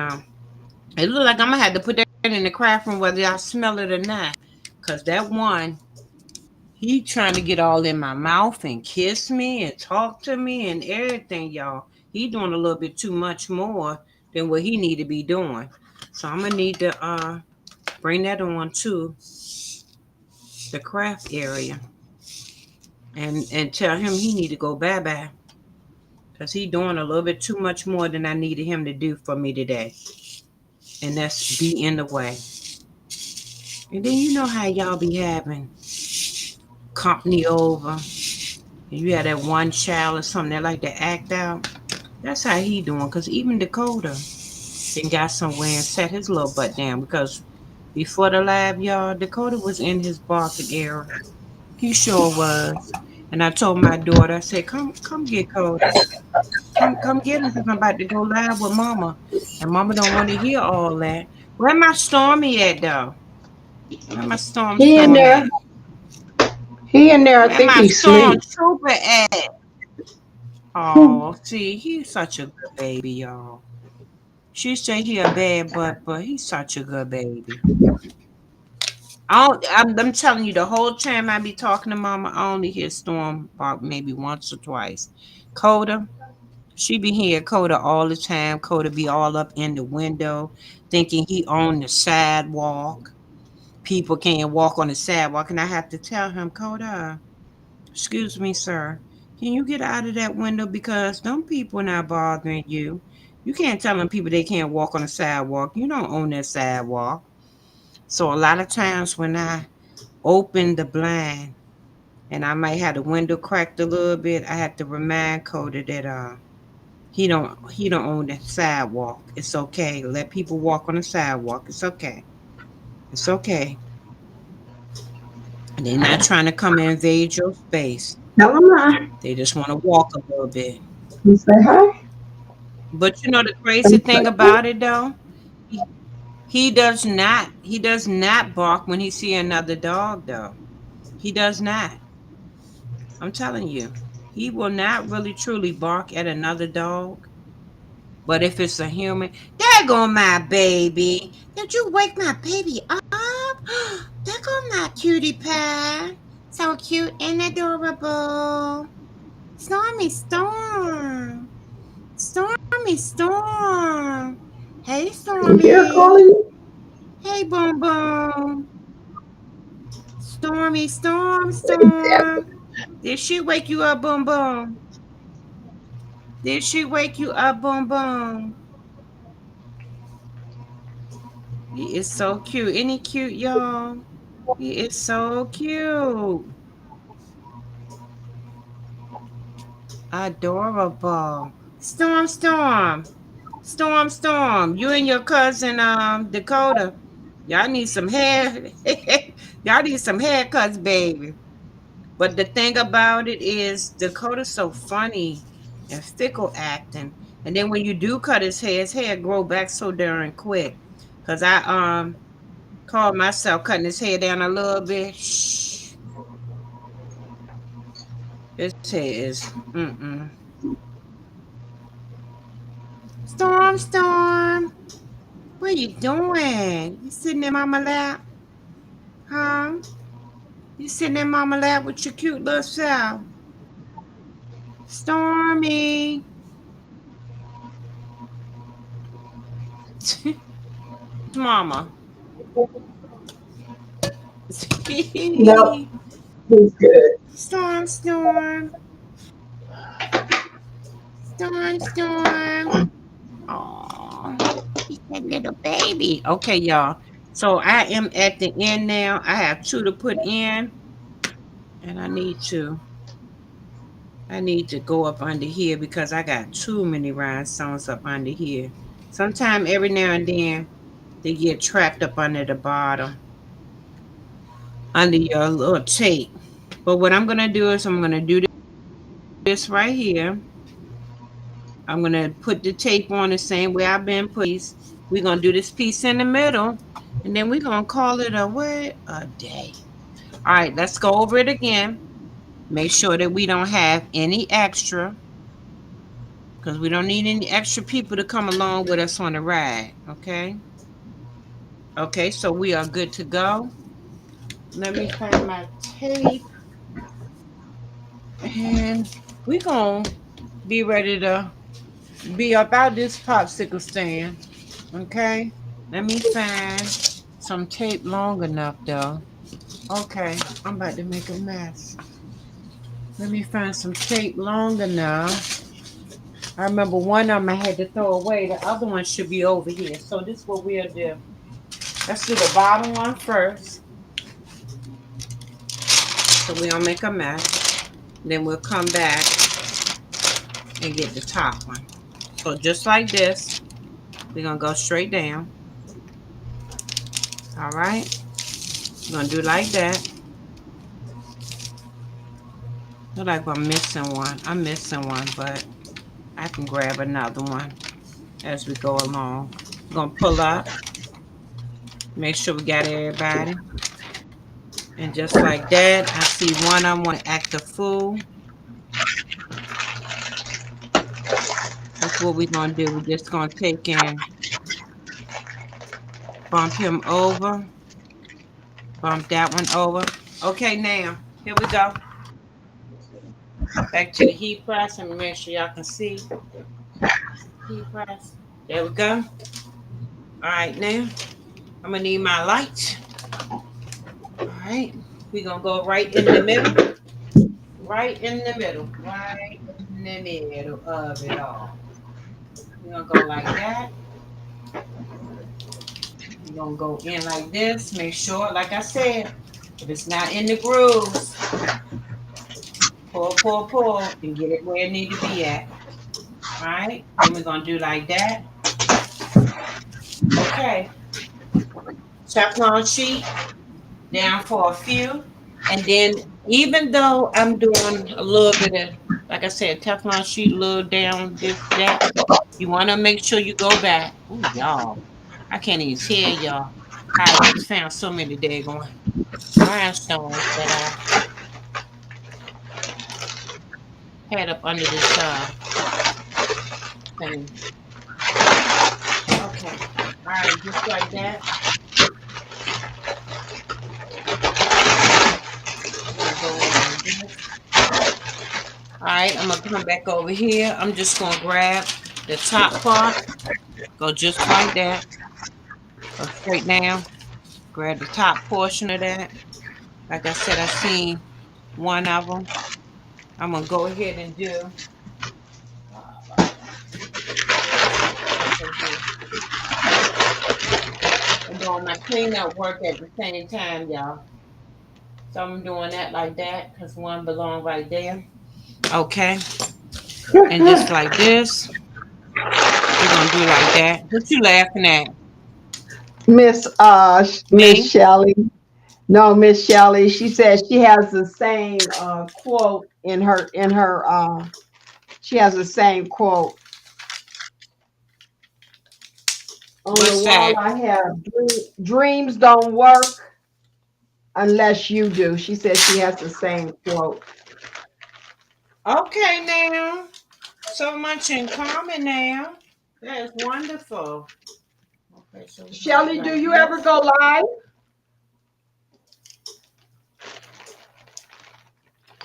it looked like I'm gonna have to put that in the craft room whether I smell it or not. Cause that one he trying to get all in my mouth and kiss me and talk to me and everything, y'all. He doing a little bit too much more than what he need to be doing. So I'm gonna need to bring that on to the craft area and tell him he need to go bye bye. Cause he doing a little bit too much more than I needed him to do for me today. And that's be in the way. And then you know how y'all be having company over, and you had that one child or something that like to act out. That's how he doing. Cause even Dakota then got somewhere and sat his little butt down. Because before the live, y'all, Dakota was in his barking era. He sure was. And I told my daughter, I said, come get Coda. Come get him because I'm about to go live with Mama. And Mama don't want to hear all that. Where my Stormy at though? Where my He in Storm there. at? He in there. I Where think my he's Storm asleep. Trooper at? Oh, see, he's such a good baby, y'all. She say he a bad but he's such a good baby. I'm telling you, the whole time I be talking to Mama, I only hear Storm bark maybe once or twice. Coda, she be hearing Coda all the time. Coda be all up in the window, thinking he on the sidewalk. People can't walk on the sidewalk, and I have to tell him, Coda, excuse me, sir, can you get out of that window because them people not bothering you. You can't tell them people they can't walk on the sidewalk. You don't own that sidewalk. So a lot of times when I open the blind and I might have the window cracked a little bit, I have to remind Coda that he don't own the sidewalk. It's okay. Let people walk on the sidewalk. It's okay. It's okay. They're not trying to come and invade your space. Tell him hi. They just want to walk a little bit. You say hi. But you know the crazy You say thing hi. about it though? He, he does not bark when he see another dog though. He does not. I'm telling you. He will not really truly bark at another dog. But if it's a human, there go my baby. Did you wake my baby up? There go my cutie pie. So cute and adorable. Stormy Storm. Stormy Storm. Hey You hear her calling Stormy. you? Hey Boom Boom. Stormy Storm Storm. Did she wake you up, Boom Boom? Did she wake you up, Boom Boom? He is so cute. Isn't he cute, y'all? He is so cute. Adorable. Storm, Storm. Storm, Storm. You and your cousin Dakota. Y'all need some hair. Y'all need some haircuts, baby. But the thing about it is Dakota's so funny and fickle acting. And then when you do cut his hair grow back so darn quick. Cause I called myself cutting his hair down a little bit. Shh. His hair is Storm, Storm. What you doing? You sitting in mama lap? Huh? You sitting in mama lap with your cute little self? Stormy. Mama. No, he's good. Storm, Storm. Storm, Storm. Oh, he's that little baby. Okay, y'all. So I am at the end now. I have two to put in, and I need to go up under here because I got too many rhinestones up under here. Sometime every now and then they get trapped up under the bottom, under your little tape. But what I'm gonna do is I'm gonna do this right here. I'm gonna put the tape on the same way I've been putting these. We're gonna do this piece in the middle, and then we're gonna call it a what? A day. All right, let's go over it again. Make sure that we don't have any extra because we don't need any extra people to come along with us on the ride. Okay. Okay, so we are good to go. Let me find my tape and we're gonna be ready to be about this popsicle stand. Okay. Let me find some tape long enough though. Okay, I'm about to make a mess. Let me find some tape long enough. I remember one of them I had to throw away. The other one should be over here. So this is what we'll do. Let's do the bottom one first. so we don't make a mess. Then we'll come back and get the top one. So just like this, we're gonna go straight down. All right, we're gonna do like that. Look like I'm missing one. I'm missing one, but I can grab another one as we go along. We're gonna pull up, make sure we got everybody. And just like that, I see one I want to act a fool. That's what we're gonna do. We're just gonna take and bump him over, bump that one over. Okay, now here we go. Back to the heat press and make sure y'all can see. Heat press. There we go. All right, now I'm gonna need my light. All right, we're gonna go right in the middle. Right in the middle. Right in the middle of it all. We're gonna go like that. We're gonna go in like this. Make sure, like I said, if it's not in the grooves, pull, pull, pull, and get it where it needs to be at. All right. Then we're gonna do like that. Okay. Teflon sheet down for a few, and then even though I'm doing a little bit of, like I said, Teflon sheet, a little down, this, that, you want to make sure you go back. Ooh, y'all, I can't even tell y'all how I just found so many daggone rhinestones that I had up under this thing. Okay, all right, just like that. All right, I'm gonna come back over here. I'm just gonna grab the top part, go just like that, go straight down, grab the top portion of that. Like I said, I seen one of them. I'm gonna go ahead and do. I'm doing my cleanup work at the same time, y'all. So I'm doing that like that because one belong right there. Okay, and just like this, we're gonna do like that. What you laughing at? Miss Me? Shelley. No, Miss Shelley. She says she has the same quote in her. She has the same quote on the What's wall. that? I have dreams don't work unless you do. She says she has the same quote. Okay, now. So much in common now. That is wonderful. Okay, so we're gonna do Shelley, do like you ever this. go live?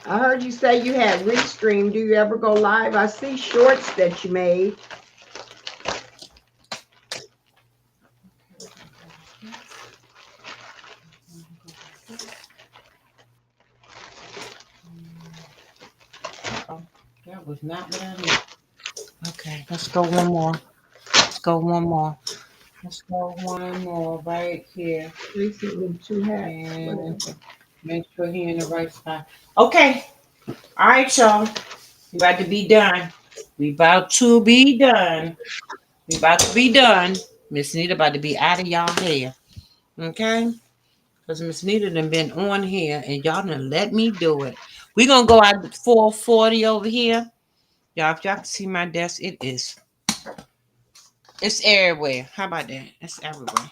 I heard you say you had Restream. Do you ever go live? I see shorts that you made. Oh, that was not what I need. Okay, let's go one more. Let's go one more. Let's go one more right here. Tracy with two hats, And whatever. make sure he in the right spot. Okay. All right, y'all. We about to be done. We about to be done. We about to be done. Miss Nita about to be out of y'all hair. Okay? Because Miss Nita done been on here and y'all done let me do it. We gonna go out to 440 over here. Y'all, if y'all can see my desk, it's everywhere. How about that? It's everywhere.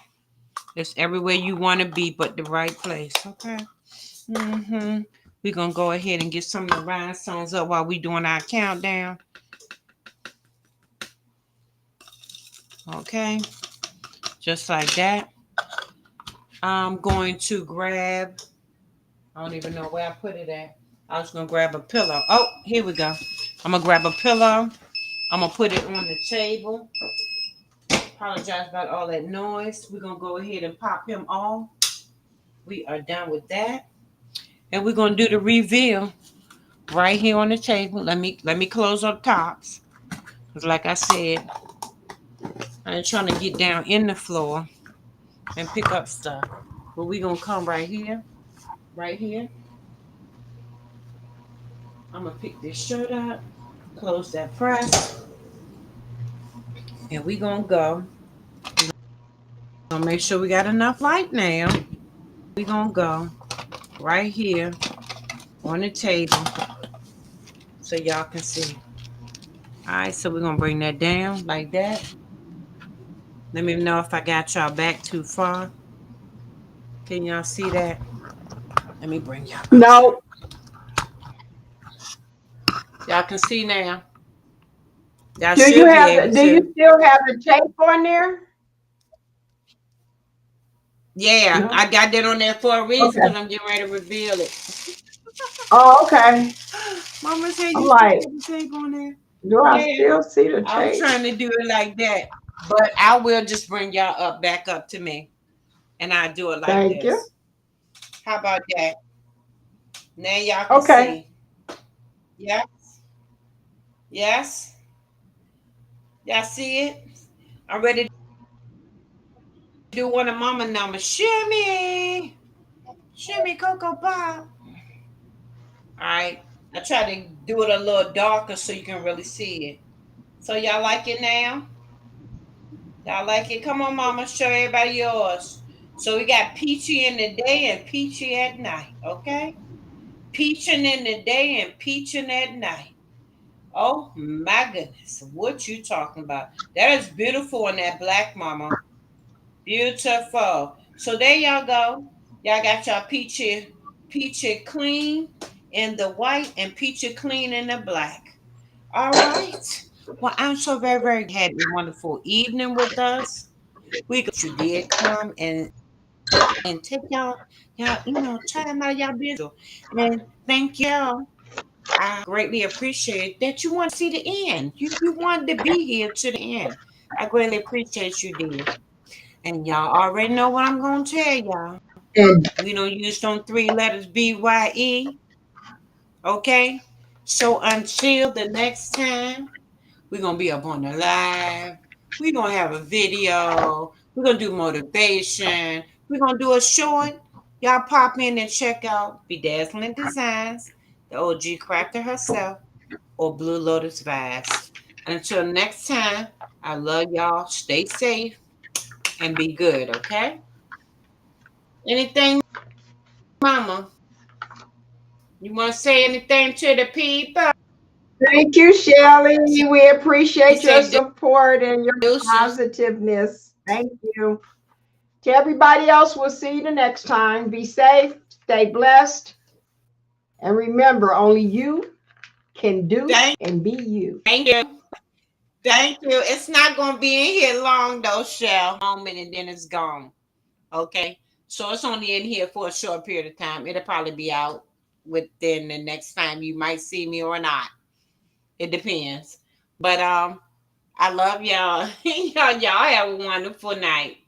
It's everywhere you want to be, but the right place. Okay. We're gonna go ahead and get some of the rhinestones up while we doing our countdown. Okay. Just like that. I'm going to grab, I don't even know where I put it at. I was gonna grab a pillow. Oh, here we go. I'm gonna grab a pillow. I'm gonna put it on the table. Apologize about all that noise. We're gonna go ahead and pop him off. We are done with that. And we're gonna do the reveal right here on the table. Let me close up tops. Cause like I said, I ain't trying to get down in the floor and pick up stuff. But we're gonna come right here, right here. I'm gonna pick this shirt up, close that press, and we gonna go. Gonna make sure we got enough light now. We gonna go right here on the table so y'all can see. All right, so we're gonna bring that down like that. Let me know if I got y'all back too far. Can y'all see that? Let me bring y'all closer. No. Y'all can see now. Y'all Do you should be have able do you to. still have the tape on there? Yeah, No. I got that on there for a reason Okay. because I'm getting ready to reveal it. Oh, okay. Mama said I'm you still like, got the tape on there. do I Yeah, still see the I was tape? trying to do it like that, but I will just bring y'all up back up to me, and I do it like Thank you. this. How about that? Now y'all can Okay. see. Yeah, yes, y'all see it. I'm ready to do one of Mama numbers. Shimmy, shimmy, Cocoa Pop. All right. I try to do it a little darker so you can really see it. So y'all like it now? Y'all like it? Come on, Mama, show everybody yours. So we got peachy in the day and peachy at night, okay? Peaching in the day and peaching at night. Oh my goodness, what you talking about? That is beautiful in that black, Mama. Beautiful. So there y'all go. Y'all got y'all peachy clean in the white and peachy clean in the black. All right. Well, I'm so very, very had a wonderful evening with us. We got you did come and take y'all time out of y'all busy. And thank y'all. I greatly appreciate that you want to see the end. You wanted to be here to the end. I greatly appreciate you, dear. And y'all already know what I'm gonna tell y'all. And We don't use them three letters BYE. Okay? So until the next time, we're gonna be up on the live. We're gonna have a video. We're gonna do motivation. We're gonna do a short. Y'all pop in and check out Bedazzling Designs, the OG crafter herself, or Blue Lotus Vibes. Until next time, I love y'all. Stay safe and be good, okay? Anything, Mama? You want to say anything to the people? thank you, Shelley. We You appreciate your say support and your deuces. positiveness. Thank you. To everybody else, we'll see you the next time. Be safe, stay blessed, and remember, only you can do Thank and be you. you. Thank you. It's not going to be in here long, though, Shell. Moment and then it's gone. Okay? So it's only in here for a short period of time. It'll probably be out within the next time you might see me or not. It depends. But I love y'all. Y'all have a wonderful night.